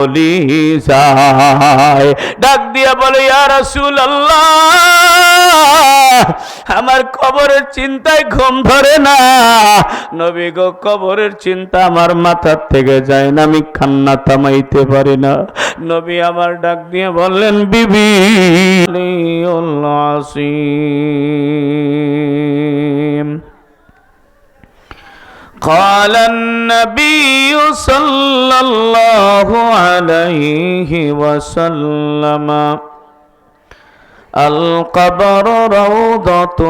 বলি যায়, ডাক দিয়া বলে ইয়া রাসূলুল্লাহ, আমার কবরের চিন্তায় ঘুম ধরে না। নবী গো, কবরের চিন্তা আমার মাথার থেকে যায় না, আমি কান্না থামাইতে পারি না। নবী আমার ডাক দিয়ে বললেন, বিবি আসিম। قال النبي صلى الله عليه وسلم القبر روضة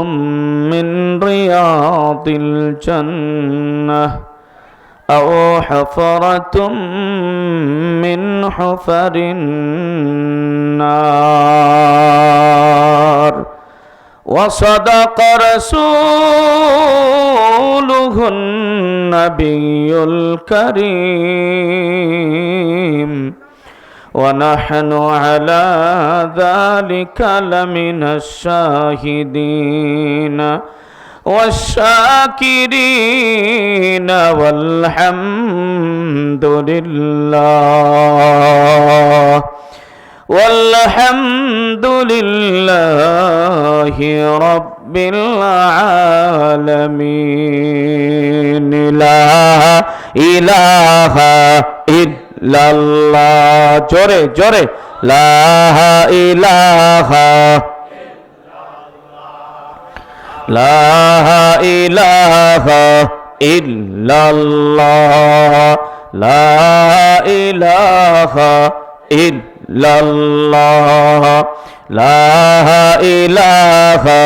من رياض الجنة أو حفرة من حفر النار وصدق رسوله النبي الكريم ونحن على ذلك لمن الشاهدين والشاكرين والحمد لله والحمد لله رب العالمين لا إله إلا الله জোরে জোরে লা ইলাহা লা ইলাহা ইল্লাল্লাহ লা ইলাহা ইল্লাল্লাহ লা ইলাহা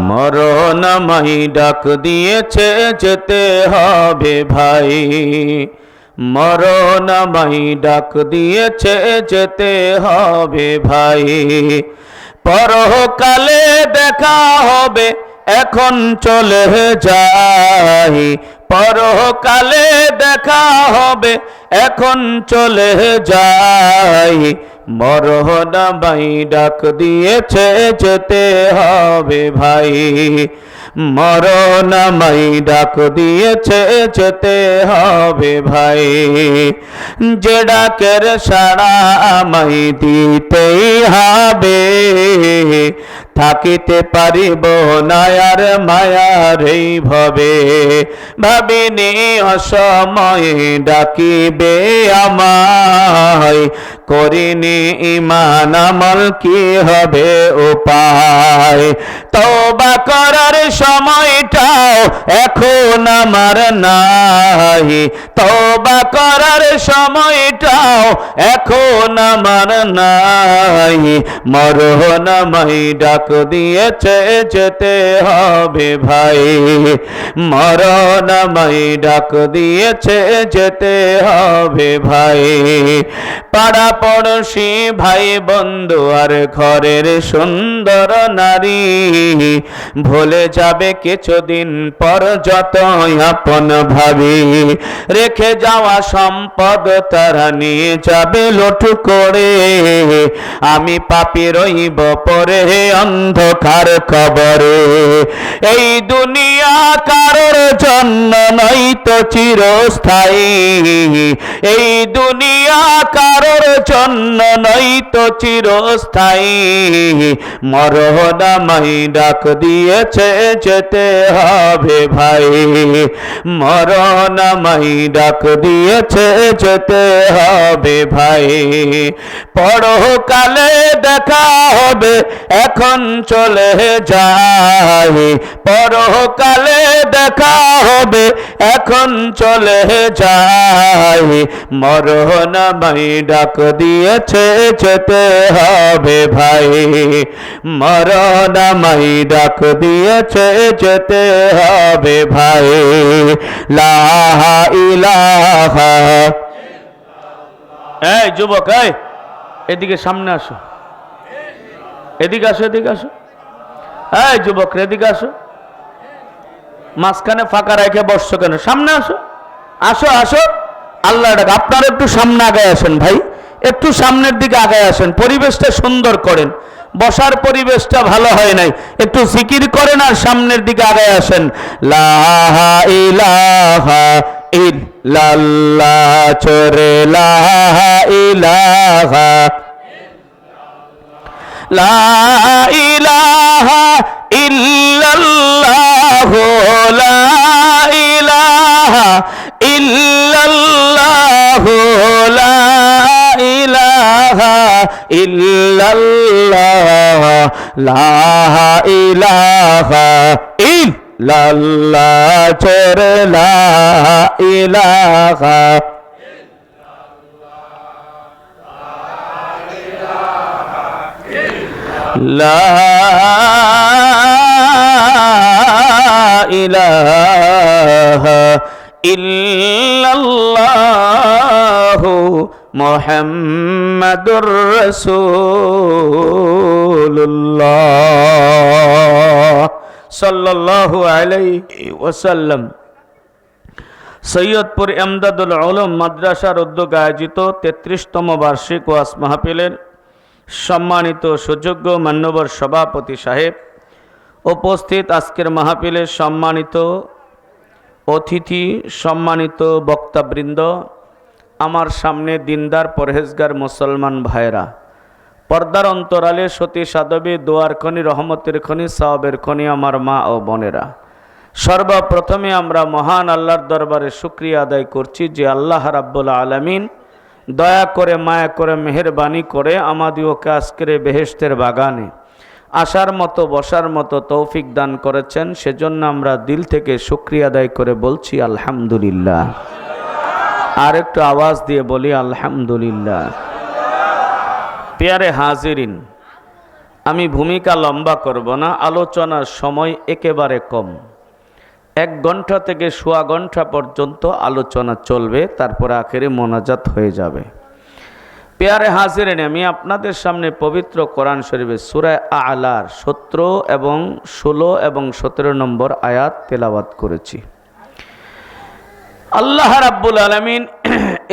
মরণ আমায় ডাক দিয়েছে যেতে হবে ভাই, মরণ আমায় ডাক দিয়েছে যেতে হবে ভাই, পরকালে দেখা হবে এখন চলে যাই, পরকালে দেখা হবে এখন চলে যাই, মরণ আমায় ডাক দিয়েছে যেতে হবে ভাই, মরণ আমায় ডাক দিয়েছে যেতে হবে ভাই, যে ডাকের সাড়া আমায় দিতেই হবে, থাকিতে পারিব না আর মায়ার এই ভবে, ভাবিনি অসময়ে ডাকিবে আমায়, করিনি ঈমান আমল কি হবে উপায়, তওবা করার সময়টাও এখন আমার নাই, তওবা করার সময়টাও এখন আমার নাই, মরণ আমায় ডাক দিয়েছে যেতে হবে ভাই, মরণ আমায় ডাক দিয়েছে যেতে হবে ভাই, পাড়া পড়শি ভাই বন্ধু আর ঘরের সুন্দর নারী ভুলে যাবে কিছুদিন পর যত আপন ভাবি, রেখে যাওয়া সম্পদ তারা নিয়ে যাবে লুট করে, আমি পাপী রইব পরে অন্ধকার কবরে, এই দুনিয়া কারোর জন্য নয় তো চিরস্থায়ী, এই দুনিয়া কারোর জন্য নয় তো চিরস্থায়ী, মরণ আমায় ডাক দিয়েছে যেতে হবে ভাই, মরণ আমায় ডাক দিয়েছে যেতে হবে ভাই, পরকালে দেখা হবে এখন চলে যাই, পরকালে দেখা হবে এখন চলে যাই, মরণ আমায় ডাক দিয়েছে যেতে হবে ভাই, মরণ আমায় ডাক দিয়েছে যেতে হবে ভাই, লা ইলাহা। এই যুবক, এই এদিকে সামনে আসো, এদিকে আসো, এদিকে আসো, এই যুবক এদিকে আসো, মাঝখানে ফাঁকা রেখে বসছো কেন? সামনে আসো, আসো আসো, আল্লাহ ডাক। আপনারা একটু সামনে আগায় আসেন ভাই, একটু সামনের দিকে আগায় আসেন, পরিবেশটা সুন্দর করেন। বসার পরিবেশটা ভালো হয় নাই, একটু জিকির করেন আর সামনের দিকে আগায় আসেন। লা ইলাহা ইল্লাল্লাহ, চোরে লা ইলাহা, লা ইলাহা ইল্লাল্লাহ, লা ইলাহা ইল্লাল্লাহ, লা ইলাহা ইল্লাল্লাহ, লা ইলাহা ইল্লাল্লাহ, চোরে লা ইলাহা। লা ইলাহা ইল্লাল্লাহু মুহাম্মাদুর রাসূলুল্লাহ সাল্লাল্লাহু আলাইহি ওয়াসাল্লাম। সৈয়দপুর এমদাদুল উলুম মাদ্রাসার উদ্যোগে আয়োজিত ৩৩তম বার্ষিক ওয়াজ মাহফিলের সম্মানিত সুযোগ্য মান্যবর সভাপতি সাহেব, উপস্থিত আজকের মাহফিলের সম্মানিত অতিথি, সম্মানিত বক্তাবৃন্দ, আমার সামনে দিনদার পরহেজগার মুসলমান ভাইরা, পর্দার অন্তরালে সতী সাধবী, দোয়ার খনি, রহমতের খনি, সওয়াবের খনি আমার মা ও বোনেরা, সর্বপ্রথমে আমরা মহান আল্লাহর দরবারে শুকরিয়া আদায় করছি যে আল্লাহ রাব্বুল আলামিন দয়া করে, মায়া করে, মেহেরবানি করে আমাদিওকে আজকের বেহেশতের বাগানে আসার মতো, বসার মতো তৌফিক দান করেছেন। সেজন্য আমরা দিল থেকে শুকরিয়া আদায় করে বলছি আলহামদুলিল্লাহ। আর একটু আওয়াজ দিয়ে বলি আলহামদুলিল্লাহ। প্যারে হাজিরিন, আমি ভূমিকা লম্বা করব না, আলোচনার সময় একেবারে কম। 1 ঘন্টা থেকে সোয়া ঘন্টা পর্যন্ত আলোচনা চলবে, তারপরে আখেরে মোনাজাত হয়ে যাবে। প্যারে হাজিরিন, আমি আপনাদের সামনে পবিত্র কোরআন শরীফের সূরা আ'লার 17 এবং 16 এবং 17 নম্বর আয়াত তেলাওয়াত করেছি। আল্লাহ রাব্বুল আলামিন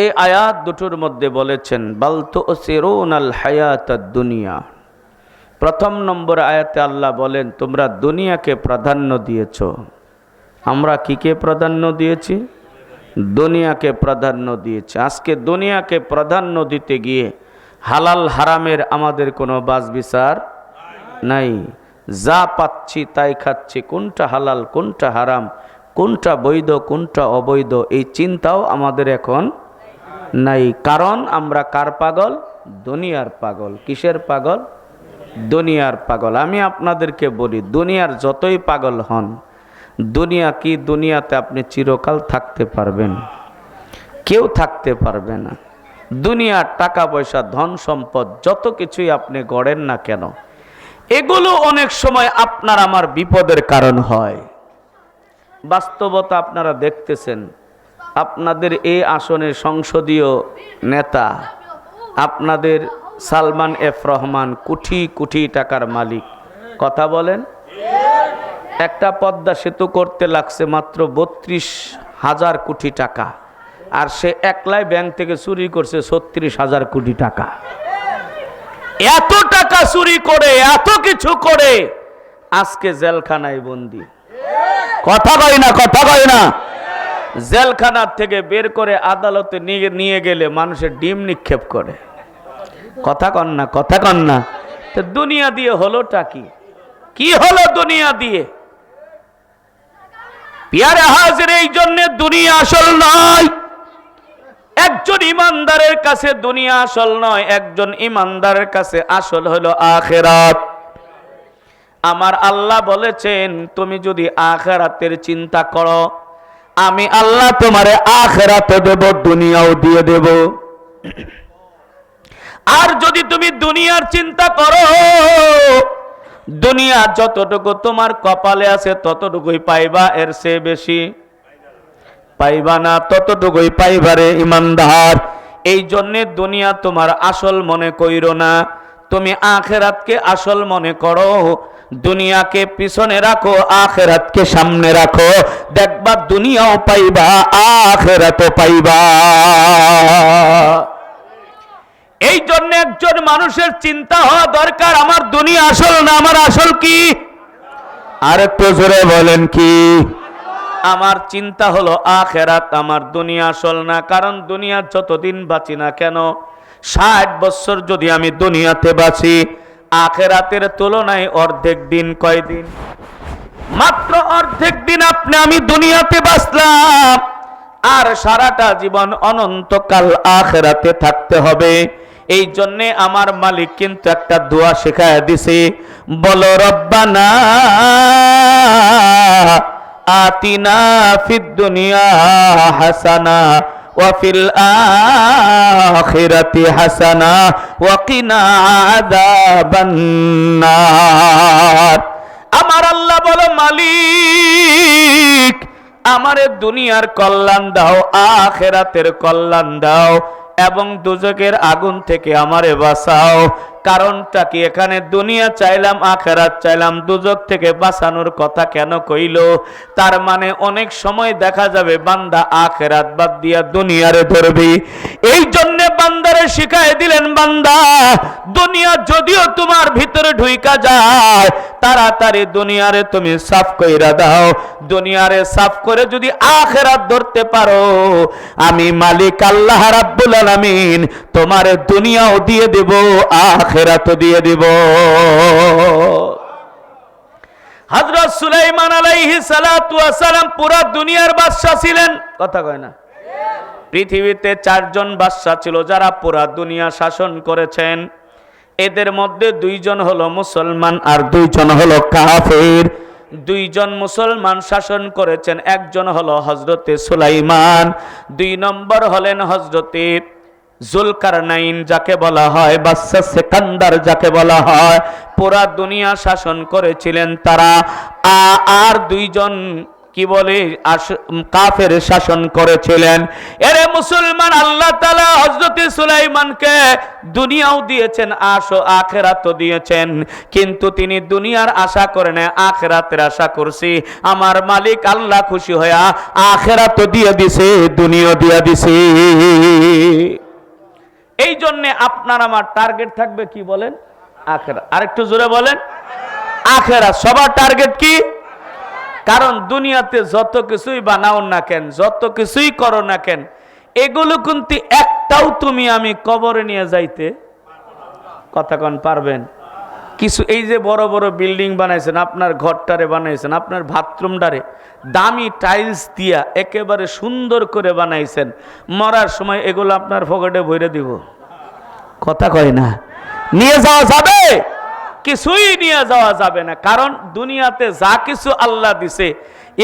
এই আয়াত দুটোর মধ্যে বলেছেন বাল তুসিরুনাল হায়াতাদ দুনিয়া। প্রথম নম্বর আয়াতে আল্লাহ বলেন তোমরা দুনিয়াকে প্রাধান্য দিয়েছো। আমরা কিকে প্রাধান্য দিয়েছি? দুনিয়াকে প্রাধান্য দিয়েছি। আজকে দুনিয়াকে প্রাধান্য দিতে গিয়ে হালাল হারামের আমাদের কোনো বাছ বিচার নাই। যা পাচ্ছি তাই খাচ্ছি, কোনটা হালাল কোনটা হারাম, কোনটা বৈধ কোনটা অবৈধ, এই চিন্তাও আমাদের এখন নাই। কারণ আমরা কার পাগল? দুনিয়ার পাগল। কিসের পাগল? দুনিয়ার পাগল। আমি আপনাদেরকে বলি, দুনিয়ার যতই পাগল হন, দুনিয়া কি, দুনিয়াতে আপনি চিরকাল থাকতে পারবেন? কেউ থাকতে পারবে না। দুনিয়ার টাকা পয়সা, ধন সম্পদ, যত কিছুই আপনি গড়েন না কেন, এগুলো অনেক সময় আপনার আমার বিপদের কারণ হয়। বাস্তবতা আপনারা দেখতেছেন। আপনাদের এই আসনের সংসদীয় নেতা, আপনাদের সালমান এফ রহমান কোটি কোটি টাকার মালিক। কথা বলেন। একটা পদ্মা সেতু করতে লাগছে মাত্র 32,000 কোটি টাকা, আর সে একলাই ব্যাংক থেকে চুরি করছে 36,000 কোটি টাকা। এত টাকা চুরি করে, এত কিছু করে আজকে জেলখানায় বন্দী। কথা কয় না, কথা কয় না। জেলখানার থেকে বের করে আদালতে নিয়ে গেলে মানুষের ডিম নিক্ষেপ করে। কথা কন না, কথা কন না। তো দুনিয়া দিয়ে হলোটা কি? কি হলো দুনিয়া দিয়ে? পিয়ারে হাজির, এই জন্য দুনিয়া আসল নয়। একজন ইমানদারের কাছে দুনিয়া আসল নয়, একজন ইমানদারের কাছে আসল হলো আখিরাত। আমার আল্লাহ বলেছেন তুমি যদি আখিরাতের চিন্তা করো, আমি আল্লাহ তোমারে আখিরাতও দেব, দুনিয়াও দিয়ে দেব। আর যদি তুমি দুনিয়ার চিন্তা করো, দুনিয়া যতটুকু তোমার কপালে আছে ততটুকুই পাইবা, এর চেয়ে বেশি পাইবা না। ততটুকুই পাইবারে ইমানদার। এই জন্যে দুনিয়া তোমার আসল মনে কইরো না, তুমি আখিরাতকে আসল মনে করো। দুনিয়াকে পিছনে রাখো, আখিরাতকে সামনে রাখো, দেখবা দুনিয়াও পাইবা, আখিরাতও পাইবা। এই জন্য একজন মানুষের চিন্তা হওয়া দরকার, আমার দুনিয়া আসল না, আমার আসল কি? আর একটু জোরে বলেন কি? আমার চিন্তা হলো আখেরাত, আমার দুনিয়া আসল না। কারণ দুনিয়া যতদিন বাঁচি না কেন, 60 বছর যদি আমি দুনিয়াতে বাঁচি, আখেরাতের তুলনায় অর্ধেক দিন। কয়দিন? মাত্র অর্ধেক দিন আপনি আমি দুনিয়াতে বাঁচলাম, আর সারাটা জীবন অনন্তকাল আখেরাতে থাকতে হবে। এই জন্যে আমার মালিক কিন্তু একটা দোয়া শেখায় দিছে, বলো রব্বানা আতিনা ফিদ দুনিয়া হাসানা ওয়া ফিল আখিরাতি হাসানা ওয়া কিনা আযাবান নার। আমার আল্লাহ বলো, মালিক আমারে দুনিয়ার কল্যাণ দাও, আখিরাতের কল্যাণ দাও, এবং দুজকের আগুন থেকে আমারে বাঁচাও। কারণটা কি? এখানে দুনিয়া চাইলাম, আখেরাত চাইলাম, দুজক থেকে বাঁচানোর কথা কেন কইল? তার মানে অনেক সময় দেখা যাবে বান্দা আখেরাত বাদ দিয়া দুনিয়ারে ধরবে। এই জন্য বান্দারে শিখাই দিলেন, বান্দা দুনিয়া যদিও তোমার ভিতরে ঢুইকা যায়, তাড়াতাড়ি দুনিয়ারে তুমি সাফ কইরা দাও। দুনিয়ারে সাফ করে যদি আখেরাত ধরতে পারো, আমি মালিক আল্লাহ রাব্বুল আলামিন তোমারে দুনিয়াও দিয়ে দেব, আখেরাতও দিয়ে দেব। হযরত সুলাইমান আলাইহিস সালাতু ওয়াস সালাম পুরা দুনিয়ার বাদশা ছিলেন, কথা কয় না? পৃথিবীতে 4 জন বাদশা ছিল যারা পুরা দুনিয়া শাসন করেছেন। এদের মধ্যে 2 জন হলো মুসলমান আর 2 জন হলো কাফের। 2 জন মুসলমান শাসন করেছেন, একজন হলো হযরতে সুলাইমান, 2 নম্বর হলেন হযরতে জুলকারনাইন যাকে বলা হয়, বাদশা সেকান্দার যাকে বলা হয়। পুরা দুনিয়া শাসন করেছিলেন তারা। আর 2 জন কি বলে কাফের শাসন করেছিলেন। এরে মুসলমান, আল্লাহ তাআলা হযরতে সুলাইমানকে দুনিয়াও দিয়েছেন, আখিরাতও দিয়েছেন, কিন্তু তিনি দুনিয়ার আশা করে না, আখিরাতের আশা করছি। আমার মালিক আল্লাহ খুশি হয়ে আখিরাতও দিয়ে দিছে, দুনিয়াও দিয়ে দিছে। এই জন্য আপনার আমার টার্গেট থাকবে কি বলেন? আখিরাত। আরেকটু জোরে বলেন, আখিরাত। সবার টার্গেট কি? কারণ দুনিয়াতে যত কিছুই বানাও না কেন, যত কিছুই করো না কেন, এগুলো কিন্তু একটাও তুমি আমি কবরে নিয়ে যাইতে, কথা কন, পারবেন? কিছু এই যে বড় বড় বিল্ডিং বানাইছেন, আপনার ঘরটারে বানাইছেন, আপনার বাথরুমটারে দামি টাইলস দিয়া একেবারে সুন্দর করে বানাইছেন, মরার সময় এগুলো আপনার পকেটে ভরে দিব, কথা কয় না? নিয়ে যাওয়া যাবে? কিছুই নিয়ে যাওয়া যাবে না। কারণ দুনিয়াতে যা কিছু আল্লাহ দিছে,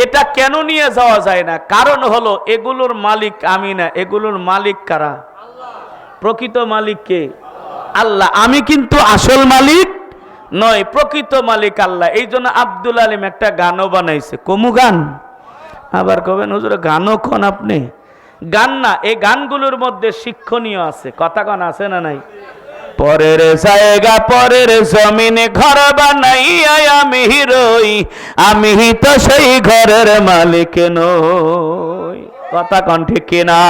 এটা কেন নিয়ে যাওয়া যায় না? কারণ হলো এগুলোর মালিক আমি না, এগুলোর মালিক কারা? প্রকৃত মালিক কে? আল্লাহ। আমি কিন্তু আসল মালিক নয়, প্রকৃত মালিক আল্লাহ। এই জন্য আব্দুল আলিম একটা গানও বানাইছে। কমু গান? আবার কবেন হুজুর গানও কোন আপনি? গান না, এই গানগুলোর মধ্যে শিক্ষণীয় আছে, কথা কন আছে না নাই? পরের জায়গা পরের জমিনে ঘর বানাইয়া আমি রই, আমি তো সেই ঘরের মালিক নই, কথা কন ঠিক কিনা?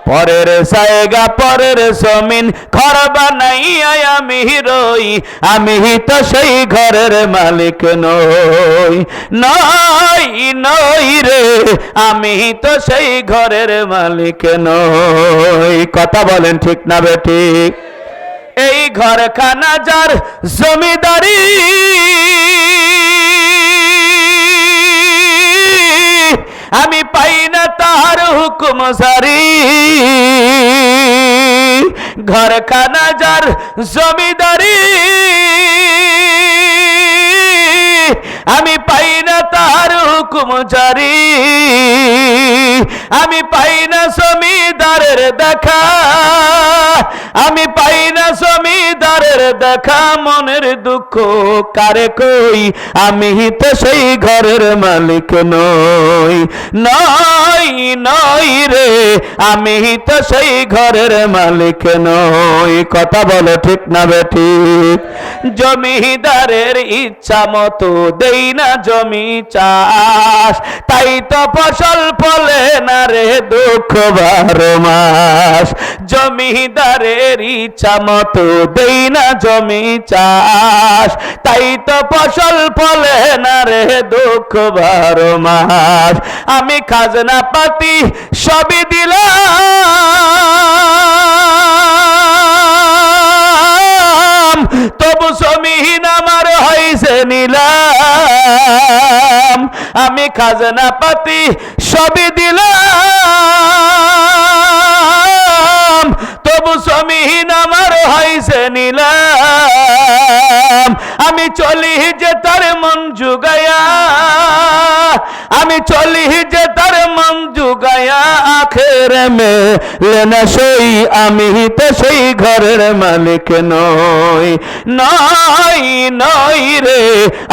পরের জায়গা পরের জমিন ঘর বানাইয়া আমি রই, আমি তো সেই ঘরের মালিক নই, নই নই রে, আমি তো সেই ঘরের মালিক নই। কথা বলেন ঠিক না বেঠিক? এই ঘরখানা যার জমিদারি, আমি পাই না তার হুকুম জারি, ঘরখানা যার জমিদারি, আমি পাই না তার হুকুম জারি, আমি পাই না জমিদারের দেখা, আমি পাই না জমিদার ঘরের দেখা মনের দুঃখ কারে কই, আমি তো সেই ঘরের মালিক নই। নই নই রে, আমি তো সেই ঘরের মালিক নই। কথা বলো ঠিক না বেঠিক? জমিদারের ইচ্ছা মতো দেই না জমি চাষ, তাই তো ফসল ফলে না রে দুঃখ 12 মাস। জমিদারের ইচ্ছা মতো দেই না জমি চাষ, তাই তো ফসল ফলে না রে দুঃখ 12 মাস। আমি খাজনা পাতি সবই দিলাম, তবু জমিহীন আমার হইছে নিলাম। আমি খাজনা পাতি সবই দিলাম, তবু জমিহীন আমার হইছে নিলাম। আমি চলি যে তার মন জুগায়া, আমি চলি যে তার মন জুগায়া, আখের মে লেনা সই, আমি তো সেই ঘরের মালিক নই। নই নই রে,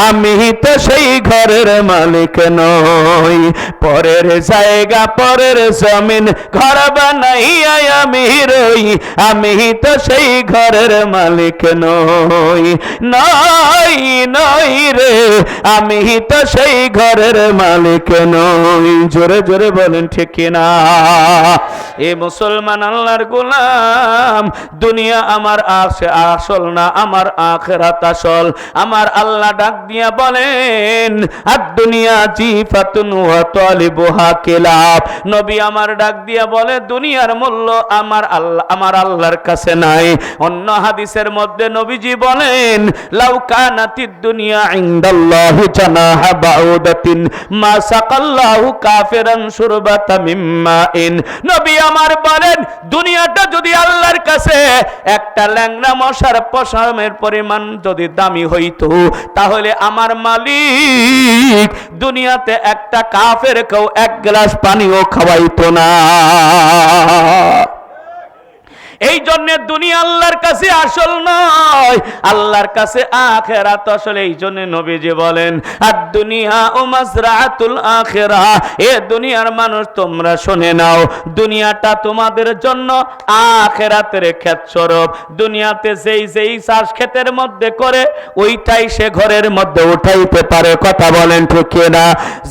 আমি তো সেই ঘরের মালিক নই। পরের জায়গা পরের জমিন ঘর বানাইয়া আমি রই, আমি তো সেই ঘরের মালিক নই। নই নই রে, আমি তো সেই ঘরের মালিক নই। জোরে জোরে বলেন ঠিক কিনা? এ মুসলমান আল্লাহর গোলাম, দুনিয়া আমার আসল না, আমার আখিরাত আসল। আমার আল্লাহ ডাক দিয়া বলেন, আর দুনিয়া জিফাতুন ওয়া তালিবুহা কিলাব। নবী আমার ডাক দিয়া বলে, দুনিয়ার মূল্য আমার আল্লাহর কাছে নাই। অন্য হাদিসের মধ্যে নবীজি বলেন, লাউ কানাতিদ দুনিয়া ইনদাল্লাহি জানাহা বাউদাতিন মা সাকাল্লাহু কাফিরান শুরবাতা মিম্মাইন। নবী আমার বলেন, দুনিয়াটা যদি আল্লাহর কাছে একটা ল্যাংড়া মশার পশমের পরিমাণ যদি দামি হইতো, তাহলে আমার মালিক দুনিয়াতে একটা কাফেরকেও 1 গ্লাস পানিও খাওয়াইতো না। এই জন্য দুনিয়া আল্লাহর কাছে আসল নয়, আল্লাহর কাছে আখিরাত আসল। এই জন্য নবীজি বলেন, আর দুনিয়া ও মাজরাতুল আখিরাহ। এ দুনিয়ার মানুষ তোমরা শুনে নাও, দুনিয়াটা তোমাদের জন্য আখিরাতের ক্ষেতস্বরূপ। দুনিয়াতে যেই চাষ ক্ষেতের মধ্যে করে, ওইটাই সে ঘরের মধ্যে উঠাইতে পারে। কথা বলেন ঠিক না?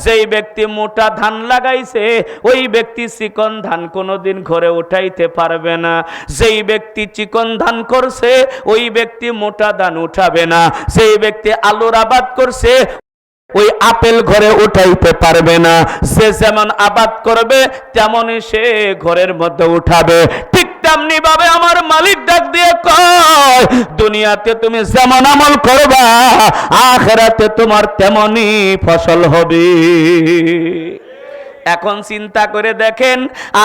যেই ব্যক্তি মোটা ধান লাগাইছে, ওই ব্যক্তি চিকন ধান কোনোদিন ঘরে উঠাইতে পারবে না। যেই ব্যক্তি চিকন ধান করছে, ওই ব্যক্তি মোটা ধান উঠাবে না। যেই ব্যক্তি আলুর আবাদ করছে, ওই আপেল ঘরে উঠাইতে পারবে না। সে যেমন আবাদ করবে, তেমনই সে ঘরের মধ্যে উঠাবে। ঠিক তেমনি ভাবে আমার মালিক ডাক দিয়ে কয়, দুনিয়াতে তুমি যেমন আমল করবা, আখিরাতে তোমার তেমনই ফসল হবে। এখন চিন্তা করে দেখেন,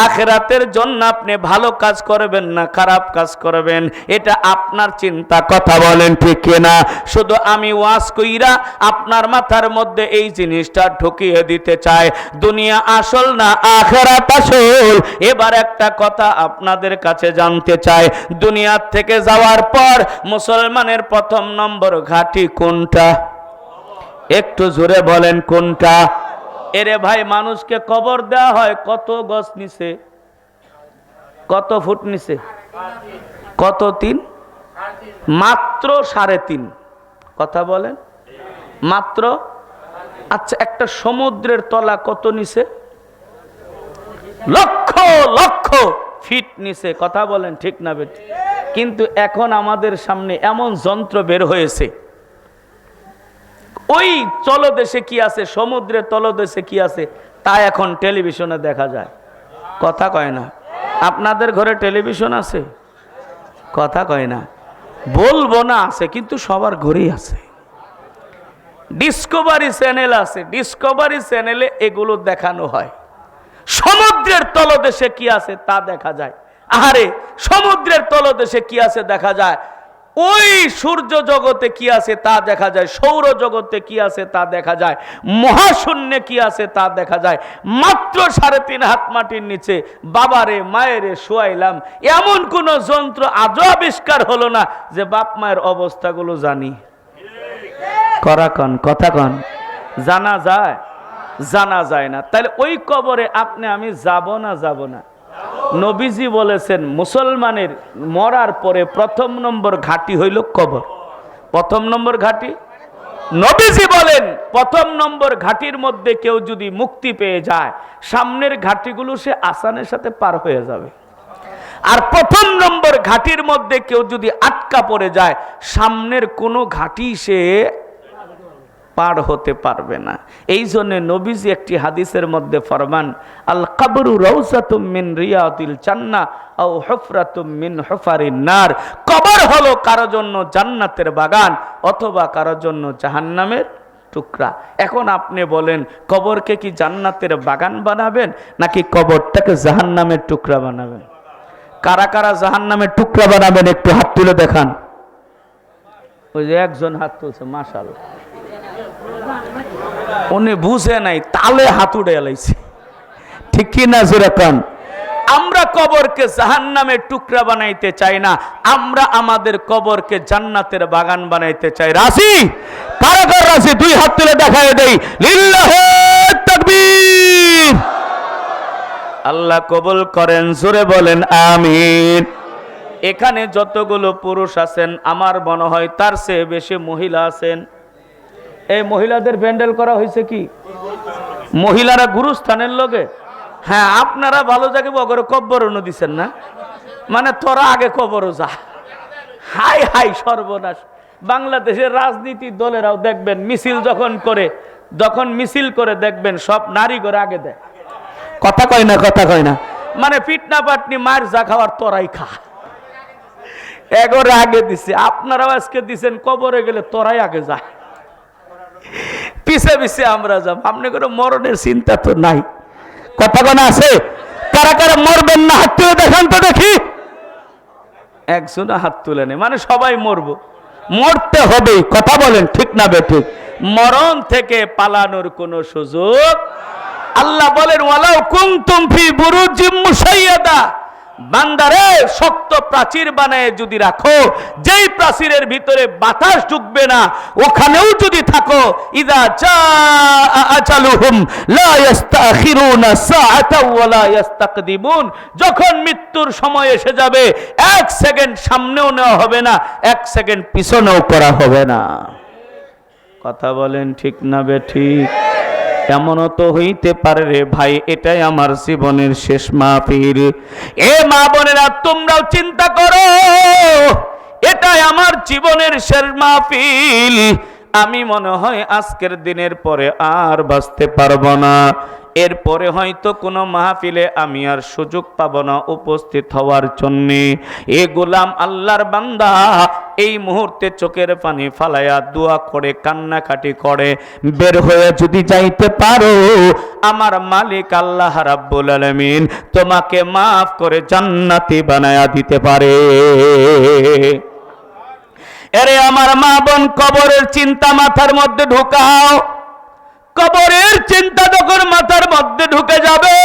আখিরাতের জন্য আপনি ভালো কাজ করবেন না খারাপ কাজ করবেন, এটা আপনার চিন্তা। কথা বলেন ঠিক না? শুধু আমি ওয়াজ কইরা আপনার মাথার মধ্যে এই জিনিসটা ঢুকিয়ে দিতে চাই, দুনিয়া আসল না, আখিরাত আসল। এবার একটা কথা আপনাদের কাছে জানতে চাই, দুনিয়ার থেকে যাওয়ার পর মুসলমানের প্রথম নম্বর ঘাঁটি কোনটা? একটু জোরে বলেন কোনটা? এরে ভাই, মানুষকে কবর দেওয়া হয় কত গজ নিচে, কত ফুট নিচে? কত? 3? মাত্র 3.5। কথা বলেন, মাত্র। আচ্ছা, একটা সমুদ্রের তলা কত নিচে? লক্ষ লক্ষ ফিট নিচে। কথা বলেন ঠিক না বেটি? কিন্তু এখন আমাদের সামনে এমন যন্ত্র বের হয়েছে, ওই তলদেশে কি আছে, সমুদ্রের তলদেশে কি আছে, তা এখন টেলিভিশনে দেখা যায়। কথা কয় না? আপনাদের ঘরে টেলিভিশন আছে? কথা কয় না? বলবো না আছে, কিন্তু সবার ঘরেই আছে। ডিসকভারি চ্যানেল আছে, ডিসকভারি চ্যানেলে এগুলো দেখানো হয়। সমুদ্রের তলদেশে কি আছে তা দেখা যায়। আরে সমুদ্রের তলদেশে কি আছে দেখা যায়, ওই সূর্য জগতে কি আছে তা দেখা যায়, সৌর জগতে কি আছে তা দেখা যায়, মহাশূন্যে কি আছে তা দেখা যায়। মাত্র 3.5 হাত মাটির নিচে বাবারে মায়েরে শোয়াইলাম, এমন কোন যন্ত্র আজও আবিষ্কার হলো না যে বাপ মায়ের অবস্থাগুলো জানি। কথা কন জানা যায়? জানা যায় না। তাহলে ওই কবরে আপনি আমি যাব না? যাব না। নবীজি বলেছেন মুসলমানের মরার পরে প্রথম নম্বর ঘাঁটি হইল কবর। প্রথম নম্বর ঘাঁটি, নবীজি বলেন প্রথম নম্বর ঘাঁটির মধ্যে কেউ যদি মুক্তি পেয়ে যায়, সামনের ঘাঁটিগুলো সে আসানের সাথে পার হয়ে যাবে। আর প্রথম নম্বর ঘাঁটির মধ্যে কেউ যদি আটকা পড়ে যায়, সামনের কোনো ঘাঁটি সে পার হতে পারবে না। এই জন্য নবীজি একটি হাদিসের মধ্যে ফরমান, আল কবরু রাউসাতুম মিন রিয়াদিল জান্নাহ আও হুফরাতুম মিন হুফারিন নার। কবর হলো কারো জন্য জান্নাতের বাগান অথবা কারো জন্য জাহান্নামের টুকরা। এখন আপনি বলেন কবরকে কি জান্নাতের বাগান বানাবেন নাকি কবরটাকে জাহান্নামের টুকরা বানাবেন? কারা কারা জাহান্নামের টুকরা বানাবেন একটু হাত তুলে দেখান। ওই যে একজন হাত তুলছে, মাশাআল্লাহ। উনি বুঝে নাই, তালে হাত উড়ে এলাইছে। ঠিক কি না? যেরকম আমরা কবরকে জাহান্নামের টুকরা বানাইতে চাই না, আমরা আমাদের কবরকে জান্নাতের বাগান বানাইতে চাই। রাজি? কারা কারা রাজি? দুই হাত তুলে দেখায় দেই। লিল্লাহি তাকবীর। আল্লাহ কবুল করেন, জোরে বলেন আমিন। এখানে যতগুলো পুরুষ আছেন আমার মনে হয় তার চেয়ে বেশি মহিলা আছেন। এই মহিলাদের প্যান্ডেল করা হয়েছে কি? মহিলারা গুরুস্থানের লগে। হ্যাঁ, আপনারা ভালো জায়গায় বগরে কব্বরও দিচ্ছেন না, মানে তোরা আগে কবরও যা। হাই হাই সর্বনাশ। বাংলাদেশের রাজনীতি দলেরাও দেখবেন মিছিল যখন করে, যখন মিছিল করে দেখবেন সব নারী করে আগে দেয়। কথা কয় না? কথা কয় না? মানে পিটনা পাটনি মার যা খাওয়ার তোরাই খা, এগোরে আগে দিছে। আপনারাও আজকে দিচ্ছেন, কবরে গেলে তোরাই আগে যা, পিছে পিছে আমরা যাব। আপনি কোনো মরণের চিন্তা তো নাই। কথা কোন আছে? কারা কারা মরবেন না হাত তুলে দেখান তো দেখি। একজন হাত তুলে নেই, মানে সবাই মরবো, মরতে হবে। কথা বলেন ঠিক না বেঠিক? মরণ থেকে পালানোর কোনো সুযোগ। আল্লাহ বলেন ওয়ালাউ কুনতুম ফি বুরুজিম মুশাইয়াদা, বান্দারে শক্ত প্রাচীর বানায় যদি রাখো, যেই প্রাচীরের ভিতরে বাতাস ঢুকবে না, ওখানেও যদি থাকো, ইযা জাআ আজালুহুম লা ইস্তাখিরুনা সাআতাও ওয়া লা ইস্তাকদিমুন, যখন মৃত্যুর সময় এসে যাবে 1 সেকেন্ড সামনেও নেওয়া হবে না, 1 সেকেন্ড পিছনেও করা হবে না। কথা বলেন ঠিক না বেঠিক? এমনও তো হইতে পারে রে ভাই, এটাই আমার জীবনের শেষ মাহফিল। এ মা বোনেরা, তোমরাও চিন্তা করো, এটাই আমার জীবনের শেষ মাহফিল। আমি মনে হয় আজকের দিনের পরে আর বাঁচতে পারবো না। এরপরে হয়তো কোনো মাহফিলে আমি আর সুযোগ পাবো না উপস্থিত হওয়ার জন্যে। এ গোলাম আল্লাহর বান্দা এই মুহূর্তে চোখের পানি ফালাইয়া দোয়া করে কান্নাকাটি করে বের হয়ে যদি যাইতে পারো, আমার মালিক আল্লাহ রাব্বুল আলামিন তোমাকে মাফ করে জান্নাতি বানায়া দিতে পারে। এরে আমার মা বোন, কবরের চিন্তা মাথার মধ্যে ঢুকাও। কবরের চিন্তা যখন মাথার মধ্যে ঢুকে যাবে,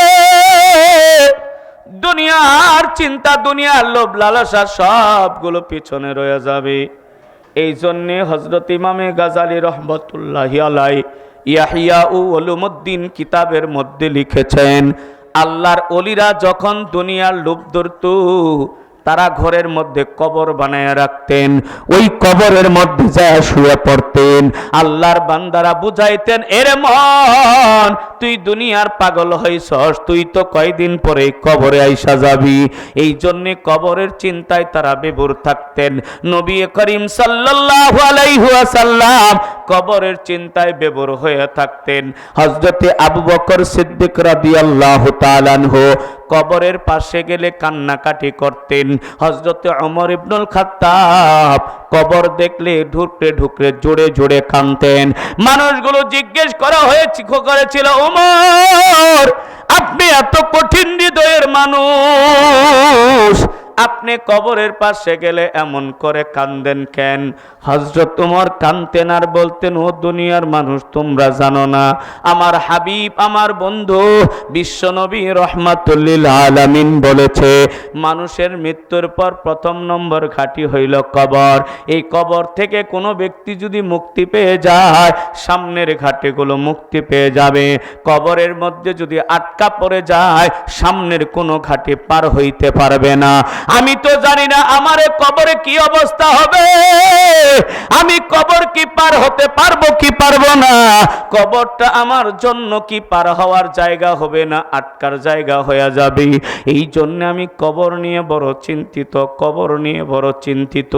দুনিয়ার চিন্তা, দুনিয়ার লোভ লালসা সবগুলো পিছনে রয়ে যাবে। এই জন্যে হযরত ইমামে গাজালি রহমতুল্লাহি আলাইহি ইয়াহিয়া উলুমুদ্দিন কিতাবের মধ্যে লিখেছেন, আল্লাহর ওলিরা যখন দুনিয়ার লোভ ধরত, তারা ঘরের মধ্যে কবর বানায় রাখতেন, ওই কবরের মধ্যে যায় শুয়ে পড়তেন। আল্লাহর বান্দারা বুঝাইতেন, এরে মন, তুই দুনিয়ার পাগল হইছস, তুই তো কয়দিন পরে কবরে আইসা যাবি। এই জন্য কবরের চিন্তায় তারা বিভোর থাকতেন। নবী করিম সাল্লাল্লাহু আলাইহি ওয়াসাল্লাম কবরের চিন্তায় বিভোর হয়ে থাকতেন। হযরতে আবু বকর সিদ্দিক রাদিয়াল্লাহু তাআলা আনহু কবরের পাশে গেলে কান্নাকাটি করতেন। হযরতে ওমর ইবনুল খাত্তাব কবর দেখলে ঢুকরে ঢুকরে জোরে জোরে কাঁদতেন। মানুষগুলো জিজ্ঞেস করেছিল, ওমর, আপনি এত কঠিন হৃদয়ের মানুষ, আপনি কবরের পাশে গেলে এমন করে কান্দেন কেন? হযরত ওমর কাঁদতেন আর বলতেন, ও দুনিয়ার মানুষ, তোমরা জানো না আমার হাবিব, আমার বন্ধু বিশ্বনবী রাহমাতুল লিল আলামিন বলেছে, মানুষের মৃত্যুর পর প্রথম নম্বর ঘাঁটি হইল কবর। এই কবর থেকে কোনো ব্যক্তি যদি মুক্তি পেয়ে যায়, সামনের ঘাটিগুলো মুক্তি পেয়ে যাবে। কবরের মধ্যে যদি আটকা পড়ে যায়, সামনের কোনো ঘাটি পার হইতে পারবে না। আমি তো জানি না আমার কবরে কি অবস্থা হবে, আমি কবর কি পার হতে পারবো কি পারবো না, কবরটা আমার জন্য কি পার হওয়ার জায়গা হবে না আটকার জায়গা হয়ে যাবে। এই জন্য আমি কবর নিয়ে বড় চিন্তিত, কবর নিয়ে বড় চিন্তিত।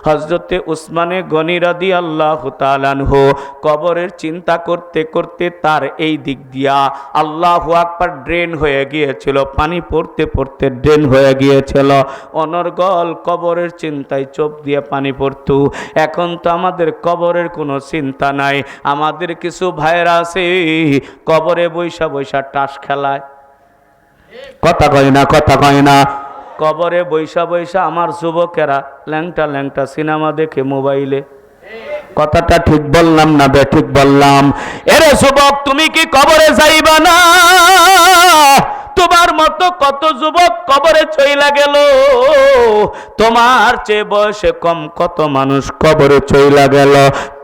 হযরতে উসমানে গনি রাদিয়াল্লাহু তাআলা আনহু কবরের চিন্তা করতে করতে তার এই দিক দিয়া আল্লাহু আকবার ড্রেন হয়ে গিয়েছিল, পানি পড়তে পড়তে ড্রেন হয়ে গিয়েছিল। অনর্গল কবরের চিন্তায় চোখ দিয়ে পানি পড়ত। এখন তো আমাদের কবরের কোনো চিন্তা নাই। আমাদের কিছু ভাইরা আছে কবরে বৈশা বৈশা টাস খেলায়, কথা কয় না, কথা কয় না। কবরে বৈশা বৈশা আমার যুবকেরা ল্যাংটা ল্যাংটা সিনেমা দেখে মোবাইলে। কথাটা ঠিক বললাম না বেঠিক বললাম? এরে যুবক, তুমি কি কবরে যাইবা না? তোমার মতো কত যুবক কবরে চইলা গেল, তোমার চেয়ে বয়সে কম কত মানুষ কবরে চইলা গেল।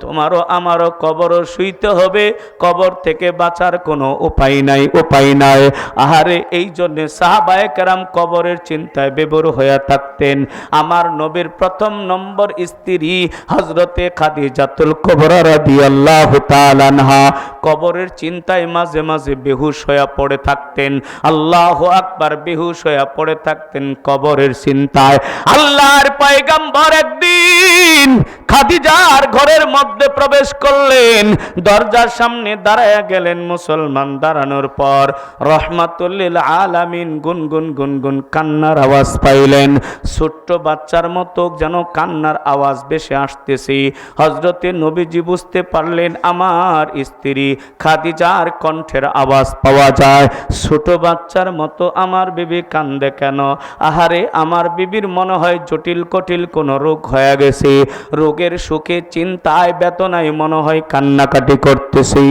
তোমারও আমারও কবরও শুইতে হবে, কবর থেকে বাঁচার কোনো উপায় নাই, উপায় নাই। আহারে, এই জন্যে সাহাবায়ে কেরাম কবরের চিন্তায় বিভোর হয়ে থাকতেন। আমার নবীর প্রথম নম্বর স্ত্রী হযরতে খাদিজাতুল কুবরা রাদিয়াল্লাহু তাআলা আনহা কবরের চিন্তায় মাঝে মাঝে বেহুশ হয়ে পড়ে থাকতেন। আল্লাহু আকবার, বেহুশ হয়ে পড়ে থাকতেন কবরের চিন্তায়। আল্লাহর পয়গম্বর একদিন খাদিজার ঘরের মধ্যে প্রবেশ করলেন, দরজার সামনে দাঁড়ায়া গেলেন। মুসলমান দাঁড়ানোর পর রহমাতুল লিল আলামিন গুনগুন গুনগুন কান্নার আওয়াজ পাইলেন। ছোট্ট বাচ্চার মতো যেন কান্নার আওয়াজ ভেসে আসতেছে। হযরতে নবীজি বুঝতে পারলেন আমার স্ত্রী খাদিজার কণ্ঠের আওয়াজ পাওয়া যায়। ছোট বাচ্চার মতো আমার বিবি কান্দে কেন? আহারে, আমার বিবির মনে হয় জটিল কঠিল কোনো রোগ হয়ে গেছে। রোগের সুখে চিন্তায় বেদনায় মনে হয় কান্নাকাটি করতেছি।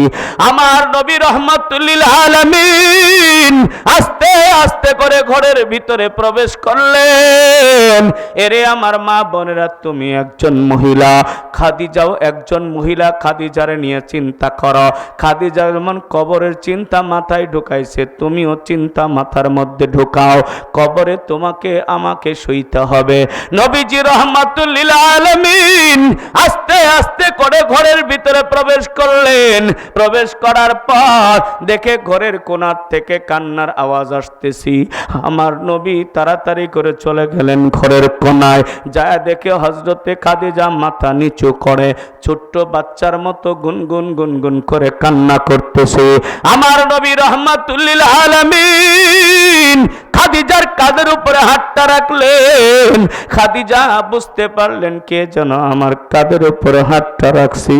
আমার নবী রাহমাতুল লিল আলামিন আস্তে আস্তে করে ঘরের ভিতরে প্রবেশ করলেন। এরে আমার মা বোনেরা, তুমি একজন মহিলা, খাদিজাও একজন মহিলা। খাদিজারে নিয়ে চিন্তা করো। খাদিজা যেমন কবরের চিন্তা মাথায় ঢুকাইছে, তুমিও চিন্তা মাথার মধ্যে ঢুকাও। কবরে তোমাকে আমাকে শুইতে হবে। নবীজি রাহমাতুল লিল আলামিন আস্তে আস্তে করে ঘরের ভিতরে প্রবেশ করলেন। প্রবেশ করার পর দেখে ঘরের কোণার থেকে কান্নার আওয়াজ আসতেছি। আমার নবী তাড়াতাড়ি করে চলে গেলেন ঘরের কোণায়। যায় দেখে হযরতে খাদিজা মাথা নিচু করে ছোট্ট বাচ্চার মতো গুনগুন গুনগুন করে কান্না করতেছে। আমার নবী রাহমাতুল লিল আলামিন খাদিজার কাঁধের উপরে হাতটা রাখলেন। খাদিজা বুঝতে পারলেন কে যেন আমার কাঁধের উপরে হাতটা রাখছি।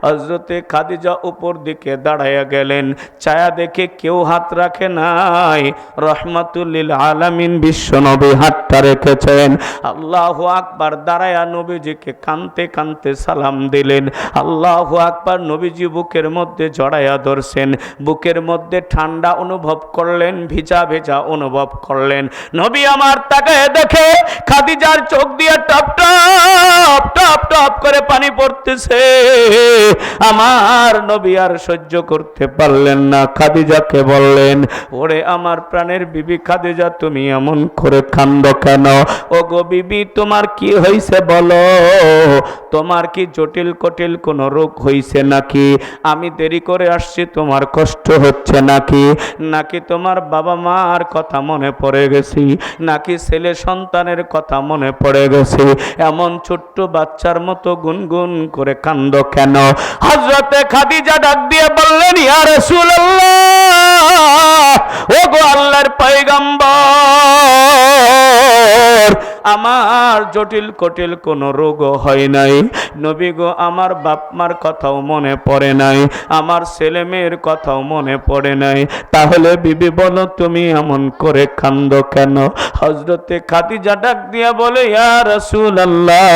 হযরতে খাদিজা উপর দিকে দাঁড়ায়া গেলেন, ছায়া দেখে কেউ হাত রাখে নাই। রহমাতুল লিল আলামিন বিশ্বনবী হাতটা রেখেছেন। আল্লাহু আকবার। দাঁড়ায়া নবীজিকে কানতে কানতে সালাম দিলেন। আল্লাহু আকবার। নবীজি বুকের মধ্যে জড়ায়া ধরছেন, বুকের মধ্যে ঠান্ডা অনুভব করলেন, ভিজা ভেজা অনুভব করলেন। নবী আমার তাকায় দেখে খাদিজার চোখ দিয়ে টপ টপ টপ টপ করে পানি পড়তেছে। আমার নবী আর সহ্য করতে পারলেন না, খাদিজাকে বললেন, ওরে আমার প্রাণের বিবি খাদিজা, তুমি এমন করে কাঁদো কেন? ও গো বিবি, তোমার কি হয়েছে বলো? তোমার কি জটিল কটিল কোনো রোগ হয়েছে নাকি? আমি দেরি করে আসছি, তোমার কষ্ট হচ্ছে নাকি? নাকি তোমার বাবা মার কথা মনে পড়ে গেছি? নাকি ছেলে সন্তানের কথা মনে পড়ে গেছে? এমন ছোট্ট বাচ্চার মতো গুনগুন করে কান্দো কেন? হযরতে খাদিজা ডাক দিয়ে বললেন, ইয়া রাসূলুল্লাহ, ও গো আল্লাহর পয়গম্বর, আমার জটিল কটিল কোনো রোগও হয় নাই। নবী গো আমার বাপ মার কথাও মনে পড়ে নাই, আমার ছেলে মেয়ের কথাও মনে পড়ে নাই। তাহলে বিবি বলো তুমি এমন করে কান্দো কেন? হযরতে খাদিজা ডাক দিয়া বলে, ইয়া রাসূলুল্লাহ,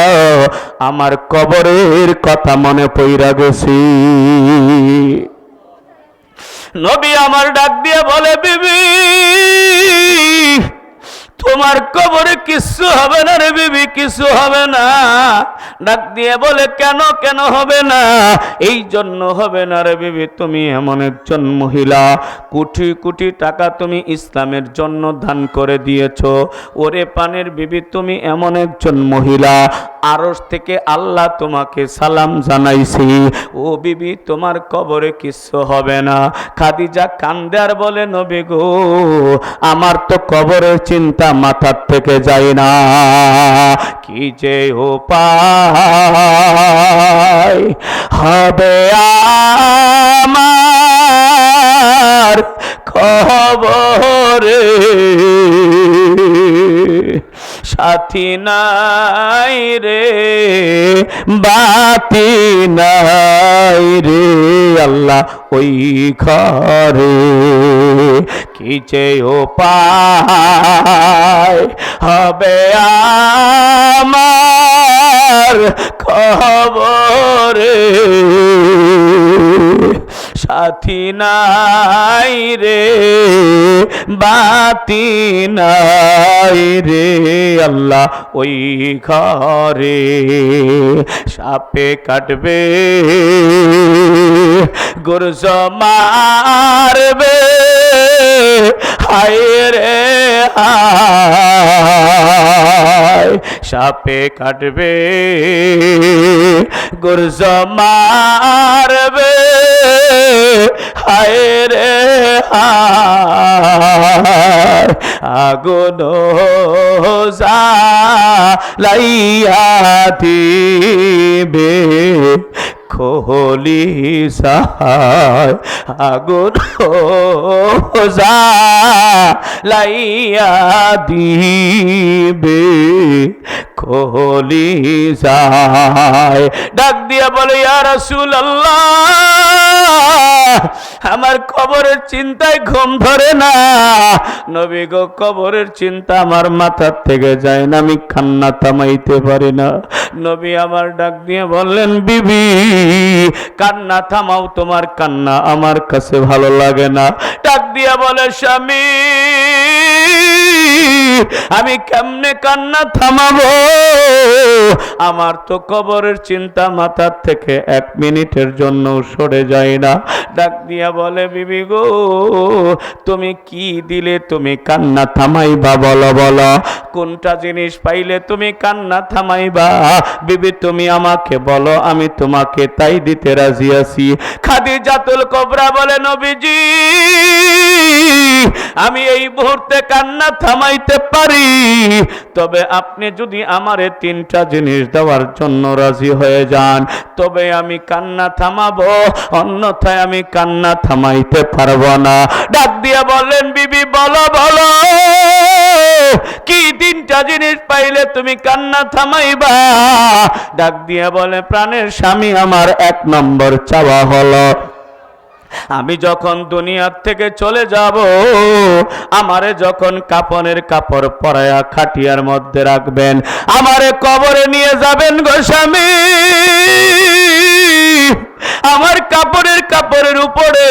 আমার কবরের কথা মনে পইরা গেছি। নবী আমার ডাক দিয়ে বলে, বিবি তোমার কবরে কিছু হবে না রে বিবি, কিছু হবে না। ডাক দিয়ে বলে, কেন কেন হবে না? এই জন্য হবে না রে বিবি, তুমি এমন একজন মহিলা, কোটি কোটি টাকা তুমি ইসলামের জন্য দান করে দিয়েছো। ওরে পানের বিবি, তুমি এমন একজন মহিলা, আরশ থেকে আল্লাহ তোমাকে সালাম জানাইছি। ও বিবি তোমার কবরে কিছু হবে না। খাদিজা কান্দে আর বলে, নবী গো আমার তো কবরের চিন্তা মাথার থেকে যায় না। কি যে উপায় হবে আমার কবরে, সাথী নাই রে বাতি নাই রে আল্লাহ ওই ঘরে। কি যে উপায় হবে আমার খবরে, সাথী নাই রে বাতি নাই রে আল্লাহ ওই ঘরে। সাপে কাটবে গুরজ মারবে, হায় রে হায়। সাপে কাটবে গুরজ মারবে, হায় রে হায়। আগুন জ্বালাইয়া দিবে খোলি সাহায়, আগুন জ্বালাইয়া দিবে খোলি সাহায়। ডাক দিয়া বলে, ইয়া রাসূলুল্লাহ আমার কবরের চিন্তায় ঘুম ধরে না। নবী গো কবরের চিন্তা আমার মাথার থেকে যায় না, আমি কান্না থামাইতে পারি না। নবী আমার ডাক দিয়ে বললেন, বিবি কান্না থামাও, তোমার কান্না আমার কাছে ভালো লাগে না। ডাক দিয়া বলে, স্বামী আমি কেমনে কান্না থামাবো? আমার তো কবরের চিন্তা মাথার থেকে এক মিনিটের জন্য সরে যায় না। ডাক দিয়া বলে, বিবি গো তুমি কি দিলে তুমি কান্না থামাইবা? বলো বলো, কোনটা জিনিস পাইলে তুমি কান্না থামাইবা? বিবি তুমি আমাকে বলো, আমি তোমাকে তাই দিতে রাজি আছি। খাদিজাতুল কুবরা বলে, নবীজি আমি এই মুহূর্তে কান্না থামাইতে পারি, তবে আপনি যদি আমারে তিনটা জিনিস দেওয়ার জন্য রাজি হয়ে যান তবে আমি কান্না থামাবো, অন্যথায় আমি কান্না থামাইতে পারবো না। ডাক দিয়া বললেন, বিবি বলো বলো কি তিনটা জিনিস পাইলে তুমি কান্না থামাইবা? ডাক দিয়া বলে, প্রাণের স্বামী আমার এক নম্বর চাওয়া হলো আমি যখন দুনিয়ার থেকে চলে যাব, আমারে যখন কাফনের কাপড় পরায়া খাটিয়ার মধ্যে রাখবেন, আমারে কবরে নিয়ে যাবেন গো স্বামী। আমার কাপড়ের উপরে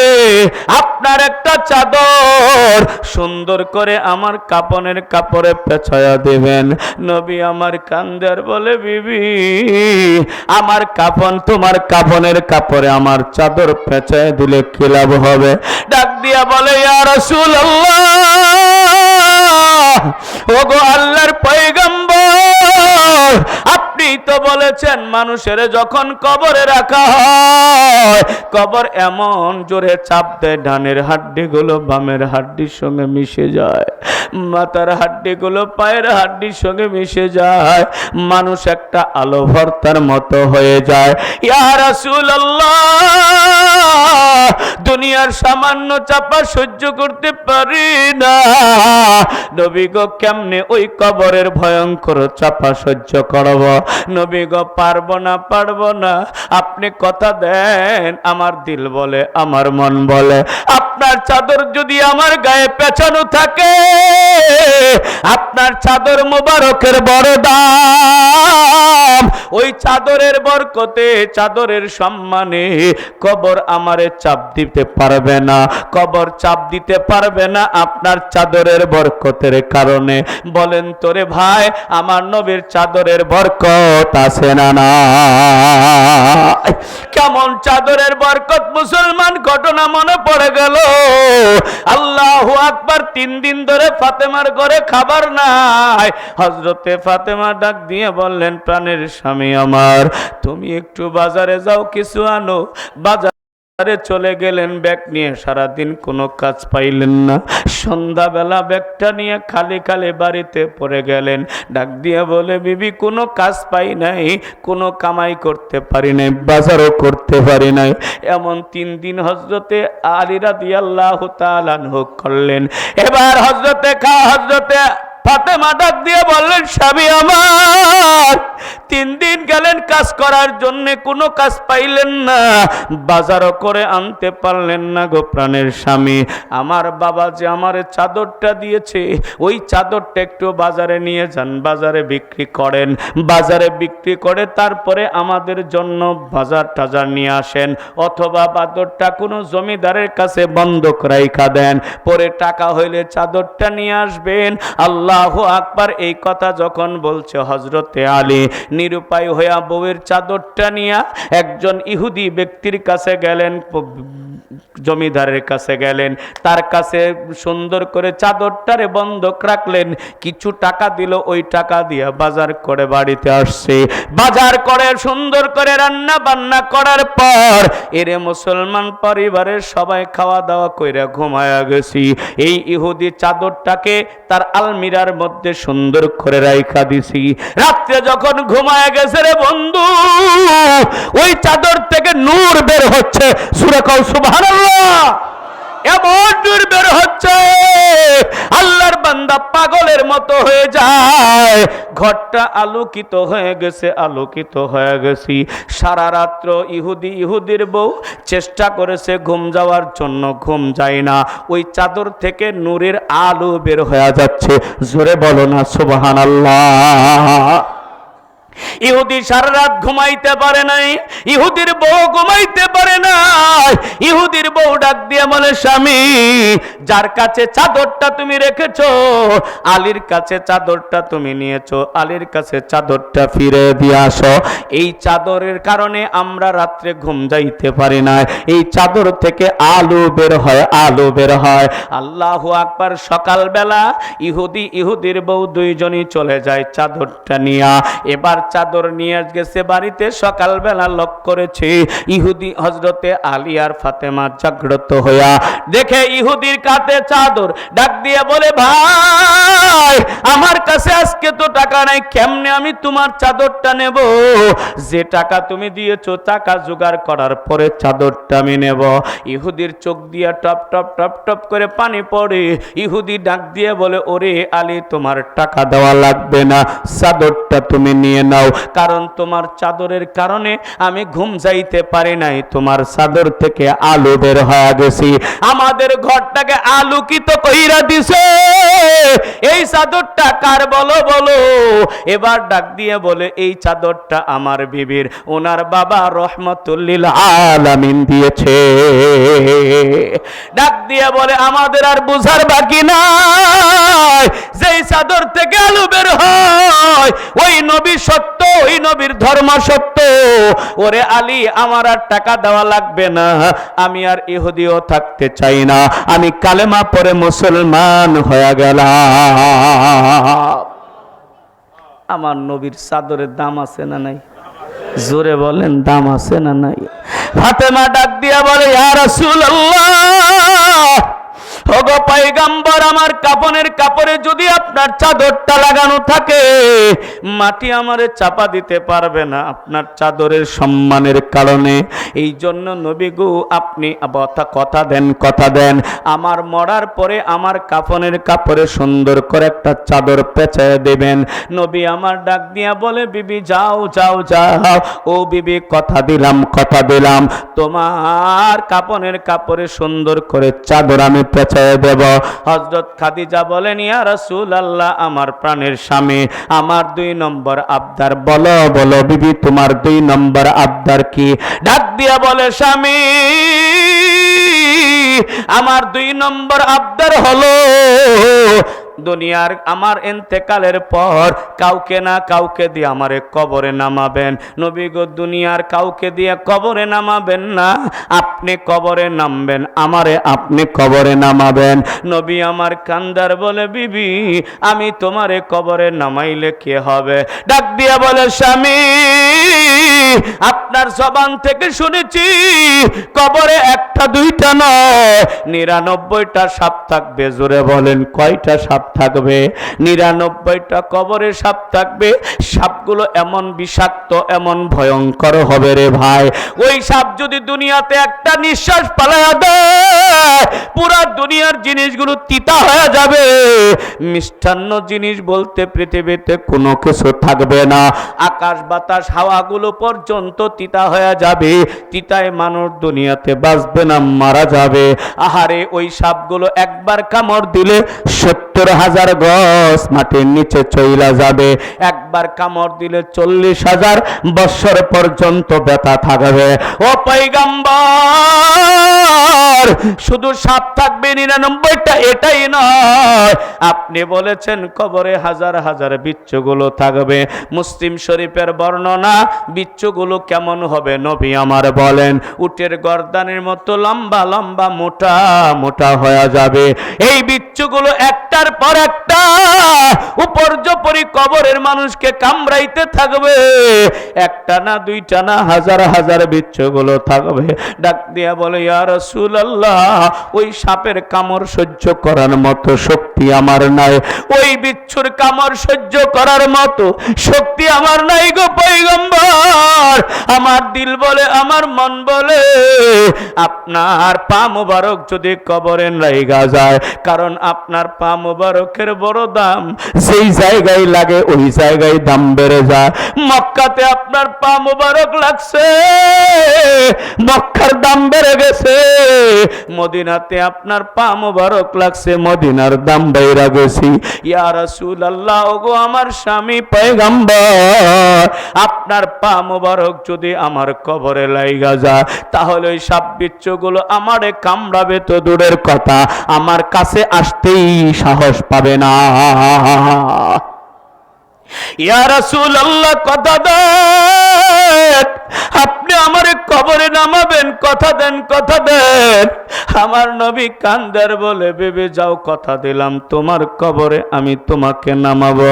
আপনার একটা চাদর সুন্দর করে আমার কাফনের কাপড়ে পেঁচায়া দেবেন। নবী আমার কান্দার বলে, বিবি আমার কাফন তোমার কাফনের কাপড়ে আমার চাদর পেঁচায়া দিলে কি লাভ হবে? ডাক দিয়া বলে, ইয়া রাসূলুল্লাহ ওগো আল্লাহর পয়গম্বর, আপনি তো বলেছেন মানুষের যখন কবরে রাখা হয় কবর এমন জোরে চাপ দেয় ডানের হাড্ডিগুলো বামের হাড্ডির সঙ্গে মিশে যায়, মাথার হাড্ডিগুলো পায়ের হাড্ডির সঙ্গে মিশে যায়, মানুষ একটা আলো ভর্তার মতো হয়ে যায়। ইয়া রাসূলুল্লাহ দুনিয়ার সামান্য চাপা সহ্য করতে পারি না। নবী গো কেমনে ওই কবরের ভয়ঙ্কর চাপা সহ্য করব? নবী গো পারবো না। আপনি কথা দেন, আমার দিল বলে, আমার মন বলে, আপনার চাদর যদি আমার গায়ে পেঁচানো থাকে, আপনার চাদর মোবারকের বড় দাম, ওই চাদরের বরকতে, চাদরের সম্মানে কবর আমারে চাপ দিতে পারবে না, কবর চাপ দিতে পারবে না আপনার চাদরের বরকতের কারণে। বলেন তোরে ভাই, আমার নবীর চাদরের বরকত আছে না না? কেমন চাদরের বরকত মুসলমান, ঘটনা মনে পড়ে গেল। আল্লাহু আকবার। 3 দিন ধরে ফাতেমার ঘরে খাবার নাই। হযরতে ফাতেমা ডাক দিয়ে বললেন, প্রাণের স্বামী আমার, তুমি একটু বাজারে যাও, কিছু আনো। বাজারে চলে গেলেন ব্যাগ নিয়ে, সারাদিন কোনো কাজ পাইলেন না। সন্ধ্যাবেলা ব্যাগটা নিয়ে খালি খালি বাড়িতে পড়ে গেলেন। ডাক দিয়ে বলে, বিবি কোনো কাজ পাই নাই, কোনো কামাই করতে পারি নাই, বাজারও করতে পারি নাই। এমন 3 দিন হযরতে আলী রাদিয়াল্লাহু তাআলা আনহু করলেন। এবার হযরতে ফাতেমা ডাক দিয়ে বললেন, স্বামী আমার, 3 দিন গেলেন কাজ করার জন্য, কোনো কাজ পাইলেন না, বাজারও করে আনতে পারলেন না গো প্রাণের স্বামী। আমার বাবা যে আমার চাদরটা দিয়েছে, ওই চাদরটা একটু বাজারে নিয়ে যান, বাজারে বিক্রি করেন, বাজারে বিক্রি করে তারপরে আমাদের জন্য বাজার টাজার নিয়ে আসেন, অথবা চাদরটা কোনো জমিদারের কাছে বন্ধক রাইখা দেন, পরে টাকা হইলে চাদরটা নিয়ে আসবেন। আল্লাহু আকবার। এই কথা যখন বলছে, হযরতে আলী নিরুপায় হইয়া বউয়ের চাদরটা নিয়ে একজন ইহুদি ব্যক্তির কাছে গেলেন, জমিদারের কাছে গেলেন, তার কাছে সুন্দর করে চাদরটারে বন্ধক রাখলেন, কিছু টাকা দিল, ওই টাকা দিয়ে বাজার করে বাড়িতে আসছে। বাজার করে সুন্দর করে রান্না বান্না করার পর এরে মুসলমান পরিবারের সবাই খাওয়া দাওয়া কইরা ঘুমায়া গেছি। এই ইহুদি চাদরটাকে তার আলমিরার মধ্যে সুন্দর করে রাইখা দিছি। রাত্রে যখন ঘুমায়া গেছে রে বন্ধু, ওই চাদর থেকে নূর বের হচ্ছে। সূরা কও সুবহানাল্লাহ। এমন নূর বের হচ্ছে, আল্লাহর বান্দা পাগলের মতো হয়ে যায়। ঘরটা আলোকিত হয়ে গেছে। সারা রাত্র ইহুদির বউ চেষ্টা করেছে ঘুম যাওয়ার জন্য, ঘুম যায় না। ওই চাদর থেকে নূরের আলো বের হয়ে যাচ্ছে। জোরে বলো না সুবহানাল্লাহ। ইহুদি সারা রাত ঘুমাইতে পারে নাই, ইহুদির বউ ঘুমাইতে পারে নাই। ইহুদির বউ ডাক দিয়ে বলে, স্বামী, যার কাছে চাদরটা তুমি রেখেছো, আলীর কাছে চাদরটা তুমি নিয়েছো, আলীর কাছে চাদরটা ফিরে দিয়ে আসো। এই চাদরের কারণে আমরা রাত্রে ঘুম যাইতে পারি না, এই চাদর থেকে আলো বের হয়। আল্লাহু আকবার। সকালবেলা ইহুদির বউ দুইজনই চলে যায় চাদরটা নিয়ে। এবার চাদর নিয়ে গেছে বাড়িতে। সকালবেলা লক্ষ্য করেছে ইহুদি হযরতে আলী আর ফাতেমা জাগ্রত হইয়া দেখে ইহুদির কাঁধে চাদর। ডাক দিয়ে বলে, ভাই, আমার কাছে আজকে তো টাকা নাই, কেমনে আমি তোমার চাদরটা নেব? যে টাকা তুমি দিয়েছো, টাকা জোগাড় করার পরে চাদরটা আমি নেব। ইহুদির চোখ দিয়ে টপ টপ টপ টপ করে পানি পড়ে। ইহুদি ডাক দিয়ে বলে, ওরে আলী, তোমার টাকা দেওয়া লাগবে না, চাদরটা তুমি নিয়ে নাও, কারণ তোমার চাদরের কারণে আমি ঘুম যাইতে পারি নাই, তোমার চাদর থেকে আলো বের হয়ে গেছি, আমাদের ঘরটাকে আলোকিত কইরা দিছে। এই চাদরটা কার বলো? এবার ডাক দিয়ে বলে, এই চাদরটা আমার বিবির, ওনার বাবা রহমাতুল লিল আলামিন দিয়েছে। ডাক দিয়ে বলে, আমাদের আর বুঝার বাকি নাই, যেই চাদর থেকে আলো বের হয় ওই নবী সত্য, ওই নবীর ধর্ম সত্য। ওরে আলী, আমার আর টাকা দেওয়া লাগবে না, আমি আর ইহুদিও থাকতে চাই না, আমি কালেমা পড়ে মুসলমান হয়ে গেলাম। আমার নবীর চাদরের দাম আছে না নাই? জোরে বলেন, দাম আছে না নাই? ফাতেমা ডাক দিয়া বলে, ইয়া রাসূলুল্লাহ, ওগো পয়গম্বর, আমার কাফনের কাপড়ে যদি আপনার চাদরটা লাগানো থাকে, মাটি আমারে চাপা দিতে পারবে না আপনার চাদরের সম্মানের কারণে। এই জন্য নবী গো, আপনি কথা দেন, আমার মরার পরে আমার কাফনের কাপড়ে সুন্দর করে একটা চাদর পেঁচায় দেবেন। নবী আমার ডাক দিয়া বলে, বিবি যাও যাও যাও, ও বিবি কথা দিলাম তোমার কাফনের কাপড়ে সুন্দর করে চাদর আমি পেঁচায় দেব। হযরত খাদিজা বলেন, ইয়া রাসূলুল্লাহ, আমার প্রাণের স্বামী, আমার 2 নম্বর আবদার। বলো বলো বিবি, তোমার 2 নম্বর আবদার কি? ডাক দিয়া বলে, স্বামী, আমার 2 নম্বর আবদার হলো, দুনিয়ার আমার ইন্তেকালের পর কাউকে না কাউকে দিয়ে আমারে কবরে নামাবেন। নবী গো, দুনিয়ার কাউকে দিয়ে কবরে নামাবেন না, আপনি কবরে নামবেন, আমারে আপনি কবরে নামাবেন। নবী আমার কান্দার বলে, বিবি আমি তোমারে কবরে নামাইলে কি হবে? ডাক দিয়া বলে, স্বামী, আপনার জবান থেকে শুনেছি কবরে 1টা 2টা নয়, 99টা সাপ থাকবে। জোরে বলেন, কয়টা সাপ থাকবে? 99টা কবরে সাপ থাকবে। সাপগুলো এমন বিষাক্ত, এমন ভয়ঙ্কর হবে রে ভাই, ওই সাপ যদি দুনিয়াতে একটা নিঃশ্বাস পালায়া দেয়, পুরা দুনিয়ার জিনিসগুলো তিতা হয়ে যাবে। মিষ্টান্ন জিনিস বলতে পৃথিবীতে কোনো কিছু থাকবে না। আকাশ বাতাস হাওয়াগুলো পর্যন্ত তিতা হয়ে যাবে। তিতায় মানুষ দুনিয়াতে বাঁচবে না, মারা যাবে। আহারে, ওই সাপগুলো একবার কামড় দিলে 70,000 গজ মাটির নিচে চইলা যাবে। একবার কামড় দিলে 40,000 বছর পর্যন্ত ব্যথা থাকবে। ও পয়গম্বর, শুধু সাপ থাকবে 99টা, এটাই নয়, আপনি বলেছেন কবরে হাজার হাজার বিচ্ছুগুলো থাকবে। মুসলিম শরীফের বর্ণনা, বিচ্ছুগুলো কেমন হবে নবী আমার বলেন, উটের গর্দানের মতো লম্বা লম্বা মোটা মোটা হয়ে যাবে। এই বিচ্ছুগুলো একটার পর একটা উপর্যপরি কবরের মানুষকে কামড়াইতে থাকবে। 1টা না 2টা না, হাজার হাজার বিচ্ছুগুলো থাকবে। ডাক দিয়া বলে, ইয়া রাসূলুল্লাহ, ওই সাপের কামড় সহ্য করার মতো শক্তি আমার নাই, ওই বিচ্ছুর কামড় সহ্য করার মতো শক্তি আমার নাই গো পয়গম্বর। আমার দিল বলে, আমার মন বলে, আপনার পা মোবারক যদি কবরে লাইগা যায়, কারণ আপনার পা মোবারকের বড় দাম, যেই জায়গায় লাগে ওই জায়গায় দাম বেড়ে যায়। মক্কাতে আপনার পা মোবারক লাগছে, মক্কার দাম বেড়ে গেছে। মদিনাতে আপনার পা মোবারক লাগছে, মদিনার দাম বেড়ে গেছে। ইয়া রাসূলুল্লাহ, ওগো আমার স্বামী পয়গম্বর, আপনার পা মোবারক যদি আমার কবরে লাইগা যায়, তাহলে ওই সাপ বিচ্ছুগুলো আমারে কামড়াবে তো দূরের কথা, আমার কাছে আসতেই সাহস পাবে না। ইয়া রাসূলুল্লাহ, কথা দেন, আপনি আমারে কবরে নামাবেন, কথা দেন, কথা দেন। আমার নবী কান্দার বলে, বেবে যাও, কথা দিলাম, তোমার কবরে আমি তোমাকে নামাবো,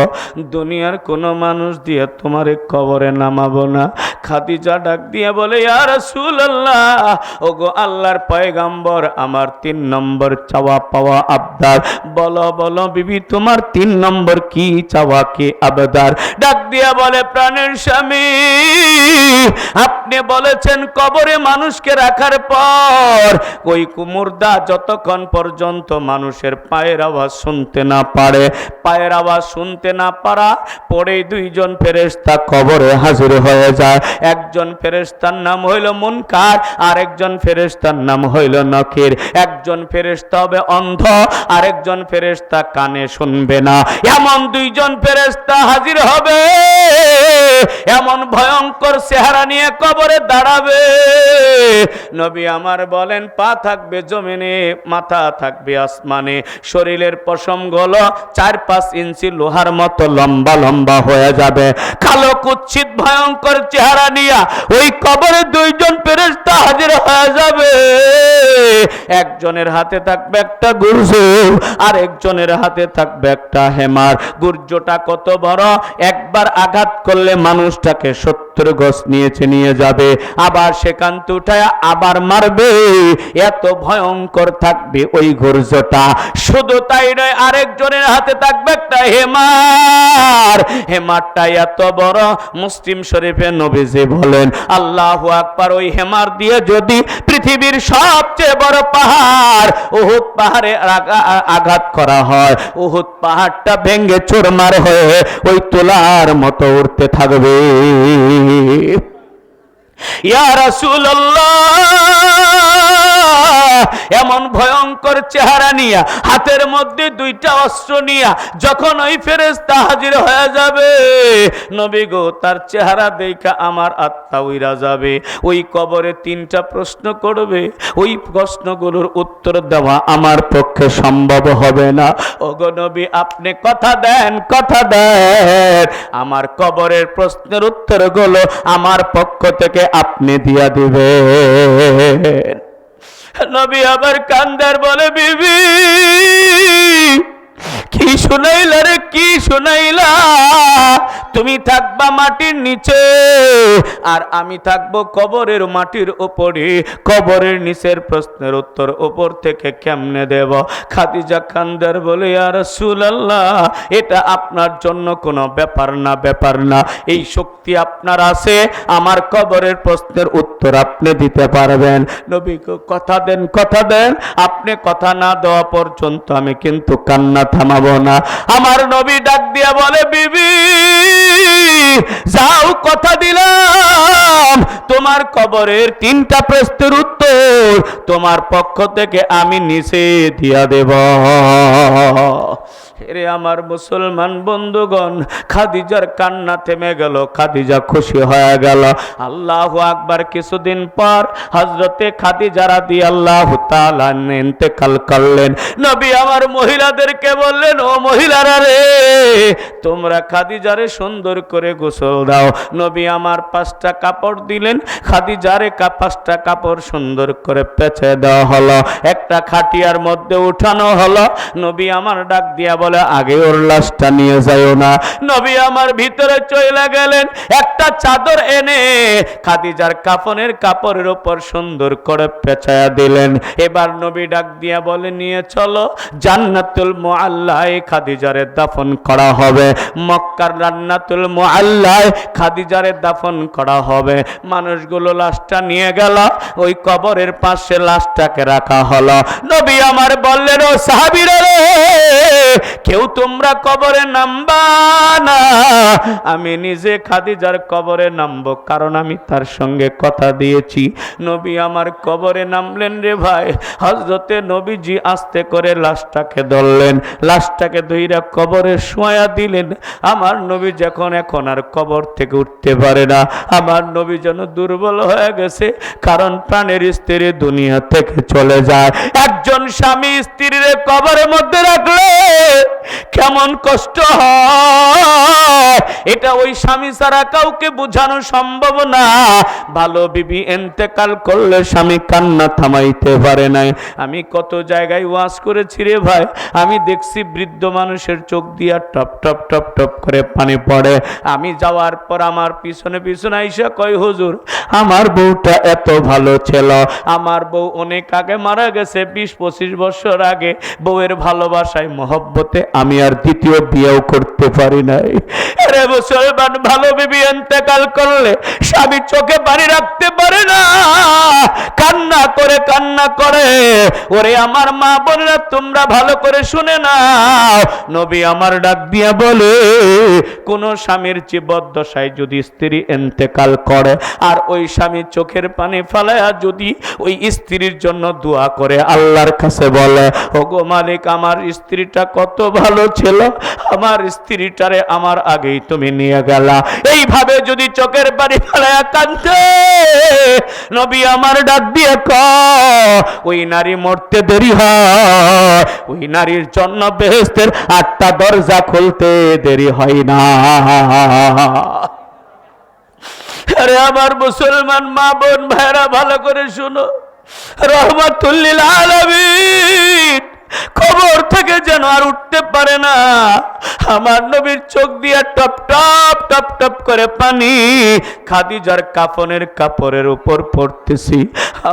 দুনিয়ার কোনো মানুষ দিয়ে তোমারে কবরে নামাবো না। খাদিজা ডাক দিয়ে বলে, ইয়া রাসূলুল্লাহ, ওগো আল্লাহর পয়গম্বর, আমার 3 নম্বর চাওয়া পাওয়া আবদার। বলো বলো বিবি, তোমার 3 নম্বর কি চাওয়া, কি আবদার? ডাক দিয়া বলে, প্রাণের স্বামী, আপনি বলেছেন কবরে মানুষকে রাখার পর ওই মুর্দা যতক্ষণ পর্যন্ত মানুষের পায়ের আওয়াজ শুনতে না পারে, পায়ের আওয়াজ শুনতে না পারা পরেই 2 জন ফেরেশতা কবরে হাজির হয়ে যায়। একজন ফেরেশতার নাম হইল মুনকার, আর একজন ফেরেশতার নাম হইল নকির। একজন ফেরেশতা হবে অন্ধ, আর একজন ফেরেশতা কানে শুনবে না। এমন 2 জন ফেরেশতা হাজির হবে, এমন ভয়ঙ্কর চেহারা নিয়ে কবরে দাঁড়াবে। নবী আমার বলেন, পা থাকবে জমিনে, মাথা থাকবে আসমানে, শরীরের পশমগুলো 4-5 ইঞ্চি লোহার মতো লম্বা লম্বা হয়ে যাবে। কালো কুৎসিত ভয়ঙ্কর চেহারা নিয়ে ওই কবরে 2 জন ফেরেশতা হাজির হয়ে যাবে। একজনের হাতে থাকবে একটা গুর্জ, আর একজনের হাতে থাকবে একটা হেমার। গুর্জটা কত বড়, একবার আঘাত করলে মানুষটাকে 70 গজ নিয়ে যাবে, আবার সেখান থেকে উঠায় আবার মারবে, এত ভয়ঙ্কর থাকবে ওই গুর্জটা। শুধু তাই নয়, আরেকজনের হাতে থাকবে একটা হেমার। হেমারটা এত বড়, মুসলিম শরীফে নবীজি বলেন আল্লাহু আকবার, ওই হেমার দিয়ে যদি পৃথিবীর সবচেয়ে বড় পাহাড় উহুদ পাহাড়ে আঘাত করা হয়, উহুদ পাহাড়টা ভেঙে চুরমার হয়ে ওই তোলার মতো উঠতে থাকবে। ইয়া রাসূলুল্লাহ, এমন ভয়ঙ্কর চেহারা নিয়া, হাতের মধ্যে 2টা অস্ত্র নিয়া যখন ওই ফেরেশতা হাজির হয়ে যাবে, নবী গো, তার চেহারা দেখা আমার আত্মা উইরা যাবে। ওই কবরে 3টা প্রশ্ন করবে, ওই প্রশ্নগুলোর উত্তর দেওয়া আমার পক্ষে সম্ভব হবে না। ওগো নবী, আপনি কথা দেন, কথা দেন, আমার কবরের প্রশ্নের উত্তরগুলো আমার পক্ষ থেকে আপনি দিয়া দিবেন। নবী আবার কান্দার বলে, বিবি কি শুনাইলা রে, কি শুনাইলা? তুমি থাকবা মাটির নিচে, আর আমি থাকবো কবরের মাটির উপরে। কবরের নিচের প্রশ্নের উত্তর উপর থেকে কেমনে দেব? খাদিজা কান্দার বলে, ইয়া রাসূলুল্লাহ, এটা আপনার জন্য কোনো ব্যাপার না, ব্যাপার না। এই শক্তি আপনার আছে, আমার কবরের প্রশ্নের উত্তর আপনি দিতে পারবেন। নবীকে কথা দেন, কথা দেন, আপনি কথা না দেওয়া পর্যন্ত আমি কিন্তু কান্না থামাবো না। আমার নবী ডাক দিয়া বলে, বিবি যাও, কথা দিলাম, তোমার কবরের 3টা প্রশ্নের উত্তর তোমার পক্ষ থেকে আমি নিচে দিয়া দেব। এরে আমার মুসলমান বন্ধুগণ, খাদিজার কান্না থেমে গেল, খাদিজা খুশি হয়ে গেল। আল্লাহু আকবার। কিছুদিন পর হযরতে খাদিজা রাদিয়াল্লাহু তাআলা ইন্তেকাল করলেন। নবী আমার মহিলাদেরকে বললেন, ও মহিলারা রে, তোমরা খাদিজারে সুন্দর করে গোসল দাও। নবী আমার 5টা কাপড় দিলেন, খাদিজারে 5টা কাপড় সুন্দর করে পেঁচে দেওয়া হলো, একটা খাটিয়ার মধ্যে উঠানো হলো। নবী আমার ডাক দিয়া বলে, আগে ওর লাশটা নিয়ে যাইও না। নবী আমার ভিতরে চলে গেলেন, একটা চাদর এনে খাদিজার কাফনের কাপড়ের উপর সুন্দর করে পেঁচায়া দিলেন। এবার নবী ডাক দিয়া বলে, নিয়ে চলো, জান্নাতুল মুআল্লায় খাদিজারে দাফন করা হবে, মক্কার জান্নাতুল মুআল্লায় খাদিজারে দাফন করা হবে। মানুষগুলো লাশটা নিয়ে গেল, ওই কবরের পাশে লাশটাকে রাখা হলো। নবী আমার বললেন, ও সাহাবীরা রে, কেউ তোমরা কবরে নামবা না, আমি নিজে খাদিজার কবরে নামবো, কারণ আমি তার সঙ্গে কথা দিয়েছি। নবী আমার কবরে নামলেন রে ভাই। হযরতে নবীজি আস্তে করে লাশটাকে ধরলেন, লাশটাকে ধইরা কবরে শোয়া দিলেন। আমার নবী যখন এখন আর কবর থেকে উঠতে পারে না, আমার নবী যেন দুর্বল হয়ে গেছে, কারণ প্রাণের স্ত্রী দুনিয়া থেকে চলে যায়। একজন স্বামী স্ত্রীর কবরের মধ্যে রাখলে কেমন কষ্ট হয়, এটা ওই স্বামী ছাড়া কাউকে বোঝানো সম্ভব না। ভালো বিবি ইন্তেকাল করলে স্বামী কান্না থামাইতে পারে নাই। আমি কত জায়গায় ওয়াজ করেছি রে ভাই, আমি দেখছি বৃদ্ধ মানুষের চোখ দিয়া টপ টপ টপ টপ করে পানি পড়ে। আমি যাওয়ার পর আমার পিছনে পিছনে আইসা কয়, হুজুর আমার বউটা এত ভালো ছিল, আমার বউ অনেক আগে মারা গেছে, 20-25 বছর আগে। বউয়ের ভালোবাসায় মহব্বতে আমি আর দ্বিতীয় বিয়েও করতে পারি নাই। আরে মুসলমান, ভালো বিবি ইন্তেকাল করলে স্বামী চোখে পানি রাখতে পারে না, কান্না করে কান্না করে। ওরে আমার মা বোনেরা, তোমরা ভালো করে শুনে নাও, নবী আমার ডাক দিয়া বলে, কোন স্বামীর জীবদ্দশায় যদি স্ত্রী ইন্তেকাল করে আর ওই স্বামী চোখের পানি ফেলায়া যদি ওই স্ত্রীর জন্য দোয়া করে, আল্লাহর কাছে বলে, ওগো মালিক, আমার স্ত্রীটা কত ভালো ছিল, আমার স্ত্রীটারে আমার আগেই তুমি নিয়ে গেলা, এইভাবে যদি চোখের পানি ফেলায়া কাঁদে, নবী আমার ডাক দিয়ে কয়, ওই নারী মরতে দেরি হয়, ওই নারীর জন্য বেহেশতের 8টা দরজা খুলতে দেরি হয় না। আরে আমার মুসলমান মা বোন ভাইরা, ভালো করে শুনো, রহমাতুল লিল আলামিন কবর থেকে যেন আর উঠতে পারে না। আমার নবীর চোখ দিয়ে টপ টপ টপ টপ করে পানি খাদিজার কাফনের কাপড়ের উপর পড়তেছি।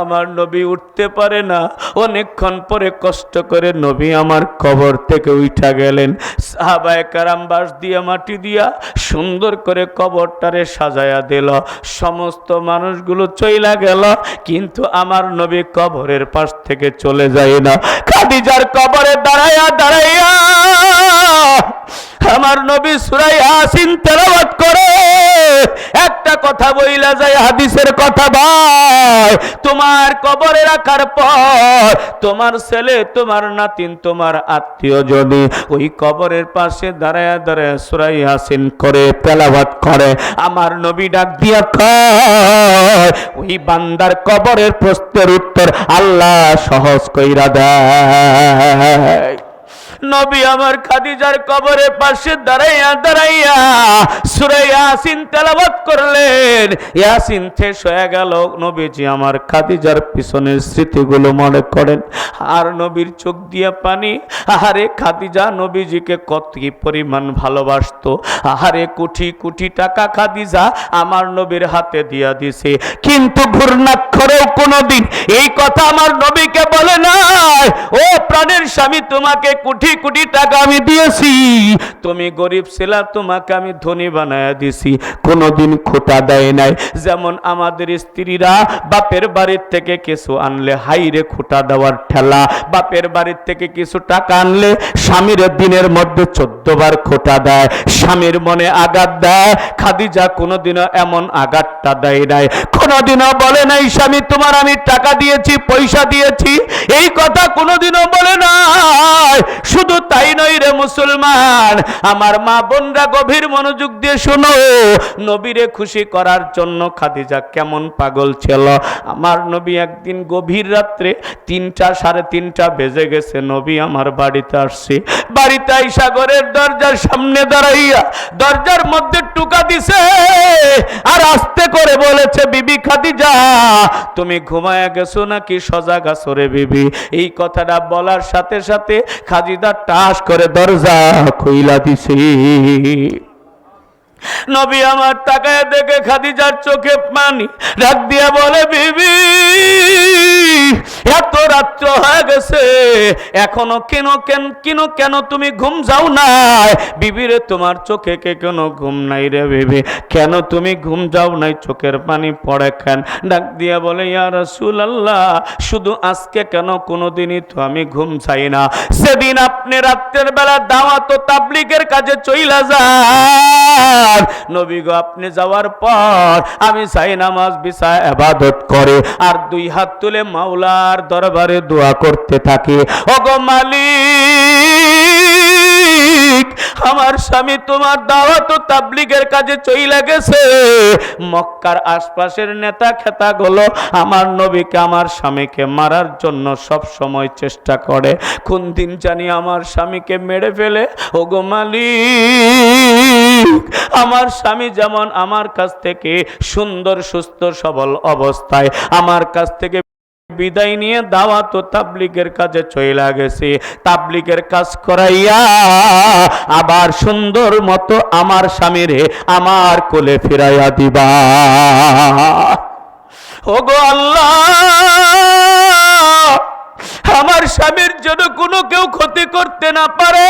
আমার নবী উঠতে পারে না। অনেকক্ষণ পরে কষ্ট করে নবী আমার কবর থেকে উঠা গেলেন। সাহাবায়ে কেরাম বাঁশ দিয়া মাটি দিয়া সুন্দর করে কবরটারে সাজায়া দিল। সমস্ত মানুষগুলো চইলা গেল, কিন্তু আমার নবী কবরের পাশ থেকে চলে যায় না। খাদিজার কবরে দাঁড়াইয়া দাঁড়াইয়া আমার নবী সূরা ইয়াসিন তেলাওয়াত করে একটা কথা বইলা যায়, হাদিসের কথা। ভাই, তোমার কবরে রাখার পর তোমার ছেলে, তোমার নাতিন, তোমার আত্মীয় যদি ওই কবরের পাশে দাঁড়ায়া দাঁড়ায়া সূরা ইয়াসিন করে তেলাওয়াত করে, আমার নবী ডাক দিয়া কয় ওই বান্দার কবরের প্রশ্নের উত্তর আল্লাহ সহজ কইরা দেয়। নবী আমার খাদিজার কবরের পাশে দাঁড়াইয়া দাঁড়াইয়া সূরা ইয়াসিন তেলাওয়াত করলেন। ইয়াসিন শেষ হয়ে গেল, নবীজি আমার খাদিজার পিছনের স্মৃতিগুলো মনে করেন, আর নবীর চোখ দিয়ে পানি। আহারে খাদিজা নবীজিকে কত কি পরিমাণ ভালোবাসতো। আহারে কোটি কোটি টাকা খাদিজা আমার নবীর হাতে দিয়া দিছে, কিন্তু ঘূর্ণাক্ষরেও কোনোদিন এই কথা আমার নবীকে বলে নাই, ও প্রাণের স্বামী তোমাকে কোটি কোটি টাকা আমি দিয়েছি, তুমি গরিব ছিলা, তোমাকে আমি ধনী বানায়া দিছি। কোনোদিন খোটা দেয় নাই। যেমন আমাদের স্ত্রীরা বাপের বাড়ির থেকে কিছু আনলে হাইরে খোটা দেওয়ার ঠেলা, বাপের বাড়ির থেকে কিছু টাকা আনলে স্বামীর দিনের মধ্যে 14 বার খোটা দেয়, স্বামীর মনে আঘাত দেয়। খাদিজা কোনোদিনও এমন আঘাতটা দেয় নাই, কোনোদিনও বলে নাই স্বামী তোমার আমি টাকা দিয়েছি, পয়সা দিয়েছি, এই কথা কোনোদিনও বলে নাই। শুধু তাই নয় রে মুসলমান, আমার মা বোনরা গভীর মনোযোগ দিয়ে শোনো, নবীরে খুশি করার জন্য খাদিজা কেমন পাগল ছিল। আমার নবী একদিন গভীর রাত্রে 3টা 3:30 বেজে গেছে, নবী আমার বাড়িতে আসছে। বাড়িতে আইসা ঘরের দরজার সামনে দাঁড়াইয়া দরজার মধ্যে টুকা দিছে আর আস্তে করে বলেছে, বিবি খাদিজা তুমি ঘুমায়া গেছো নাকি সজাগ আছো রে বিবি? এই কথাটা বলার সাথে সাথে খাদিজা টাস করে দরজা খুইলা দিছে। নবী আমার তাকায় দেখে খাদিজার চোখে পানি, ডাক দিয়া বলে, বিবি এত রাত্র হয়ে গেছে এখনো কেন তুমি ঘুম যাও নাই? বিবিরে তোমার চোখে কেন ঘুম নাই রে বিবি? কেন তুমি ঘুম যাও নাই? চোখের পানি পড়ে কেন? ডাক দিয়া বলে, ইয়া রাসূলুল্লাহ শুধু আজকে কেন, কোনোদিনই তো আমি ঘুম চাই না। সেদিন আপনি রাত্রের বেলা দাওয়াত ও তাবলীগের কাজে চইলা যান, নবী গো আপনি যাওয়ার পর আমি চাই নামাজ বিছায় ইবাদত করে আর 2 হাত তুলে মাওলার দরবারে দোয়া করতে থাকি, ওগো মালিক আমার স্বামী তোমার দাওয়াত ও তাবলীগের কাজে চইলা গেছে। মক্কার আশপাশের নেতা খেতা গুলো আমার নবীকে আমার স্বামীকে মারার জন্য সব সময় চেষ্টা করে, কোন দিন জানি আমার স্বামীকে মেরে ফেলে। ওগো মালিক আমার স্বামী যেমন আমার কাছ থেকে সুন্দর সুস্থ সবল অবস্থায় আমার কাছ থেকে বিদায় নিয়ে দাওয়াত ও তাবলীগের কাজে চইলা গেছে, তাবলীগের কাজ করাইয়া আবার সুন্দর মতো আমার স্বামীরে আমার কোলে ফিরাইয়া দিবা। ওগো আল্লাহ আমার স্বামীর জন্য কোনো কেউ ক্ষতি করতে না পারে।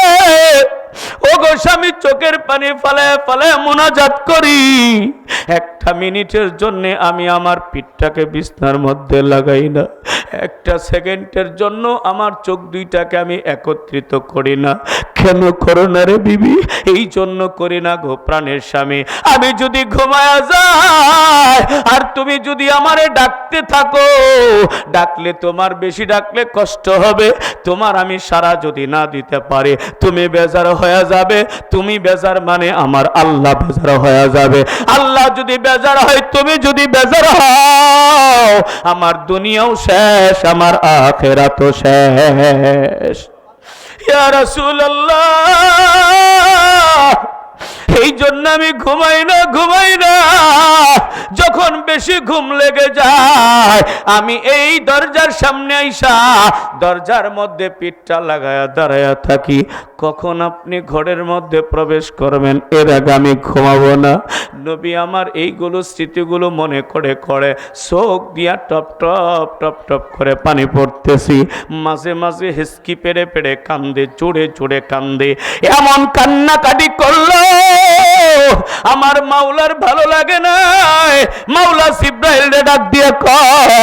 ওগো স্বামী চোখের পানি ফালায় ফালায় মুনাজাত করি, একটা মিনিটের জন্য আমি আমার পিঠটাকে বিছনার মধ্যে লাগাই না, একটা সেকেন্ডের জন্য আমার চোখ দুইটাকে আমি একত্রিত করি না। কেন করো না রে বিবি? এই জন্য করি না গো প্রাণের স্বামী, আমি যদি ঘুমায়া যাই আর তুমি যদি আমারে ডাকতে থাকো, ডাকলে তোমার বেশি ডাকলে কষ্ট হবে, তোমার আমি সারা যদি না দিতে পারি তুমি বেজার হয়ে যাবে, তুমি বেজার মানে আমার আল্লাহ বেজার হয়ে যাবে, আল্লাহ যদি বেজার হয় তুমি যদি বেজার হও আমার দুনিয়াও শেষ আমার আখিরাতও শেষ। ইয়া রাসূলুল্লাহ এই জন্য আমি ঘুমাই না। যখন বেশি ঘুম লেগে যায় আমি এই দরজার সামনে আইসা দরজার মধ্যে পিঠটা লাগায়া দাঁড়ায়া থাকি। কখন আপনি ঘরের মধ্যে প্রবেশ করবেন এর আগে আমি ঘুমাবো না। নবী আমার এইগুলো স্মৃতিগুলো মনে করে চোখ দিয়া টপ টপ টপ টপ করে পানি পড়তেছি। মাঝে মাঝে হিসকি পেড়ে পেড়ে কান্দে, চুড়ে চুড়ে কান্দে। এমন কান্নাকাটি করলো আমার মাওলার ভালো লাগে না। মাওলা জিবরাইল রে ডাক দিয়ে কয়,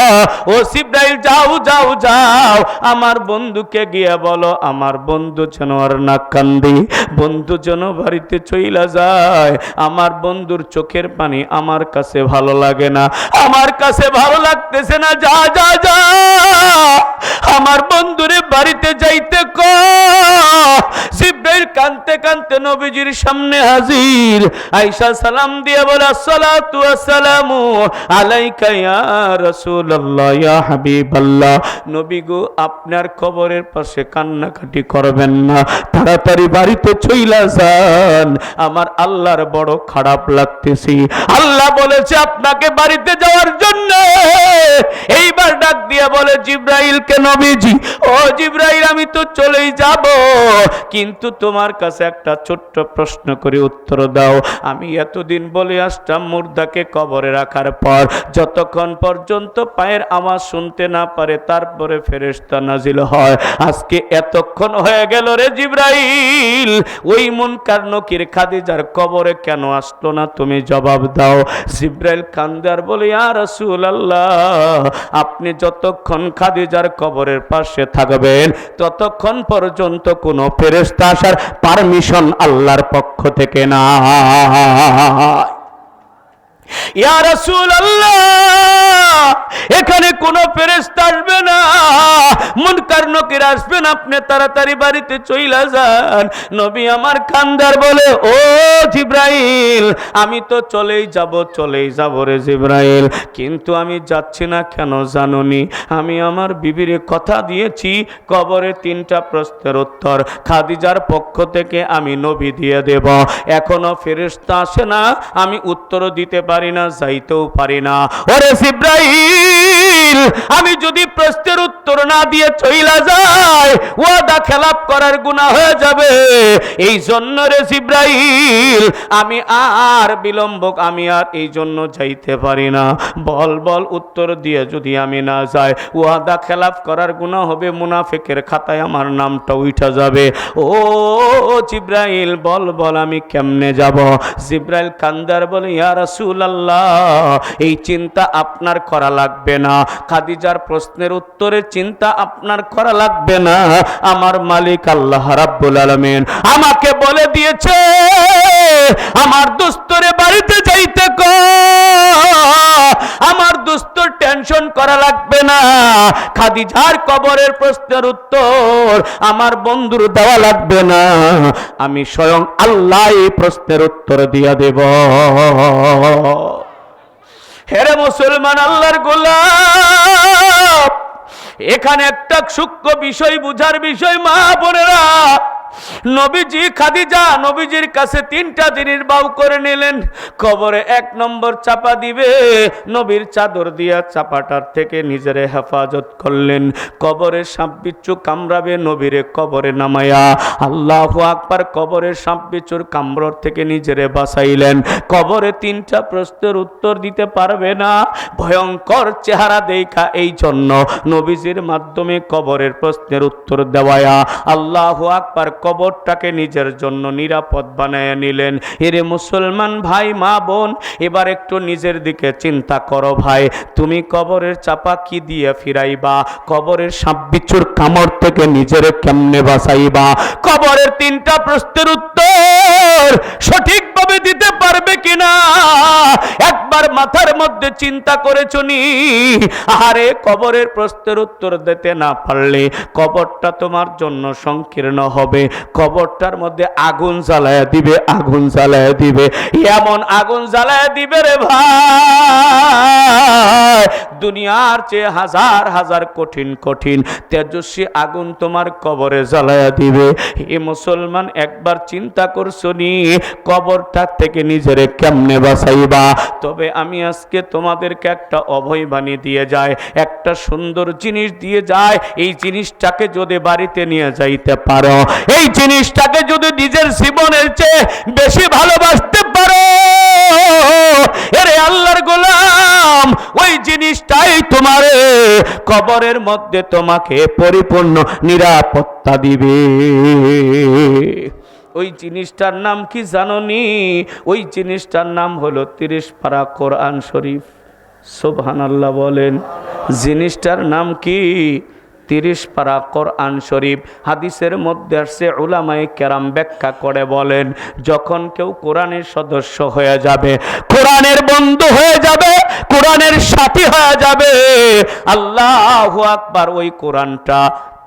ও জিবরাইল যাও যাও যাও, আমার বন্ধুকে গিয়ে বলো আমার বন্ধু যেন আর না কান্দি, বন্ধু যেন বাড়িতে চইলা যায়। আমার বন্ধুর চোখের পানি আমার কাছে ভালো লাগে না, আমার কাছে ভালো লাগতেছে না। যা যা যা আমার বন্ধুরে বাড়িতে যাইতে কয়। জিবরাইল কাঁদতে কাঁদতে নবীজির সামনে হাজির। আয়েশা সালাম দিয়ে বলে, আসসালাতু ওয়াসসালামু আলাইকা ইয়া রাসূলুল্লাহ ইয়া হাবিবাল্লাহ। নবী গো, আপনার কবরের পাশে কান্নাকাটি করবেন না, তাড়াতাড়ি বাড়িতে চইলা যান, আমার আল্লাহর বড় খারাপ লাগতেছি। আল্লাহ বলেছে আপনাকে বাড়িতে যাওয়ার জন্য। এইবার ডাক দিয়ে বলে জিবরাইলকে, নবীজি ও জিবরাইল, আমি তো চলেই যাব, কিন্তু তোমার কাছে একটা ছোট্ট প্রশ্ন করে উত্তর দাও। আমি এতদিন বলে আসতাম মুর্দাকে কবরে রাখার পর যতক্ষণ পর্যন্ত পায়ের আওয়াজ শুনতে না পারে তারপরে ফেরেশতা নাজিল হয়। আজকে এতক্ষণ হয়ে গেল রে জিবরাইল, ওই মুনকার নকির খাদিজার কবরে কেন আসলো না, তুমি জবাব দাও। জিবরাইল কান্দে আর বলে, ইয়া রাসূলুল্লাহ, আপনি যতক্ষণ খাদিজার কবরের পাশে থাকবেন ততক্ষণ পর্যন্ত কোনো ফেরেশতা আসার পারমিশন আল্লাহর পক্ষ থেকে না। ইয়া রাসূলুল্লাহ, এখানে কোনো ফেরেশতা আসবে না, মুনকার নকির আসবে না, আপনি তাড়াতাড়ি বাড়িতে চইলা যান। নবী আমার কান্দার বলে, ও জিবরাইল, আমি তো চলেই যাব রে জিবরাইল, কিন্তু আমি যাচ্ছি না কেন জানোনি? আমি আমার বিবিরে কথা দিয়েছি কবরে 3টা প্রশ্নের উত্তর খাদিজার পক্ষ থেকে আমি নবী দিয়ে দেব। এখনো ফেরেশতা আসে না, আমি উত্তর দিতে পারি না, যাইতেও পারি না। ওরে জিবরাইল, আমি যদি প্রশ্নের উত্তর না দিয়ে চইলা যাই ওয়াদা খেলাপ করার গুনাহ হয়ে যাবে। এই জন্য রে জিবরাইল, আমি আর এই জন্য যাইতে পারি না। বল উত্তর দিয়ে যদি আমি না যাই ওয়াদা খেলাপ করার গুনাহ হবে, মুনাফিকের খাতায় আমার নামটা উঠা যাবে। ও জিবরাইল, বল আমি কেমনে যাব? জিবরাইল কান্দার বলে, ইয়া রাসূলুল্লাহ, এই চিন্তা আপনার করা লাগবে না, খাদিজার প্রশ্নের উত্তরের চিন্তা আপনার করা লাগবে না। আমার মালিক আল্লাহ রাব্বুল আলামিন আমাকে বলে দিয়েছে আমার দোস্তরে বাড়িতে যাইতে কয়। আমার দোস্তর টেনশন করা লাগবে না, খাদিজার কবরের প্রশ্নের উত্তর আমার বন্ধুর দেওয়া লাগবে না, আমি স্বয়ং আল্লাহ এই প্রশ্নের উত্তর দিয়া দেব। হেরে মুসলমান আল্লাহর গোলাম, এখানে একটা সূক্ষ্ম বিষয় বুঝার বিষয় মা বোনেরা। নবীজি খাদিজা নবীজির কাছে 3টা জিনিস বাউ করে নিলেন। কবরে 1 নম্বর চাপা দিবে, নবীর চাদর দিয়া চাপাটার থেকে নিজেরে হেফাজত করলেন। কবরে সাপ বিচ্ছু কামড়াবে, নবীরে কবরে নামায়া আল্লাহু আকবার কবরের সাপ বিচ্ছুর কামড় থেকে নিজেরে বাঁচাইলেন। কবরে 3টা প্রশ্নের উত্তর দিতে পারবে না, ভয়ঙ্কর চেহারা দেখা, এই জন্য নবীজির মাধ্যমে কবরের প্রশ্নের উত্তর দেওয়া আল্লাহু আকবার কবরটাকে নিজের জন্য নিরাপদ বানায় নিলেন। এরে মুসলমান ভাই মা বোন, এবার একটু নিজের দিকে চিন্তা করো ভাই, তুমি কবরের চাপা কি দিয়ে ফিরাইবা? কবরের সাপ বিচ্ছুর কামড় থেকে নিজের কেমনে বাঁচাইবা? কবরের 3টা প্রশ্নের উত্তর সঠিকভাবে দিতে পারো পারবে কিনা একবার মাথার মধ্যে চিন্তা করেছো নি? আরে কবরের প্রশ্নের উত্তর দিতে না পারলে কবরটা তোমার জন্য সংকীর্ণ হবে। কবরটার মধ্যে আগুন জ্বালায়া দিবে, আগুন জ্বালায়া দিবে, এমন আগুন জ্বালায়া দিবে রে ভাই, দুনিয়ার চেয়ে হাজার হাজার কঠিন কঠিন তেজস্বী আগুন তোমার কবরে জ্বালায়া দিবে। এ মুসলমান, একবার চিন্তা করছো নি কবরটা থেকে নিজেরে কেমনে বাঁচাইবা? তবে আমি আজকে তোমাদেরকে একটা অভয় বাণী দিয়ে যায়, একটা সুন্দর জিনিস দিয়ে যায়। এই জিনিসটাকে যদি বাড়িতে নিয়ে যাইতে পারো, এই জিনিসটাকে যদি নিজের জীবনের চেয়ে বেশি ভালোবাসতে পারো, এরে আল্লাহর গোলাম, ওই জিনিসটাই তোমার কবরের মধ্যে তোমাকে পরিপূর্ণ নিরাপত্তা দিবে। ওই জিনিসটার নাম কি জানোনি? ওই জিনিসটার নাম হলো 30 পারা কোরআন শরীফ। সুবহানাল্লাহ বলেন। জিনিসটার নাম কি? 30 পারা কোরআন শরীফ। হাদিসের মধ্যে আসছে, উলামায়ে কেরাম ব্যাখ্যা করে বলেন, যখন কেউ কোরআনের সদস্য হয়ে যাবে, কোরআনের বন্ধু হয়ে যাবে, কোরআনের সাথী হয়ে যাবে, আল্লাহু আকবার, ওই কোরআনটা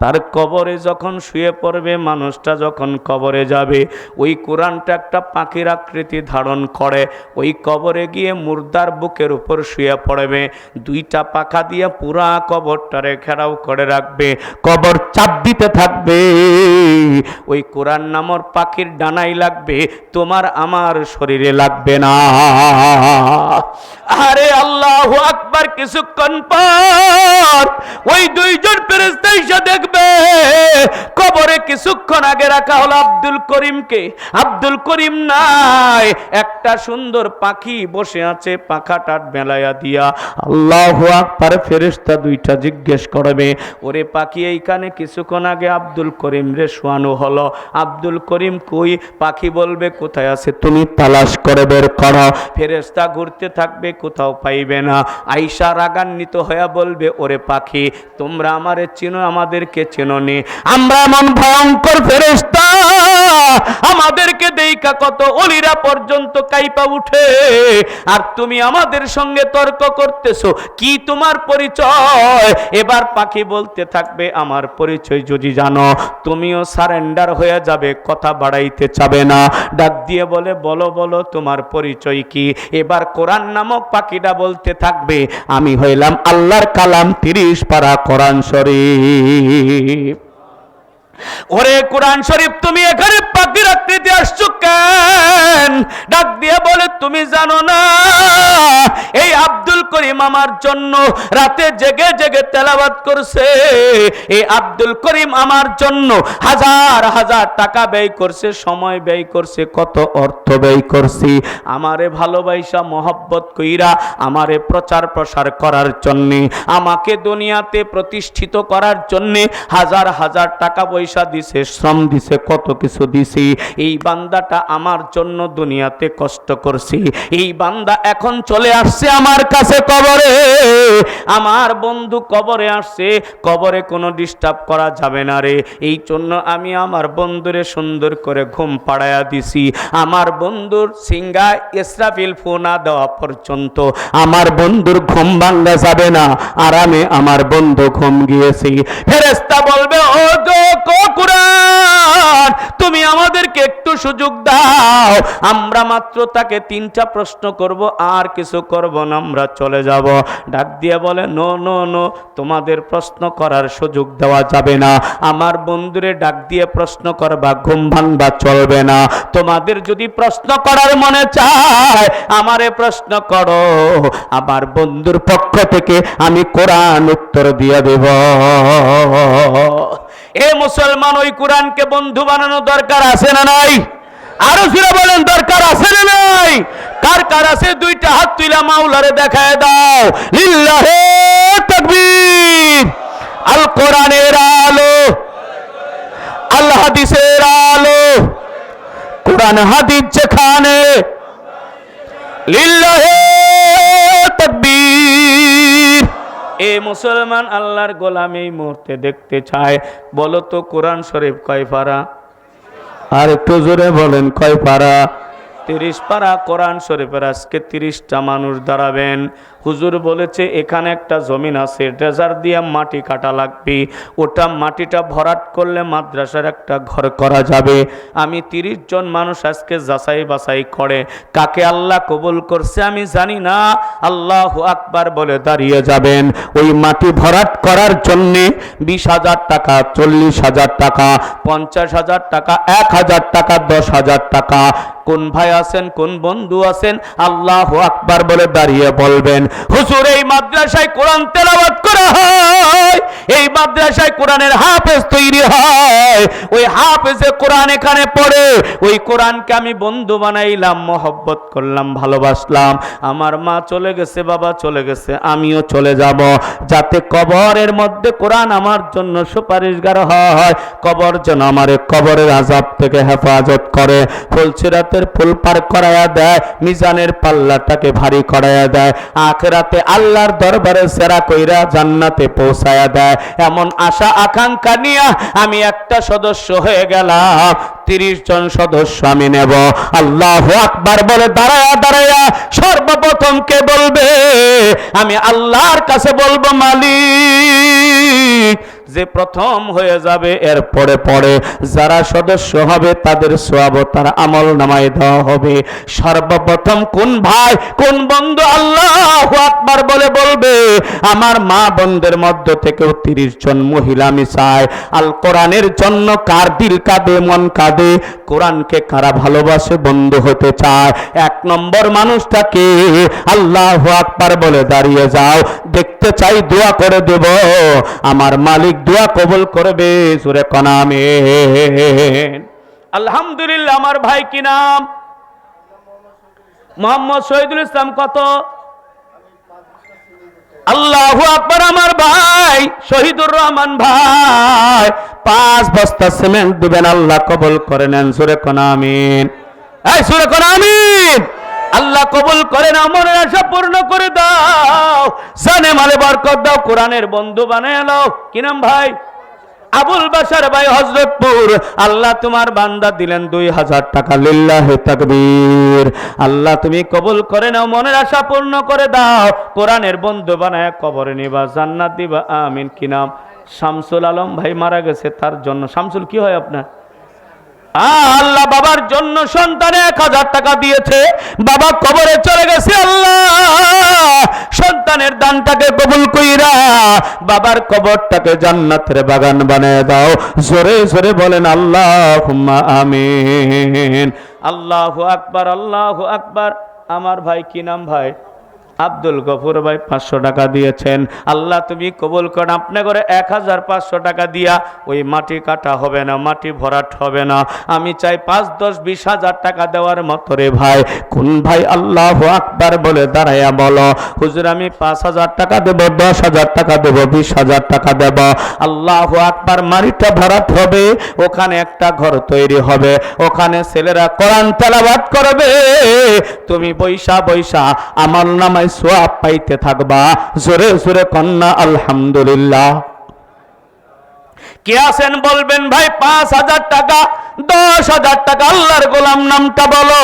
তার কবরে যখন শুয়ে পড়বে, মানুষটা যখন কবরে যাবে, ওই কোরআনটা একটা পাখির আকৃতি ধারণ করে, ওই কবরে গিয়ে মুর্দার বুকের উপর শুয়ে পড়বে, দুইটা পাখা দিয়ে পুরা কবরটারে ঘেরাও করে রাখবে, কবর চাপ দিতে থাকবে। ওই কোরআন নামর পাখির ডানাই লাগবে, তোমার আমার শরীরে লাগবে না। আরে আল্লাহু আকবার। কিছুক্ষণ পর ওই দুইজন ফেরেশতা এসে দেখবে কবরে কিছুক্ষণ আগে রাখা হলো আব্দুল করিমকে। আব্দুল করিম নাই, একটা সুন্দর পাখি বসে আছে, পাখাটা মেলায়া দিয়া। আল্লাহু আকবার। ফেরেশতা দুইটা জিজ্ঞেস করবে, ওরে পাখি, এইখানে কিছুক্ষণ আগে আব্দুল করিম রে শোয়ানো হলো, আব্দুল করিম কই? পাখি বলবে, কোথায় আছে তুমি তালাশ করে বের করো। ফেরেশতা ঘুরতে থাকবে, কোথাও পাইবে না। আয়েশা রাগান্বিত হয়ে বলবে, ওরে পাখি, তোমরা আমারে চিনো, আমাদেরকে চেনো নি? আমরা এমন ভয়ঙ্কর ফেরেশতা, আমাদেরকে দেইখা কত ওলিরা পর্যন্ত কাইপা উঠে, আর তুমি আমাদের সঙ্গে তর্ক করতেছো, কি তোমার পরিচয়? এবার পাখি বলতে থাকবে, আমার পরিচয় যদি জানো তুমিও সারেন্ডার হয়ে যাবে, কথা বাড়াইতে চাবে না। ডাক দিয়ে বলে, বলো বলো তোমার পরিচয় কি? এবার কোরআন নামক পাখিটা বলতে থাকবে, আমি হইলাম আল্লাহর কালাম, 30 পারা কোরআন শরীফ। ওরে কোরআন শরীফ, তুমি এখানে পাখির আকৃতি আসছো কেন? ডাক দিয়ে বলে, তুমি জানো না এই আব্দুল করিম আমার জন্য রাতে জেগে জেগে তেলাওয়াত করছে, এই আব্দুল করিম আমার জন্য হাজার হাজার টাকা ব্যয় করছে, সময় ব্যয় করছে, কত অর্থ ব্যয় করছি, আমারে ভালোবাসা মহব্বত কইরা আমারে প্রচার প্রসার করার জন্যে, আমাকে দুনিয়াতে প্রতিষ্ঠিত করার জন্যে হাজার হাজার টাকা পয়সা দিছে, শ্রম দিছে, কত কিছু দিছি। এই বান্দাটা আমার জন্য দুনিয়াতে কষ্ট করছি, এই বান্দা এখন চলে আসছে আমার কাছে কবরে, আমার বন্ধু কবরে আসছে, কবরে কোনো ডিস্টার্ব করা যাবে না রে, এই জন্য আমি আমার বন্ধুরে সুন্দর করে ঘুম পাড়ায়া দিছি। আমার বন্ধুর সিঙ্গায় ইসরাফিল ফু না দেওয়া পর্যন্ত আমার বন্ধুর ঘুম ভাঙা যাবে না, আরামে আমার বন্ধু ঘুম গিয়েছি। ফেরেশতা বলবে, ও গো কুরআন, তুমি আমাদেরকে একটু সুযোগ দাও, আমরা মাত্র তাকে 3টা প্রশ্ন করব, আর কিছু করব না, আমরা চলে যাব। ডাক দিয়ে বলে, নো নো নো, তোমাদের প্রশ্ন করার সুযোগ দেওয়া যাবে না, আমার বন্ধুরে ডাক দিয়ে প্রশ্ন করবা, ঘুম ভাঙবা চলবে না, তোমাদের যদি প্রশ্ন করার মনে চায় আমারে প্রশ্ন করো, আমার বন্ধুর পক্ষ থেকে আমি কোরআন উত্তর দিয়ে দেব। এ মুসলমান, ওই কোরআনকে বন্ধু বানানো দরকার আছে না নাই? আরো ফিরে বলেন, দরকার আছে না নাই? কার কার আছে? 2টা হাত তুইলা মাওলারে দেখায় দাও। লিল্লাহে তাকবীর। আল কোরআনের আলো, আল হাদিসের আলো, কোরআন হাদিস যেখানে, লিল্লাহে তাকবীর। এ মুসলমান, আল্লাহর গোলাম এই মুহূর্তে দেখতে চায়, বলো তো কোরআন শরীফ কয় পারা? আর একটু জোরে বলেন, কয় পারা? 30 পারা কোরআন শরীফের আজকে 30টা মানুষ দাঁড়াবেন। হুজুর বলেছে এখানে একটা জমিন আছে, ড্রেজার দিয়ে মাটি কাটা লাগবে, ওটা মাটিটা ভরাট করলে মাদ্রাসার একটা ঘর করা যাবে। আমি 30 জন মানুষ আজকে যাচাই বাছাই করে কাকে আল্লাহ কবুল করছে আমি জানি না, আল্লাহু আকবার বলে দাঁড়িয়ে যাবেন। ওই মাটি ভরাট করার জন্যে 20,000 টাকা, 40,000 টাকা, 50,000 টাকা, 1,000 টাকা, 10,000 টাকা। কোন ভাই আছেন, কোন বন্ধু আছেন আল্লাহু আকবার বলে দাঁড়িয়ে বলবেন, হুজুর এই মাদ্রাসায় কোরআন তেলাওয়াত করা হয়, এই মাদ্রাসায় কোরআনের হাফেজ তৈরি হয়, ওই হাফেজে কোরআন এখানে পড়ে, ওই কোরআনকে আমি বন্ধু বানাইলাম, মহব্বত করলাম, ভালোবাসলাম। আমার মা চলে গেছে, বাবা চলে গেছে, আমিও চলে যাব, যাতে কবরের মধ্যে কোরআন আমার জন্য সুপারিশগার হয়, কবর যেন আমার কবরের আযাব থেকে হেফাজত করে, ফুলসিরাতের ফুল পার করায়া দেয়, মিজানের পাল্লাটাকে ভারী করায়া দেয়, আখিরাতে আল্লাহর দরবারে সেরা কইরা জান্নাতে পৌঁছায়া দেয়। এমন আশা আকাঙ্ক্ষা নিয়ে আমি একটা সদস্য হয়ে গেলাম, 30 জন সদস্য আমি নেব। আল্লাহু আকবার বলে দাঁড়ায়া দাঁড়ায়া সর্বপ্রথম কে বলবে? আমি আল্লাহর কাছে বলবো, মালিক। যে প্রথম হয়ে যাবে এর পরে পরে যারা সদস্য হবে তাদের সওয়াব তার আমল নামায় দেওয়া হবে। সর্বপ্রথম কোন ভাই কোন বন্ধু আল্লাহু আকবার বলে বলবে? আমার মা বোনদের মধ্য থেকেও 30 জন মহিলা আমি চাই, আল কোরআনের জন্য কার দিল কাঁদে, মন কাঁদে, কোরআনকে কারা ভালোবাসে, বন্ধু হতে চায়, 1 নম্বর মানুষটাকে আল্লাহু আকবার বলে দাঁড়িয়ে যাও। দেখতে চাই, দোয়া করে দেব, আমার মালিক দোয়া কবুল করবে। সূরা কোন আমিন। আলহামদুলিল্লাহ। আমার ভাই কি নাম? মোহাম্মদ শহীদুল ইসলাম। কত? আল্লাহু আকবার। আমার ভাই শহীদুর রহমান ভাই 5 বস্তা সিমেন্ট দিবেন, আল্লাহ কবুল করে নেন। সূরা কোন আমিন। এই সূরা কোন আমিন। আল্লাহ কবুল করে নাও, মনের আশা পূর্ণ করে দাও, জানে মালে বরকত দাও, কোরআনের বন্ধু বানায় নাও। কি নাম ভাই? আবুল বাশার ভাই, হযরতপুর। আল্লাহ তোমার বান্দা দিলেন 2000 টাকা, লিল্লাহি তাকবীর। আল্লাহ তুমি কবুল করে নাও, মনের আশা পূর্ণ করে দাও, কোরআনের বন্ধু বানায় কবরে নিবা, জান্নাত দিবা। আমিন। কি নাম? শামসুল আলম ভাই মারা গেছে, তার জন্য। শামসুল কি হয় আপনার? আল্লাহ বাবার জন্য সন্তানে 1000 টাকা দিয়েছে, বাবা কবরে চলে গেছে, আল্লাহ সন্তানের দানটাকে কবুল কইরা বাবার কবরটাকে জান্নাতের বাগান বানায় দাও। জোরে জোরে বলেন আল্লাহুম্মা আমিন। আল্লাহু আকবার, আল্লাহু আকবার। আমার ভাই কি নাম ভাই? আব্দুল গফুর ভাই 500 টাকা দিয়েছেন, আল্লাহ তুমি কবুল করেন। আপনি করে 1500 টাকা দিয়া ওই মাটি কাটা হবে না, মাটি ভরাট হবে না। আমি চাই 5, 10, 20,000 টাকা দেওয়ার মতো রে ভাই। কোন ভাই আল্লাহু আকবার বলে দাঁড়ায়া বলো, হুজুর আমি 5,000 টাকা দেব, 10,000 টাকা দেব, 20,000 টাকা দেব। আল্লাহু আকবার। মাটিটা ভরাট হবে, ওখানে একটা ঘর তৈরি হবে, ওখানে ছেলেরা কোরআন তেলাওয়াত করবে, তুমি বৈশা বৈশা আমল নামায় সওয়াব পাইতে থাকবা। জোরে জোরে কন্যা আলহামদুলিল্লাহ। কে আছেন বলবেন ভাই 5,000 টাকা, 10,000 টাকা। আল্লাহর গোলাম নামটা বলো।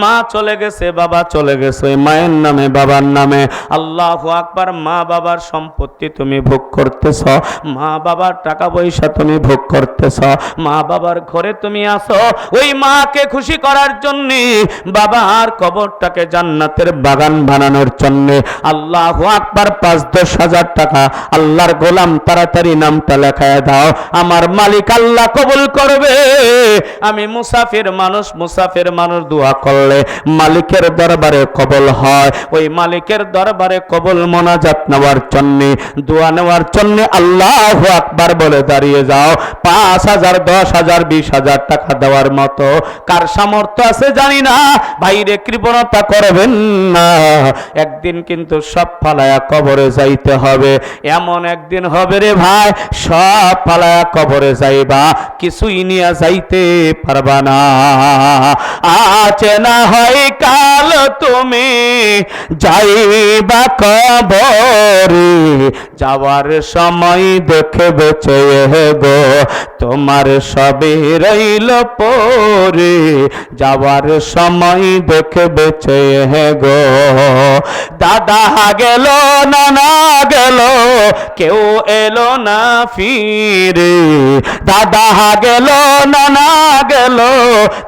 মা চলে গেছে, বাবা চলে গেছে, মায়ের নামে বাবার নামে। আল্লাহু আকবার। মা বাবার সম্পত্তি তুমি ভোগ করতেছ, মা বাবার টাকা পয়সা তুমি ভোগ করতেছ, মা বাবার ঘরে তুমি আসো, ওই মাকে খুশি করার জন্য, বাবার কবরটাকে জান্নাতের বাগান বানানোর জন্য। আল্লাহু আকবার। 5-10 হাজার টাকা। আল্লাহর গোলাম তাড়াতাড়ি নামটা লেখায় দাও, আমার মালিক আল্লাহ কবুল করবে। আমি মুসাফির মানুষ দোয়া করলে মালিকের দরবারে কবুল হয়। ওই মালিকের দরবারে কবুল মোনাজাত নেওয়ার জন্য, দোয়া নেওয়ার জন্য আল্লাহু আকবার বলে দাঁড়িয়ে যাও। 5,000, 10,000, 20,000 টাকা দেওয়ার মতো কার সামর্থ্য আছে জানি না, ভাইরে কৃপণতা করবেন না। একদিন কিন্তু সব ফালায়া কবরে যাইতে হবে, এমন একদিন হবে রে ভাই, সব ফালায়া কবরে যাইবা, কিছুই নিয়ে যাইতে পারবা না। আছে না হয় কাল তুমি যাইবা কবরে, যাওয়ার সময় দেখবে চেয়ে গো তোমার সবে রইল পরে যাওয়ার সময় দেখবে চেয়ে গো দাদা গেল নানা গেল কেউ এলো না ফিরে দাদা গেল নানা গেল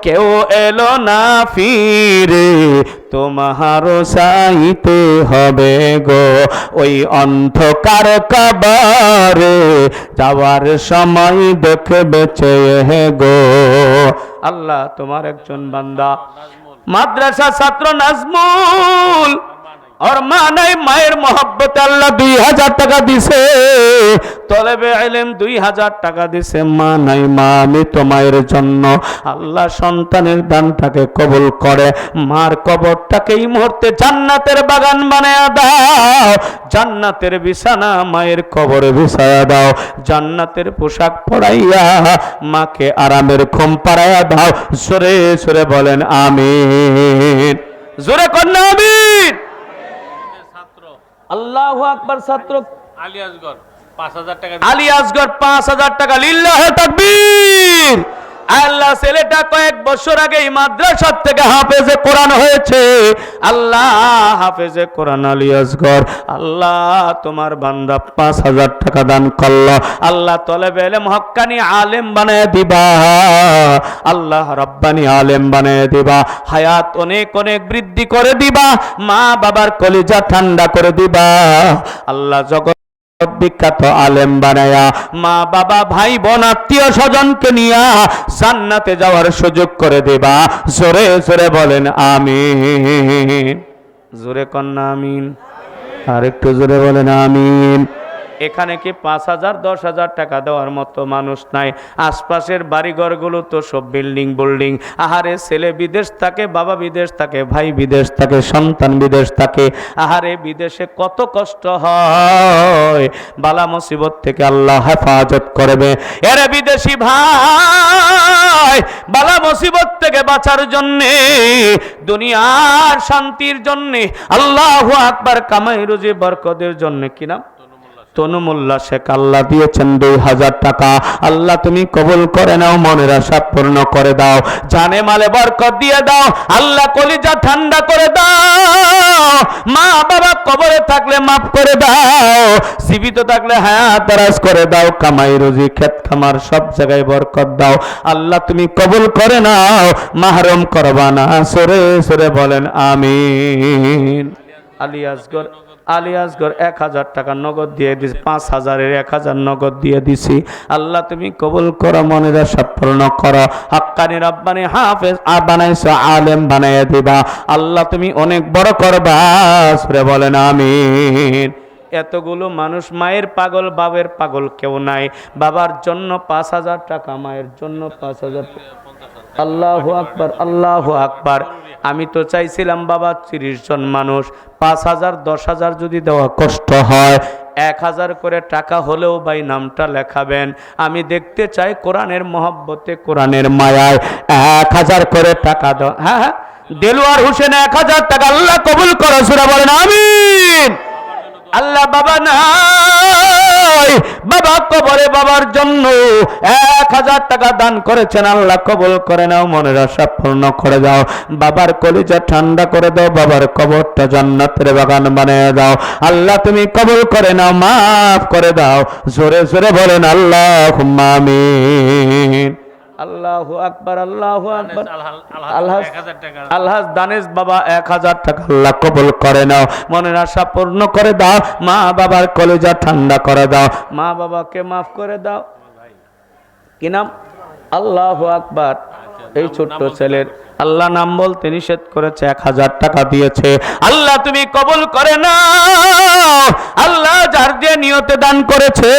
কেউ এলো না ফিরে তোমারও চাইতে হবে গো ওই অন্ধকার কবরে যাওয়ার সময় দেখবে চেয়ে গো আল্লাহ তোমার একজন বান্দা মাদ্রাসা ছাত্র নাজমুল और माँ नहीं मायर मोहब्बत अल्लाह 2000 টাকা দিছে তলেবে ইলম 2000 টাকা দিছে মা নাই মা আমি তোমার জন্য আল্লাহ সন্তানের দানটাকে কবুল করে মার কবরটাকে এই মুহূর্তে জান্নাতের বাগান বানায়া দাও জান্নাতের বিছানা মায়ের কবরে বিছায়া দাও জান্নাতের পোশাক পরাইয়া মাকে আরামের ঘুম পাড়ায়া দাও জোরে জোরে বলেন আমিন জোরে কন্যা আমিন আল্লাহু আকবার ছাত্র আলী আসগর 5000 টাকা আলী আসগর 5000 টাকা লিল্লাহে তাকবীর আল্লাহ ছেলেটা কয়েক বছর আগে এই মাদ্রাসা থেকে হাফেজে কোরআন হয়েছে আল্লাহ হাফেজে কোরআন আলী আসগর আল্লাহ তোমার বান্দা 5000 টাকা দান করলো আল্লাহ তলেবে ইলম হক্কানি আলেম বানায় দিবা আল্লাহ রব্বানি আলেম বানায় দিবা হায়াত অনেক অনেক বৃদ্ধি করে দিবা মা বাবার কলিজা ঠান্ডা করে দিবা আল্লাহ জগৎ বিখ্যাত আলেম বানায়া মা বাবা ভাই বোন আত্মীয় স্বজনকে নিয়া জান্নাতে যাওয়ার সুযোগ করে দেবা জোরে জোরে বলেন আমিন জোরে কন্যা আমিন আর একটু জোরে বলেন আমিন এখানে কি 5000 10,000 টাকা দেওয়ার মতো মানুষ নাই আশপাশের বাড়িঘরগুলো তো সব বিল্ডিং আহারে ছেলে বিদেশ থাকে বাবা বিদেশ থাকে ভাই বিদেশ থাকে সন্তান বিদেশ থাকে আহারে বিদেশে কত কষ্ট হয় বালা মুসিবত থেকে আল্লাহ হেফাজত করবে এরে বিদেশি ভাই বালা মুসিবত থেকে বাঁচার জন্যে দুনিয়ার শান্তির জন্যে আল্লাহু আকবার কামাই রুজি বরকতের জন্য কি নাম তনুমুল্লাহ শেখ আল্লাহ দিয়েছেন 2000 টাকা আল্লাহ তুমি কবুল করে নাও মনের আশা পূর্ণ করে দাও জানে মালে বরকত দিয়ে দাও আল্লাহ কলিজা ঠান্ডা করে দাও মা বাবা কবরে থাকলে মাফ করে দাও জীবিত থাকলে হায়াত দারাজ করে দাও কামাই রুজি ক্ষেত খামার সব জায়গায় বরকত দাও আল্লাহ তুমি কবুল করে নাও মাহরুম করবা না সরে সরে বলেন আমিন আলী আসগর 1000 টাকা নগদ দিয়ে দিছি 5000-এর 1000 নগদ দিয়ে দিছি আল্লাহ তুমি কবুল করো মনের আশা পূর্ণ করো হাক্কানি রব্বানি হাফেজ বানাইছো আলেম বানাইয়া দিবা আল্লাহ তুমি অনেক বড় করবা সরে বলেন আমিন এতগুলো মানুষ মায়ের পাগল বাবার পাগল কেউ নাই বাবার জন্য 5000 টাকা মায়ের জন্য 5000 আল্লাহু আকবার আল্লাহু আকবার আমি তো চাইছিলাম বাবা 30 জন মানুষ 5000 10,000 যদি দেওয়া কষ্ট হয় 1000 করে টাকা হলেও ভাই নামটা লেখাবেন আমি দেখতে চাই কোরআনের মহব্বতে কোরআনের মায়ায় 1000 করে টাকা দাও হ্যাঁ দেলোয়ার হোসেন 1000 টাকা আল্লাহ কবুল করো সূরা বলেন আমিন আল্লাহ বাবা নাই বাবা কবরে বাবার জন্য 1000 টাকা দান করেছেন আল্লাহ কবুল করে নাও মনের আশা পূর্ণ করে দাও বাবার কলিজা ঠান্ডা করে দাও বাবার কবরটা জান্নাতের বাগান বানিয়ে দাও আল্লাহ তুমি কবুল করে নাও মাফ করে দাও জোরে জোরে বলেন আল্লাহুম্মা আমিন আল্লাহু আকবার আল্লাহু আকবার আল্লাহ দানেশ বাবা 1000 টাকা আল্লাহ কবুল করে নাও মনের আশা পূর্ণ করে দাও মা বাবার কলিজা ঠান্ডা করে দাও মা বাবাকে মাফ করে দাও কি নাম আল্লাহু আকবার এই ছোট্ট ছেলের আল্লাহ নাম বলতে নিষেধ করেছে 1000 টাকা দিয়েছে আল্লাহ তুমি কবুল করে নাও আল্লাহ যার যে নিয়তে দান করেছে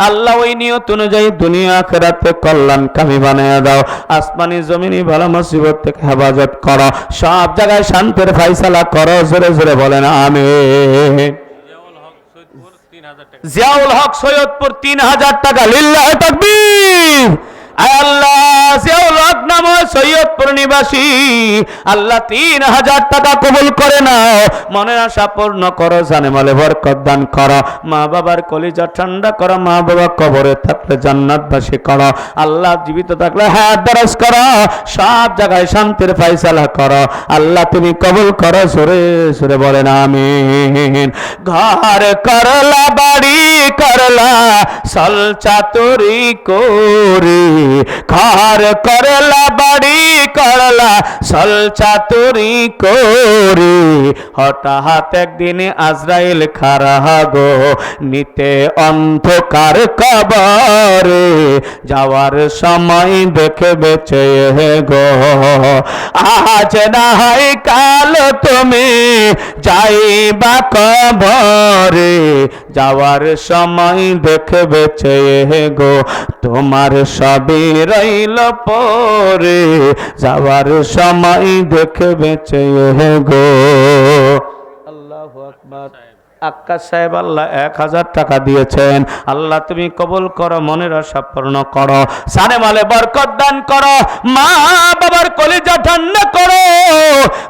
আল্লাহ ওই নিয়ত অনুযায়ী দুনিয়া আখিরাতে কল্যাণকামী বানায়া দাও আসমানি জমিনি ভালো মুসিবত থেকে হেফাজত করো সব জায়গায় শান্তির ফয়সালা করো জোরে জোরে বলেন আমিন জিয়াউল হক সৈয়দপুর 3000 টাকা লিল্লাহি তাকবীর আয় আল্লাহ জিয়াউল নাম সৈয়দপুর নিবাসী আল্লাহ 3000 টাকা কবুল করে নাও, মনের আশা পূর্ণ করো, জানে মালে বরকত দান করো, মা বাবার কলিজা ঠান্ডা করো, মা বাবা কবরে থাকলে জান্নাতবাসী করো, আল্লাহ জীবিত থাকলে হায়াত দারাজ করো, সব জায়গায় শান্তির ফয়সালা করো, আল্লাহ তুমি কবুল করো, সুরে সুরে বলেন আমিন। ঘর করলা বাড়ি করলা সল চাতুরি করে, ঘর করলা বাড়ি করলা সল চাতুরি করে, হঠাৎ একদিন আজরাইল খারা গো নিতে অন্ধকার কবরে, যাওয়ার সময় দেখে বেঁচে গো, আজ না হয় কাল তুমি যাইবা কবরে, যাওয়ার সময় দেখে বেঁচে গো, তোমার সবই রইল পরে, যাওয়ার সময় দেখে বেঁচে গো। আল্লাহু আকবার। আক্কাস সাহেব আল্লাহ 1000 টাকা দিয়েছেন, আল্লাহ তুমি কবুল করো, মনের আশা পূর্ণ করো, সানে মালে বরকত দান করো, মা বাবার কলিজা ঠান্ডা করো,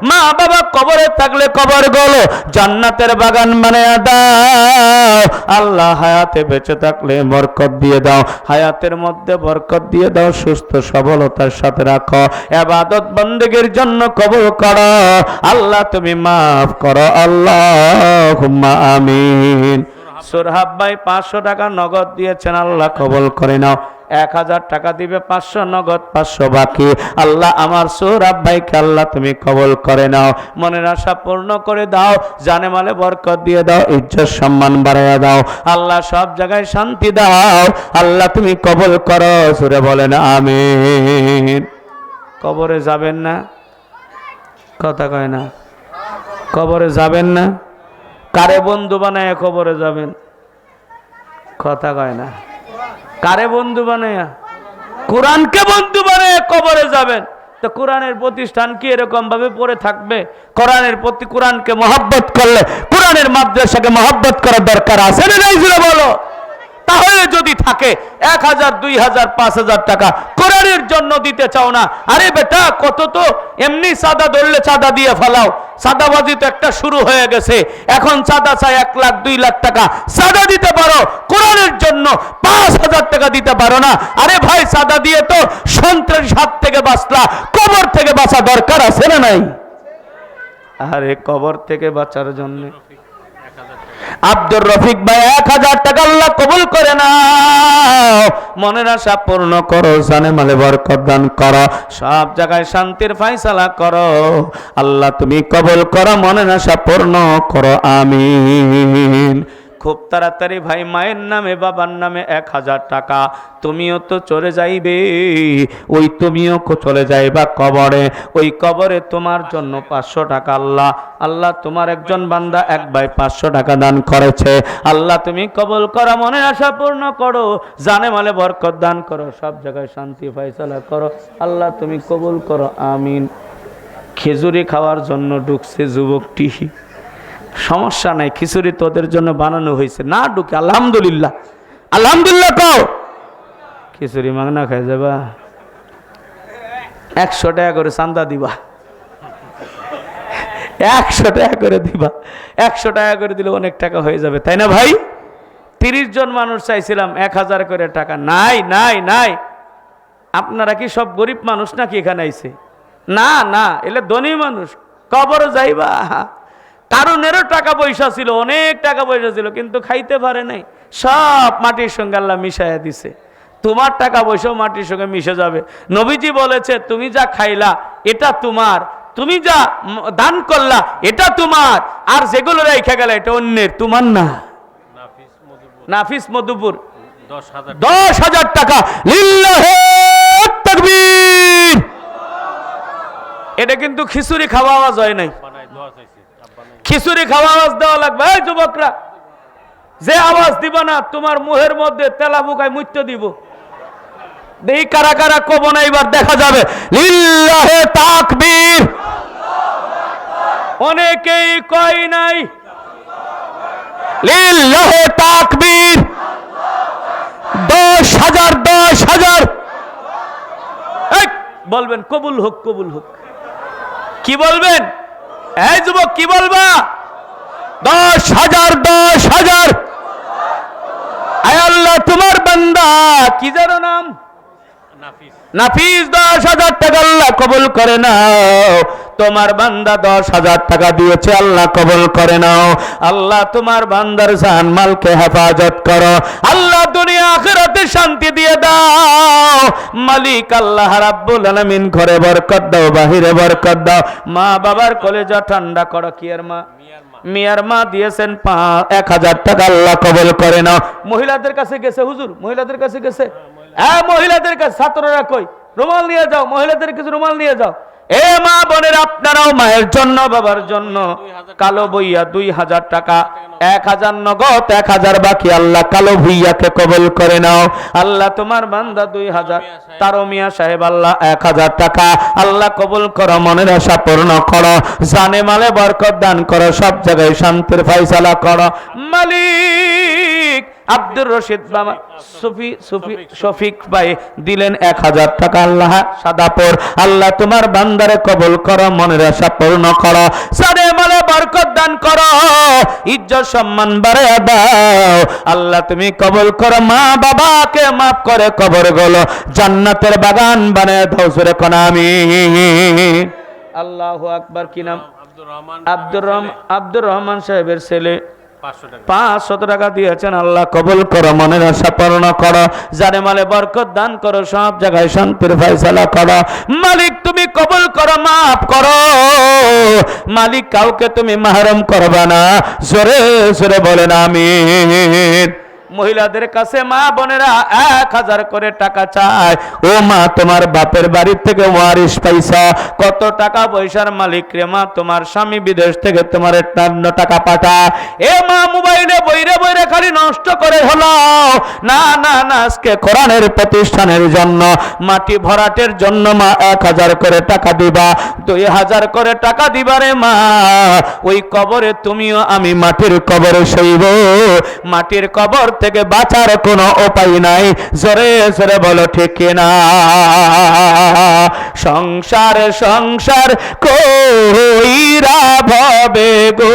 মা বাবা কবরে থাকলে কবর গলো জান্নাতের বাগান বানিয়ে দাও, আল্লাহ হায়াতে বেঁচে থাকলে বরকত দিয়ে দাও, হায়াতের মধ্যে বরকত দিয়ে দাও, সুস্থ সবলতার সাথে রাখো, ইবাদত বন্দেগীর জন্য কবুল করো, আল্লাহ তুমি মাফ করো, আল্লাহুম্মা আমিন। সোরহাব ভাই 500 টাকা নগদ দিয়েছেন, আল্লাহ কবুল করে নাও, 1000 টাকা দিবে, 500 নগদ, 500 বাকি, আল্লাহ আমার সোহরাব ভাইকে আল্লাহ তুমি কবুল করে নাও, মনের আশা পূর্ণ করে দাও, জানে মালে বরকত দিয়ে দাও, ইজ্জত সম্মান বাড়াইয়া দাও, আল্লাহ সব জায়গায় শান্তি দাও, আল্লাহ তুমি কবুল করো, সুরে বলেন আমিন। কবরে যাবেন না, কথা কয় না, কবরে যাবেন না, কারে বন্ধু বানায় কবরে যাবেন, কথা কয় না, কারে বন্ধু বানায়া? কোরআনকে বন্ধু বানায় কবরে যাবেন। তো কোরআনের প্রতিষ্ঠান কি এরকম ভাবে পড়ে থাকবে? কোরআনের প্রতি, কোরআনকে মহব্বত করলে কোরআনের মাদ্রাসাকে মহব্বত করার দরকার আছে না নাই? বলো। তাহলে যদি থাকে 1000, 2000, 5000 টাকা কোরআনের জন্য দিতে চাও না, আরে বেটা কত তো এমনি চাঁদা ধরলে চাঁদা দিয়ে ফেলাও, চাঁদাবাজি তো একটা শুরু হয়ে গেছে, এখন চাঁদা চাই 1 লাখ 2 লাখ টাকা চাঁদা দিতে পারো, কোরআনের জন্য 5000 টাকা দিতে পারো না? আরে ভাই চাঁদা দিয়ে তো সন্ত্রাসের হাত থেকে বাঁচলা, কবর থেকে বাঁচা দরকার আছে না নাই? আরে কবর থেকে বাঁচার জন্য আব্দুর রফিক ভাই 1000 টাকা আল্লাহ কবুল করে নাও, মনের আশা পূর্ণ করো, জানে মালে বরকত দান করো, সব জায়গায় শান্তির ফয়সালা করো, আল্লাহ তুমি কবুল করো, মনের আশা পূর্ণ করো, আমিন। খুব তাড়াতাড়ি ভাই মায়ের নামে বাবার নামে 1000 টাকা, তুমিও তো চলে যাইবে, ওই তুমিও চলে যাইবা কবরে, ওই কবরে তোমার জন্য 500 টাকা আল্লাহ, আল্লাহ তোমার একজন বান্দা এক ভাই 500 টাকা দান করেছে, আল্লাহ তুমি কবুল করো, মনের আশা পূর্ণ করো, জানে মালে বরকত দান করো, সব জায়গায় শান্তি ফয়সালা করো, আল্লাহ তুমি কবুল করো, আমিন। খেজুরি খাওয়ার জন্য ঢুকছে যুবকটি, সমস্যা নাই, খিচুড়ি তোদের জন্য বানানো হয়েছে, না ঢুকে আলহামদুলিল্লাহ, আলহামদুলিল্লাহ কও, খিচুড়ি মাগনা খাই যাবা, 100 টাকা করে চান্দা দিবা, 100 টাকা করে দিবা, 100 টাকা করে দিলে অনেক টাকা হয়ে যাবে, তাই না ভাই? 30 জন মানুষ চাইছিলাম 1000 করে টাকা, নাই নাই নাই। আপনারা কি সব গরিব মানুষ নাকি এখানে আইছে? না না, এলে ধনী মানুষ, কবরে যাইবা, কারণেরও টাকা পয়সা ছিল, অনেক টাকা পয়সা ছিল, কিন্তু খাইতে পারে নাই, সব মাটির সঙ্গে আল্লাহ মিশাইয়া দিছে, তোমার টাকা পয়সাও মাটির সঙ্গে মিশে যাবে। নবীজি বলেছে তুমি যা খাইলা এটা তোমার, তুমি যা দান করলা এটা তোমার, আর যেগুলো রেখে গেলে এটা অন্যের, তোমার না। নাফিস মধুপুর 10,000 টাকা, লিল্লাহে তাকবীর। এটা কিন্তু খিচুড়ি খাওয়া আওয়াজ হয় নাই, খিচুড়ি খাওয়া আওয়াজ দেওয়া লাগবে। এই যুবকরা, যে আওয়াজ দিব না তোমার মুহের মধ্যে তেলা বুকায় মুত্য দিব। দেখি কারা কারা কব না, এবার দেখা যাবে। লিল্লাহে তাকবীর। অনেকেই কয় নাই লিল্লাহে তাকবীর। 10,000 10,000 বলবেন কবুল হোক, কবুল হোক। কি বলবেন? এই যুবক কি বলবা? 10,000, 10,000। আয় আল্লাহ, তোমার বান্দা কি যেন নাম? নাফিস। নাফিস 10,000 টাকা আল্লাহ কবুল করে নাও। তোমার বান্দা 10,000 টাকা দিয়েছে, আল্লাহ কবুল করে নাও। আল্লাহ তোমার বান্দার জান মালকে হেফাজত করো। আল্লাহ দুনিয়া আখিরাতে শান্তি দিয়ে দাও। মালিক আল্লাহ রাব্বুল আলামিন ঘরে বরকত দাও, বাহিরে বরকত দাও। মা বাবার কলেজা ঠান্ডা করো। কি এর মা? মিয়ার মা দিয়েছেন 1,000 টাকা, আল্লাহ কবুল করে নাও। মহিলাদের কাছে গেছে হুজুর, মহিলাদের কাছে গেছে। হ্যাঁ, মহিলাদের কাছে। ছাত্ররা কই? রুমাল নিয়ে যাও, মহিলাদের কাছে রুমাল নিয়ে যাও। এ মা বোনের, আপনারাও মায়ের জন্য বাবার জন্য কালো বইয়া 2,000 টাকা, 1,000 নগদ, 1,000 বাকি। আল্লাহ কালো ভুইয়াকে কবুল করে নাও। আল্লাহ তোমার বান্দা 2,000, তারো মিয়া সাহেব আল্লাহ 1,000 টাকা, আল্লাহ কবুল করো, মনের আশা পূর্ণ করো, জানে মালে বরকত দান করো, সব জায়গায় শান্তির ফয়সালা করো। মালিক আব্দুর রশিদ বাবা শফিক ভাই দিলেন 1,000 টাকা, আল্লাহ সাদাপুর। আল্লাহ তোমার বান্দারে কবুল করো, মনের আশা পূর্ণ করো, জানে মালে বরকত দান করো, ইজ্জত সম্মান বাড়ায়া দাও। আল্লাহ তুমি কবুল করো, মা বাবাকে মাফ করে কবর গুলো জান্নাতের বাগান বানায় দাও। জোরে কোন আমিন। আল্লাহু আকবার। কি নাম? আব্দুর রহমান সাহেবের ছেলে 500 টাকা দিয়েছেন, আল্লাহ কবুল করো, মনের আশা পূর্ণ করো, জানে মালে বরকত দান করো, সব জায়গায় শান্তির ফয়সালা করো। মালিক তুমি কবুল করো, মাফ করো। মালিক কাউকে তুমি মাহরুম করবা না। জোরে জোরে বলেন আমিন। মহিলাদের কাছে মা বোনেরা 1,000 করে টাকা চায়। ও মা, তোমার বাপের বাড়ির থেকে ওয়ারিশ পাইছা, কত টাকা পয়সার মালিক রে মা, তোমার স্বামী বিদেশ থেকে তোমার 58 টাকা পাঠা। এ মা, মোবাইলে বইরে বইরে খালি নষ্ট করে হলো না। না না, আজকে কোরআনের প্রতিষ্ঠানের জন্য, মাটি ভরাটের জন্য মা 1,000 করে টাকা দিবা, 2,000 করে টাকা দিবা রে মা। ওই কবরে তুমিও আমি মাটির কবরে শৈব। মাটির কবর থেকে বাঁচার কোনো উপায় নাই। জোরে জোরে বলো ঠিক না? সংসার সংসার কইরা ভবে গো,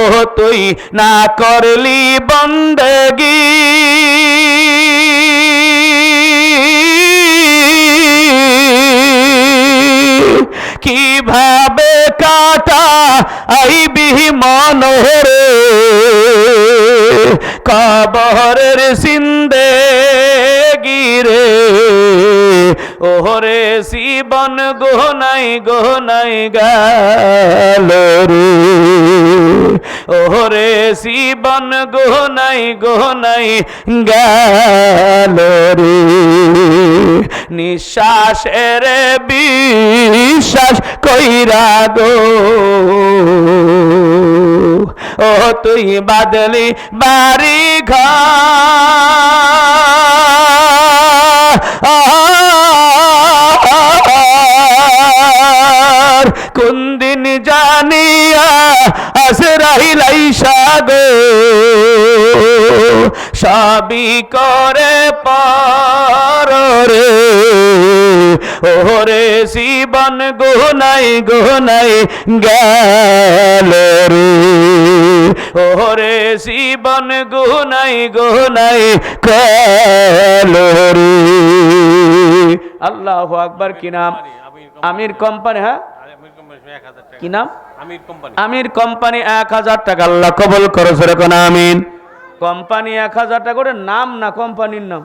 ও তুই না করলি বন্দেগি, কিভাবে কাটা আইবি মনোরে, কবরের জিন্দেগি রে, ওরে জীবন গোনাই গোনাই গেল রে, ওরে জীবন গোনাই গোনাই গেল রে। নিঃশ্বাসের বিশ্বাস কইরা গো, ও তুই বাদলি বাড়ি ঘর, কোন দিন জানিয়া আজরাইল আইসা গো, সবই করে পরে, ওরে জীবন গোনাই গোনাই গেল রে, ওরে জীবন গোনাই গোনাই গেল রে। আল্লাহু আকবার। কি নাম? আমির কোম্পানি। হ্যাঁ, কি নাম? আমির কোম্পানি 1,000 টাকা, আল্লাহ কবুল করো। জোরে কোন আমিন। কোম্পানি 1,000 টাকা করে নাম না কোম্পানির নাম?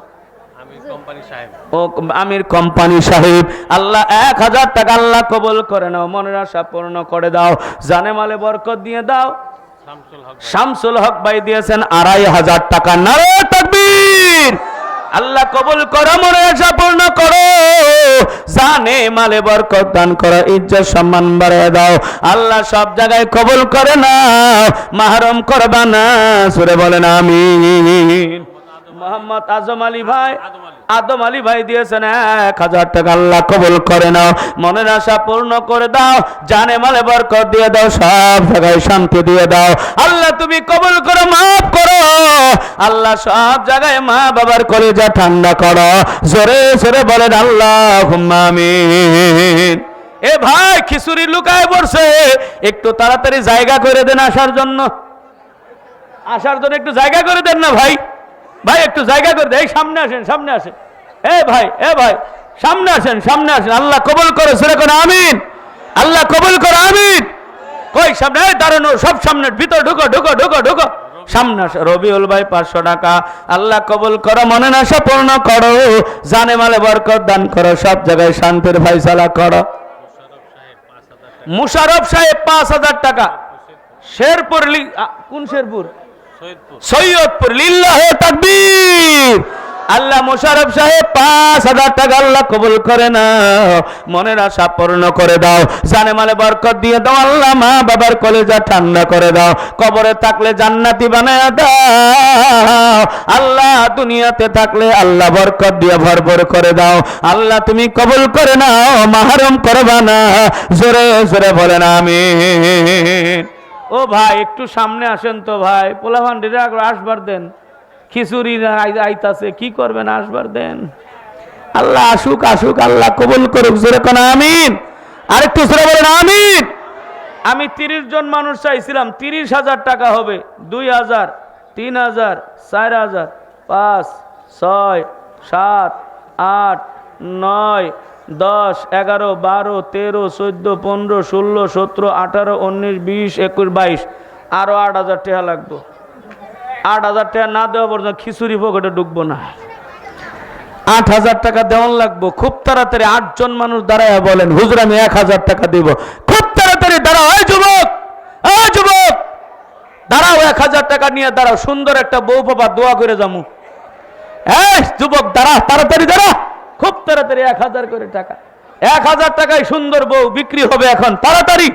ও আমির কোম্পানি সাহেব, আল্লাহ 1,000 টাকা আল্লাহ কবুল করে নাও, মনের আশা পূর্ণ করে দাও, জানে মালে বরকত দিয়ে দাও। শামসুল হক ভাই দিয়েছেন 2,500 টাকা। নারে তাকবীর। আল্লাহ কবুল করো, মনের আশা পূর্ণ করো, জানে মালে বরকত দান করো, ইজ্জত সম্মান বাড়িয়ে দাও। আল্লাহ সব জায়গায় কবুল করে না, মাহরুম করবা না। সুরে বলেন আমিন। মোহাম্মদ আজম আলী ভাই, আদম আলী ভাই দিয়েছেন 1,000 টাকা, আল্লাহ কবুল করে নাও, মনের আশা পূর্ণ করে দাও, জানে মালে বরকত দিয়ে দাও, সব জায়গায় শান্তি দিয়ে দাও। আল্লাহ তুমি কবুল করো, মাফ করো। আল্লাহ সব জায়গায় মা বাবার কলিজা ঠান্ডা করো, জোরে জোরে বলেন আল্লাহুম্মা আমিন। এ ভাই খিচুড়ি লুকায় পড়ছে, একটু তাড়াতাড়ি জায়গা করে দেন আসার জন্য একটু জায়গা করে দেন না ভাই, ভাই একটু জায়গা করে দেন। এই সামনে আসেন, সামনে আসেন। এ ভাই সামনে আসেন, সামনে আসেন। আল্লাহ কবুল করে সেরে কোন আমিন, আল্লাহ কবুল করে আমিন। কই সামনে, এই দাঁড়ানো সব সামনে, ভিতর ঢুকো ঢুকো ঢুকো ঢুকো, সামনে আসো। রবিউল ভাই 500 টাকা, আল্লাহ কবুল করো, মনে আশা পূর্ণ করো, জানে মালে বরকত দান করো, সব জায়গায় শান্তির ফায়সালা করো। মুশারফ সাহেব 5000 টাকা, শেরপুর, কোন শেরপুর? সৈয়দপুর। লিল্লাহে তাকবীর। আল্লাহ মুশারফ সাহেব 5000 টাকা আল্লাহ কবুল করে নাও, মনের আশা পূর্ণ করে দাও, জানে মালে বরকত দিয়ে দাও আল্লাহ, মা বাবার কলেজা ঠান্ডা করে দাও, কবরে থাকলে জান্নাতি বানায় দাও আল্লাহ, দুনিয়াতে থাকলে আল্লাহ বরকত দিয়ে ভরপুর করে দাও আল্লাহ, তুমি কবুল করে নাও, মাহরুম করবা না, জোরে জোরে বলেন আমিন। ও ভাই একটু সামনে আসেন তো ভাই, পোলাভান আসবার দেন, খিচুড়ি আইতাছে, কি করবেন, আসবার দেন। আল্লাহ আসুক আসুক, আল্লাহ কবুল করুক, জোরে কোন আমিন। আরেকটু জোরে বলেন আমিন। আমি 30 জন মানুষ চাইছিলাম, 30,000 টাকা হবে। 2,000, 3,000, 4,000, 5, 6, 7, 8, 9, 10, 11, 12, 13, 14, 15, 16, 17, 18, 19, 20, 21, 22, আরো 8,000 টাকা লাগবে। 8,000 টাকা না দেওয়া পর্যন্ত খিচুড়ি পকেটে ঢুকবো না। 8,000 টাকা দেওয়ান লাগবো খুব তাড়াতাড়ি। 8 জন মানুষ দাঁড়ায় বলেন হুজুর আমি 1,000 টাকা দিব, খুব তাড়াতাড়ি দাঁড়াও। এই যুবক, এই যুবক দাঁড়াও, 1,000 টাকা নিয়ে দাঁড়াও, সুন্দর একটা বউ পাবা, দোয়া করে যামু। এই যুবক দাঁড়া, তাড়াতাড়ি দাঁড়া, খুব তাড়াতাড়ি 1,000 করে টাকা। 1,000 টাকায় সুন্দর বউ বিক্রি হবে এখন, তাড়াতাড়ি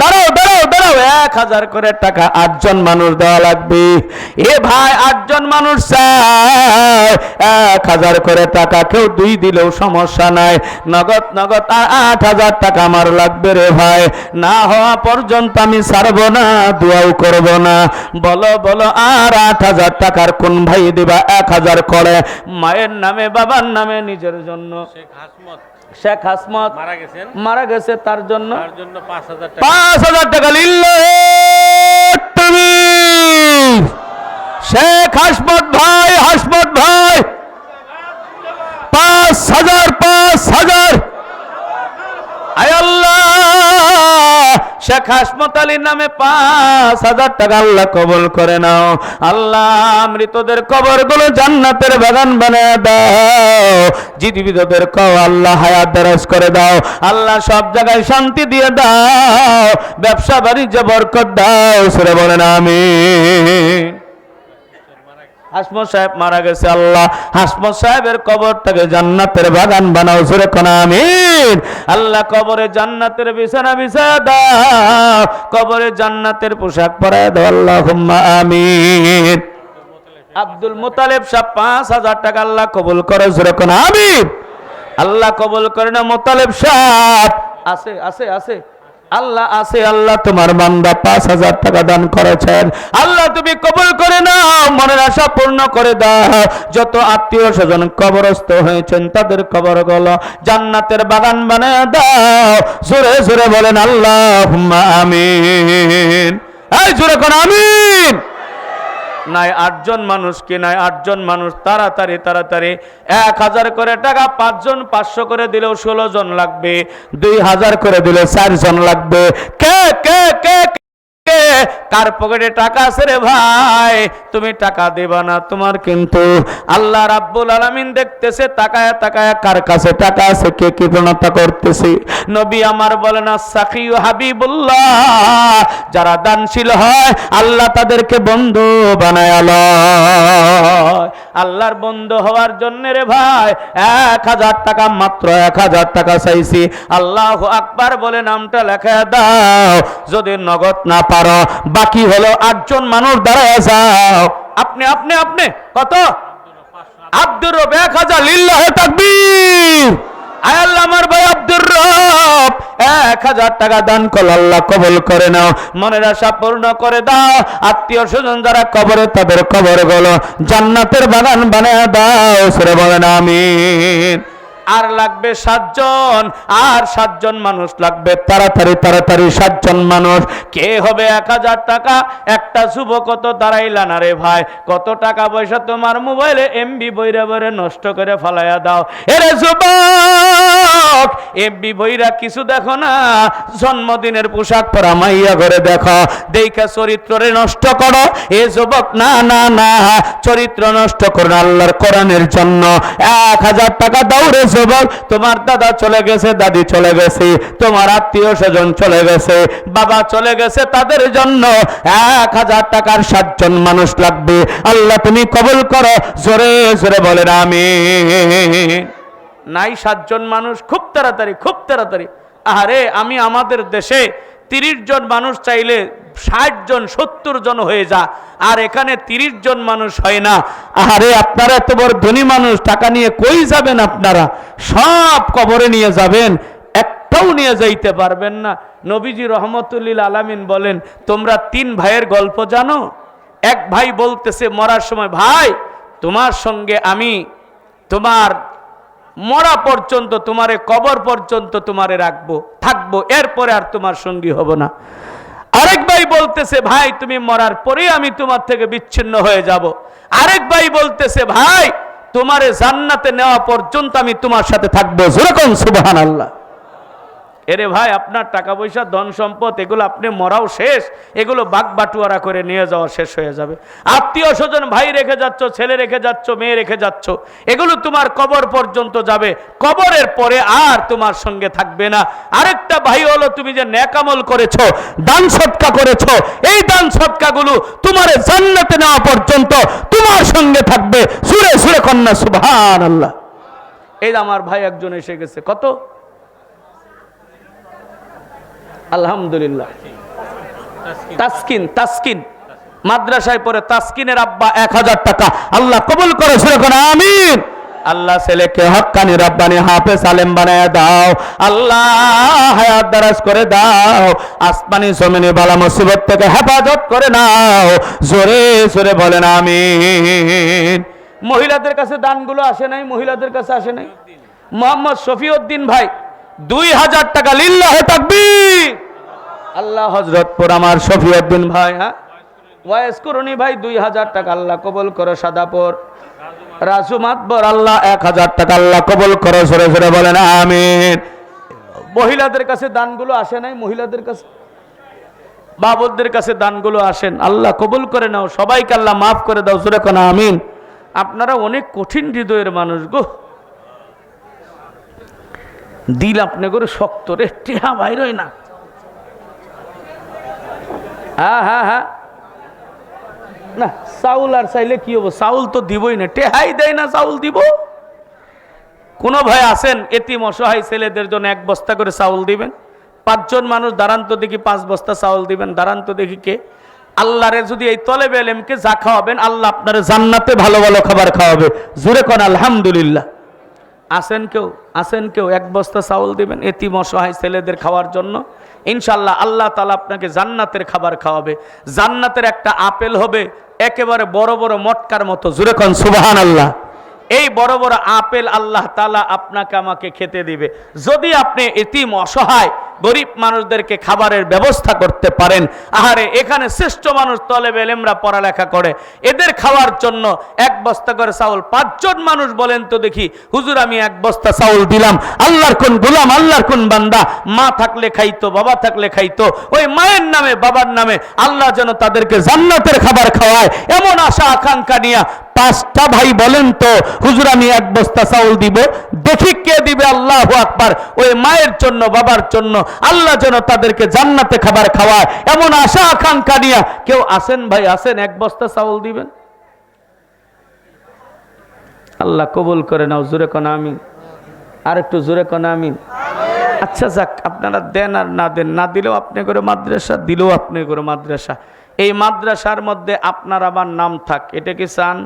দাঁড়াও দাঁড়াও দাঁড়াও। 1,000 করে টাকা 8 জন মানুষ দেওয়া লাগবে। এ ভাই 8 জন মানুষ চায় 1,000 করে টাকা, কেউ 2 দিলেও সমস্যা নাই, নগদ নগদ 8,000 টাকা আমার লাগবে রে ভাই, না হওয়া পর্যন্ত আমি ছাড়বো না, দোয়াও করব না। বলো বলো আর 8,000 টাকার কোন ভাই দিবা 1,000 করে, মায়ের নামে, বাবার নামে, নিজের জন্য। শেখ হাসমত মারা গেছে, তার জন্য 5,000 টাকা। লিল্লাহে তাকবীর। শেখ হাসমত ভাই, হাসমত ভাই 5,000, 5,000। আয় আল্লাহ, শেখ হাসমত আলীর নামে 5,000 টাকা আল্লাহ কবুল করে নাও আল্লাহ, মৃতদের কবরগুলো জান্নাতের বাগান বানায় দাও, জীবিতদের কও আল্লাহ হায়াত দারাজ করে দাও আল্লাহ, সব জায়গায় শান্তি দিয়ে দাও, ব্যবসা বাণিজ্যে বরকত দাও, সরে বলেন আমিন। হাসমত সাহেব মারা গেছে, আল্লাহ হাসমত সাহেবের কবরটাকে জান্নাতের বাগান বানাও, সরে কোন আমিন। আল্লাহ কবরে জান্নাতের বিছানা বিছায়া দাও, কবরে জান্নাতের পোশাক পরায় দাও, আল্লাহুম্মা আমিন। আব্দুল মুতালেব সাহেব 5,000 টাকা আল্লাহ কবুল করে, সরে কোন আমিন। আল্লাহ কবুল করে না মুতালেব সাহেব, আছে আছে আছে আল্লাহ আছে, আল্লাহ তোমার বান্দা 5,000 টাকা দান করেছেন, আল্লাহ তুমি কবুল করে নাও, মনের আশা পূর্ণ করে দাও। যত আত্মীয় স্বজন কবরস্থ হয়েছেন তাদের কবরগুলো জান্নাতের বাগান বানায় দাও, জোরে জোরে বলেন আল্লাহুম্মা আমিন। এই জোরে কোন আমিন। নাই 8 জন মানুষ, কি নাই 8 জন মানুষ, তাড়াতাড়ি তাড়াতাড়ি 1,000 করে টাকা, 5 জন 500 করে দিলেও 16 জন লাগবে, 2,000 করে দিলে 4 জন লাগবে। কে কে কে কার পকেটে টাকা আছে রে ভাই, তুমি টাকা দেবা না, তোমার কিন্তু আল্লাহ রাব্বুল আলামিন দেখতেছে, তাকায়া তাকায়া কার কাছে টাকা আছে, কে কি প্রণতা করতেছে। নবী আমার বলেন আস-সাখিয়ু হাবিবুল্লাহ, যারা দানশীল হয় আল্লাহ তাদেরকে বন্ধু বানায় লয়। আল্লাহর বন্ধু হওয়ার জন্য রে ভাই 1,000 টাকা, মাত্র 1,000 টাকা চাইছি, আল্লাহু আকবার বলে নামটা লেখা দাও। যদি নগদ না পারো, বাকি হলো 8 জন মানুষ দাঁড়ায় যাও। আপনি আপনি আপনি কত? আব্দুর রব 1,000। লিল্লাহে তাকবীর। আয় আল্লাহ আমার ভাই আব্দুর রব 1000 টাকা দান করল, আল্লাহ কবুল করে নাও, মনের আশা পূর্ণ করে দাও। আত্মীয় স্বজন যারা কবরে তাদের কবর গুলো জান্নাতের বাগান বানায় দাও, সরে বলেন আমিন। আর লাগবে 7 জন, আর 7 জন মানুষ লাগবে, তাড়াতাড়ি তাড়াতাড়ি 7 জন মানুষ। কে হবে 1000 টাকা? একটা যুবক তো দাঁড়াইলা না রে ভাই, কত টাকা পয়সা তোমার মোবাইলে এমবি বইরা বইরা নষ্ট করে ফলাইয়া দাও। এরে যুবক, এমবি বইরা কিছু দেখো না, জন্মদিনের পোশাক পরা মাইয়া ঘরে দেখো, দেখা চরিত্রে নষ্ট করো। এ যুবক, না না না, চরিত্র নষ্ট করো না আল্লাহর কোরআনের জন্য। 1000 টাকা দাও রে যুবক। তোমার দাদা চলে গেছে, দাদি চলে গেছে, তোমার আত্মীয় স্বজন চলে গেছে, বাবা চলে গেছে, তাদের জন্য 1000 টাকার 7 জন মানুষ লাগবে। আল্লাহ তুমি কবুল করো, জোরে জোরে বলেন আমিন। নাই 7 জন মানুষ, খুব তাড়াতাড়ি খুব তাড়াতাড়ি। আরে আমি আমাদের দেশে 30 জন মানুষ চাইলে 60 জন 70 জন হয়ে যা, আর এখানে 30 জন মানুষ হয় না। আরে আপনারা এত বড় ধনী মানুষ, টাকা নিয়ে কই যাবেন? আপনারা সব কবরে নিয়ে যাবেন, একটাও নিয়ে যাইতে পারবেন না। নবীজি রহমতুল্লিল আলামিন বলেন, তোমরা 3 ভাইয়ের গল্প জানো? এক ভাই বলতেছে মরার সময়, ভাই তোমার সঙ্গে আমি তোমার মরা পর্যন্ত, তোমারে কবর পর্যন্ত তোমারে রাখবো, থাকবো, এরপরে আর তোমার সঙ্গী হব না। আরেক ভাই বলতেছে, ভাই তুমি মরার পরে আমি তোমার থেকে বিচ্ছিন্ন হয়ে যাব। আরেক ভাই বলতেছে, ভাই তোমারে জান্নাতে নেওয়া পর্যন্ত আমি তোমার সাথে থাকবো। যেরকম সুবহানাল্লাহ। এরে ভাই, আপনার টাকা পয়সা ধন সম্পদ এগুলো আপনি মরাও শেষ, এগুলো বাগ বাটুয়ারা করে নিয়ে যাওয়া শেষ হয়ে যাবে। আত্মীয় স্বজন ভাই রেখে যাচ্ছ, ছেলে রেখে যাচ্ছ, মেয়ে রেখে যাচ্ছ, এগুলো তোমার কবর পর্যন্ত যাবে, কবরের পরে আর তোমার সঙ্গে থাকবে না। আরেকটা ভাই হলো, তুমি যে নেক আমল করেছো, দান সদকা করেছো, এই দান সদকাগুলো তোমার জান্নাতে নেওয়া পর্যন্ত তোমার সঙ্গে থাকবে। সুরে সুরে কন্যা সুবহানাল্লাহ। এই আমার ভাই একজন এসে গেছে, কত? আলহামদুলিল্লাহ। তাসকিন, তাসকিন মাদ্রাসায় পড়ে, তাসকিনের আব্বা 1000 টাকা, আল্লাহ কবুল করে, সুরে আমিন। আল্লাহ ছেলেকে হক্কানি রব্বানি হাফেজ আলেম বানায় দাও, আল্লাহ হায়াত দারাজ করে দাও, আসমানি জমিনে বালা মুসিবত থেকে হেফাজত করে নাও, জোরে জোরে বলেন আমিন। মহিলাদের কাছে দানগুলো আসে নাই, মহিলাদের কাছে আসে নাই। মোহাম্মদ শফিউদ্দিন ভাই 2000 টাকা, লিল্লাহে তাকবীর। আল্লাহ হযরতপুর আমার শফিউদ্দিন ভাই, হ্যাঁ ওয়াইস করুনি ভাই 2000 টাকা, আল্লাহ কবুল করো। সাদাপুর রাজু মাতবর, আল্লাহ 1000 টাকা, আল্লাহ কবুল করো, জোরে জোরে বলেন আমিন। মহিলাদের কাছে দানগুলো আসে নাই, মহিলাদের কাছে, বাবুদের কাছে দানগুলো আসেন, আল্লাহ কবুল করে নাও, সবাইকে আল্লাহ মাফ করে দাও, জোরে কোন আমিন। আপনারা অনেক কঠিন হৃদয়ের মানুষ গো, দিল আপনি করে শক্ত রে, টেহা বাইরই না। হ্যাঁ হ্যাঁ হ্যাঁ, না চাউল আর চাইলে কি হবো, চাউল তো দিবই না, টেহাই দেয় না, চাউল দিব। কোন ভাই আছেন এতিম অসহায় ছেলেদের জন্য 1 বস্তা করে চাউল দিবেন? 5 জন মানুষ দাঁড়ান তো দেখি, 5 বস্তা চাউল দিবেন, দাঁড়ান তো দেখি কে? আল্লাহরে যদি এই তলেবে ইলমকে যা খাওয়াবেন, আল্লাহ আপনার জান্নাতে ভালো ভালো খাবার খাওয়াবে, জোরে কোন আলহামদুলিল্লাহ। আসেন কেউ, আসেন কেউ, 1 বস্তা চাউল দিবেন এতিম অসহায় ছেলেদের খাওয়ার জন্য, ইনশাআল্লাহ আল্লাহ তাআলা আপনাকে জান্নাতের খাবার খাওয়াবে। জান্নাতের একটা আপেল হবে একেবারে বড় বড় মটকার মতো, জোরে কোন সুবহানাল্লাহ। এই বড় বড় আপেল আল্লাহ তাআলা আপনাকে আমাকে খেতে দিবে, যদি আপনি এতিম অসহায় গরিব মানুষদেরকে খাবারের ব্যবস্থা করতে পারেন। আহারে, এখানে শ্রেষ্ঠ মানুষ তলেবে ইলমরা পড়ালেখা করে, এদের খাওয়ার জন্য 1 বস্তা করে চাউল। 5 জন মানুষ বলেন তো দেখি, হুজুর আমি 1 বস্তা চাউল দিলাম, আল্লাহর কোন গোলাম, আল্লাহর কোন বান্দা, মা থাকলে খাইতো, বাবা থাকলে খাইতো, ওই মায়ের নামে বাবার নামে আল্লাহ যেন তাদেরকে জান্নাতের খাবার খাওয়ায়, এমন আশা আকাঙ্ক্ষা নিয়া 5টা ভাই বলেন তো, হুজুর আমি 1 বস্তা চাউল দিব, দেখি কে দিবে। আল্লাহু আকবার। ওই মায়ের জন্য, বাবার জন্য আল্লাহ যেন তাদেরকে জান্নাতে খাবার খাওয়ায়, এমন আশা আকাঙ্ক্ষা নিয়া কেউ আসেন ভাই, আসেন, 1 বস্তা চাউল দিবেন, আল্লাহ কবুল করে নাও, জোরে কোন আমিন। আর একটু জোরে কোন আমিন। আচ্ছা যাক, আপনারা দেন আর না দেন, না দিলেও আপনি করে মাদ্রাসা, দিলেও আপনি করে মাদ্রাসা, এই মাদ্রাসার মধ্যে আপনার আবার নাম থাক, এটা কি চান?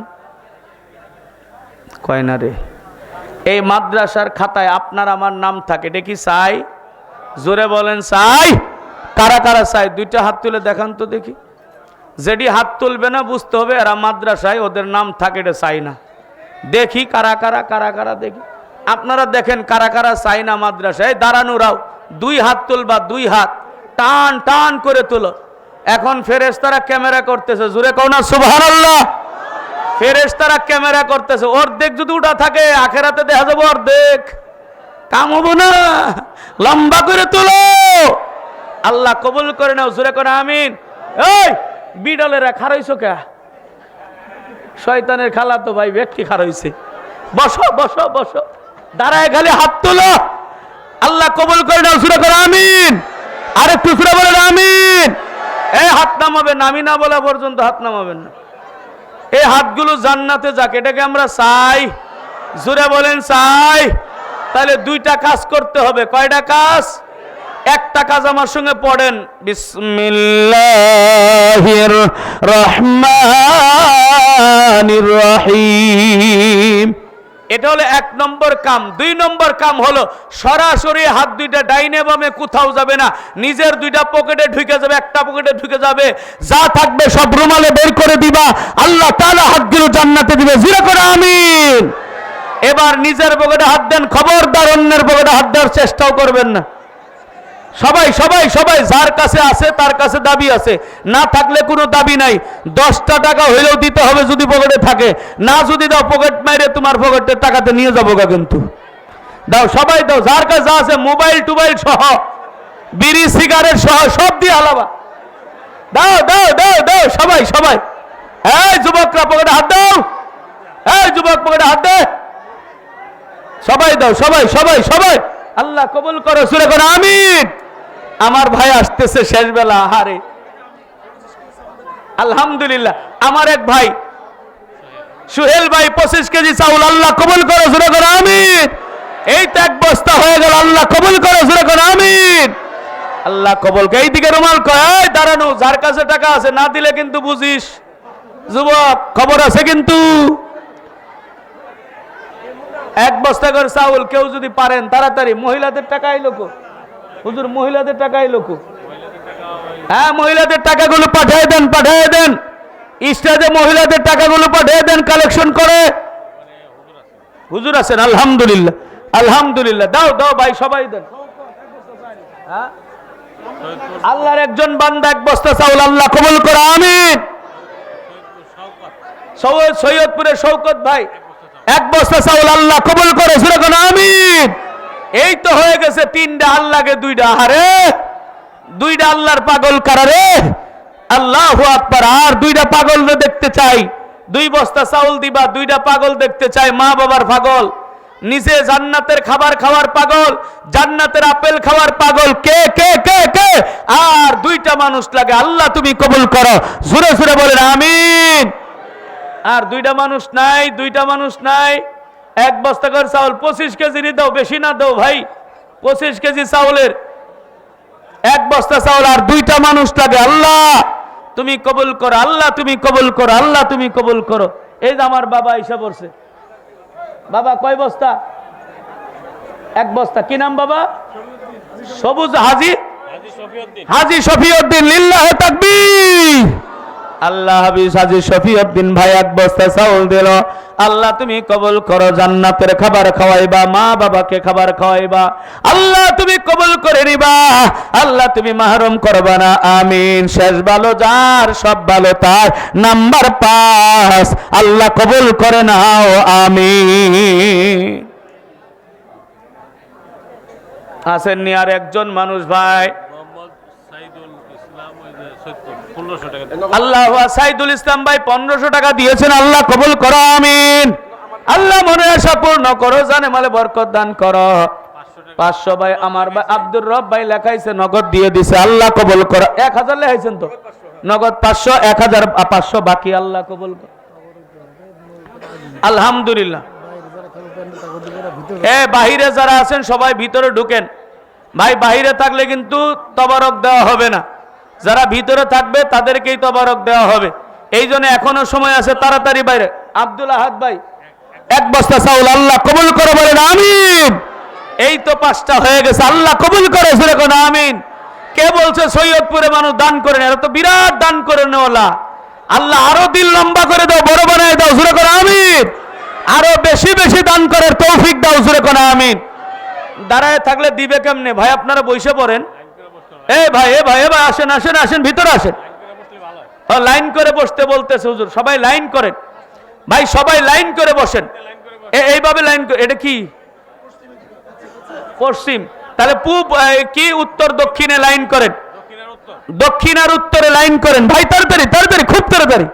কয় না রে। এই মাদ্রাসার খাতায় আপনার আমার নাম থাকে, এটা কি চাই? জোরে বলেন চাই। কারা কারা চাই? দুইটা হাত তুলে দেখান তো দেখি। যেটি হাত তুলবে না বুঝতে হবে এরা মাদ্রাসায় ওদের নাম থাকে, এটা চাই না। দেখি কারা কারা কারা কারা দেখি। আপনারা দেখেন কারা কারা চাই না মাদ্রাসায়। দাঁড়ানোরাও দুই হাত তুলবা, দুই হাত টান টান করে তুলো। এখন ফেরেশতারা ক্যামেরা করতেছে, জোরে কও না সুবহানাল্লাহ। ফেরেশতারা ক্যামেরা করতেছে, অর্ধেক যদি উঠা থাকে আখেরাতে দেখা যাবে অর্ধেক, কাম হবো না। লম্বা করে তুলো, আল্লাহ কবুল করে নাও, জোরে করে আমিন। এই বিড়ালেরা খারাইছো কে? শয়তানের খালা তো ভাই ব্যক্তি খারাইছে। বসো বসো বসো, দাঁড়ায় খালি হাত তুলো, আল্লাহ কবুল করে নাও, জোরে করে আমিন। আর একটু জোরে বলেন আমিন। এই হাত নামাবেন, আমি না বলা পর্যন্ত হাত নামাবেন না। এই হাতগুলো জান্নাতে যাক, এটাকে আমরা চাই। জোরে বলেন চাই। তাহলে দুইটা কাজ করতে হবে। কয়টা কাজ? একটা কাজ আমার সঙ্গে পড়েন, বিসমিল্লাহির রহমানির রহিম। এটা হলো 1 নম্বর কাম। 2 নম্বর কাম হলো সরাসরি হাত দুইটা ডাইনে বামে কোথাও যাবে না, নিজের দুইটা পকেটে ঢুকে যাবে, একটা পকেটে ঢুকে যাবে, যা থাকবে সব রুমালে বের করে দিবা, আল্লাহ তাআলা হাতগুলো জান্নাতে দিবে, জোরে করে আমিন। এবার নিজের পকেটে হাত দেন, খবরদার অন্যের পকেটে হাত দেওয়ার চেষ্টাও করবেন না। সবাই সবাই সবাই যার কাছে আছে তার কাছে দাবি আছে, না থাকলে কোনো দাবি নাই। 10টা টাকা হইলেও দিতে হবে যদি পকেটে থাকে, না যদি দাও পকেট মাইরে তোমার পকেটের টাকাতে নিয়ে যাবো গা। কিন্তু দাও, সবাই দাও, যার কাছে যা আছে, মোবাইল টোবাইল সহ, বিড়ি সিগারেট সহ সব দিয়ে আলাবা। দাও দাও দাও দাও, সবাই সবাই। এই যুবকরা পকেটে হাত দাও, এই যুবক পকেটে হাত দে, সবাই দাও, সবাই সবাই সবাই। আল্লাহ কবুল করো, সুরে করে আমিন। আমার ভাই আসতেছে শেষ বেলা, হারে আলহামদুলিল্লাহ। আমার এক ভাই সুহেল ভাই 25 কেজি চাউল, আল্লাহ কবুল করো, সুরে করে আমিন। এই তো 1 বস্তা হয়ে গেল, আল্লাহ কবুল করো, সুরে করে আমিন। আল্লাহ কবুল। এইদিকে রুমাল কয়, দাঁড়ানো, যার কাছে টাকা আছে না দিলে কিন্তু বুঝিস, যুবক খবর আছে কিন্তু। 1 বস্তা করে চাউল কেউ যদি পারেন তাড়াতাড়ি। মহিলাদের টাকা আইলো কো? হুজুর মহিলাদের টাকা আইলো কো? হ্যাঁ, মহিলাদের টাকাগুলো পাঠিয়ে দেন, পাঠিয়ে দেন। স্টেজে মহিলাদের টাকাগুলো পাঠিয়ে দেন কালেকশন করে। হুজুর আছেন? আলহামদুলিল্লাহ আলহামদুলিল্লাহ। দাও দাও ভাই, সবাই দেন। হ্যাঁ, আল্লাহর একজন বান্দা 1 বস্তা চাউল, আল্লাহ কবুল করে আমিন। সৈয়দপুরের শওকত ভাই 1 বস্তা চাউল, আল্লাহ কবুল করে, সুরে কোন আমিন। এই তো হয়ে গেছে 3টা, আল্লাহকে 2টা। আরে 2টা আল্লাহর পাগল কারা রে? আল্লাহু আকবার। আর 2টা পাগল দেখতে চাই। 2 বস্তা চাউল দিবা, 2টা পাগল দেখতে চাই, মা বাবার পাগল, নিজে জান্নাতের খাবার খাওয়ার পাগল, জান্নাতের আপেল খাওয়ার পাগল। কে কে কে কে? আর 2টা মানুষ লাগে, আল্লাহ তুমি কবুল করো, সুরে সুরে বলেন আমিন। আর 2টা মানুষ নাই, 2টা মানুষ নাই। 1 বস্তা করে চাউল 25 কেজি দাও, বেশি না দাও ভাই। 25 কেজি চাউলের 1 বস্তা চাউল, আর 2টা মানুষ লাগে, আল্লাহ তুমি কবুল করো, আল্লাহ তুমি কবুল করো, আল্লাহ তুমি কবুল করো। এই যে আমার বাবা এসে পড়ছে। বাবা কয় বস্তা? 1 বস্তা। কি নাম বাবা? সবুজ হাজি, হাজি শফিউদ্দিন। লিল্লাহি তাকবীর। আল্লাহ হাফিজ হাজি শফিউদ্দিন ভাই 1 বস্তা চাউল দিল, আল্লাহ তুমি কবুল করো, জান্নাতের খাবার খাওয়াইবা, মা বাবাকে খাবার খাওয়াইবা, আল্লাহ তুমি কবুল করে নিবা, আল্লাহ তুমি মাহরুম করবা না, আমিন। শেষ ভালো যার, সব ভালো তার, নাম্বার 5, আল্লাহ কবুল করে নাও, আমিন। আসেননি আর একজন মানুষ ভাই? আল্লাহ সাইদুল ইসলাম ভাই 1500 টাকা দিয়েছেন, আল্লাহ কবুল করো, আমিন। আল্লাহ মনে আশা পূর্ণ করো, জানে মালে বরকত দান করো। 500 ভাই আমার ভাই আব্দুর রব ভাই লেখাইছে, নগদ দিয়ে দিছে, আল্লাহ কবুল করো। 1000 লেখাইছেন তো, নগদ 500, 1500 বাকি, আল্লাহ কবুল করো, আলহামদুলিল্লাহ। বাহিরে যারা আছেন সবাই ভিতরে ঢুকেন ভাই, বাহিরে থাকলে কিন্তু তবারক দেওয়া হবে না, যারা ভিতরে থাকবে তাদেরকেই তবারক দেওয়া হবে। এই জন্য এখনো সময় আছে, তাড়াতাড়ি বাইরে। আব্দুল আহাদ ভাই এক বস্তা চাউল আল্লাহ কবুল করে বলেন আমিন। এই তো 5টা হয়ে গেছে, আল্লাহ কবুল করে সুরে কোন আমিন। কে বলছে সৈয়দপুরে মানুষ দান করেন? এরা তো বিরাট দান করে নেওয়ালা। আল্লাহ আরো দিল লম্বা করে দাও, বড় বানায় দাও সুরে কোন আমিন। আরো বেশি বেশি দান করার তৌফিক দাও সুরে কোন আমিন। দাঁড়ায় থাকলে দিবে কেমনে ভাই? আপনারা বসে পড়েন। এ ভাই আসেন আসেন আসেন, ভিতরে আসেন। লাইন করে বসতে বলতেছে হুজুর, সবাই লাইন করেন ভাই, সবাই লাইন করে বসেন। এইভাবে লাইন করে। এটা কি পশ্চিম? তাহলে পূব কি উত্তর দক্ষিণে লাইন করেন? দক্ষিণ আর উত্তরে লাইন করেন ভাই, তাড়াতাড়ি তাড়াতাড়ি, খুব তাড়াতাড়ি।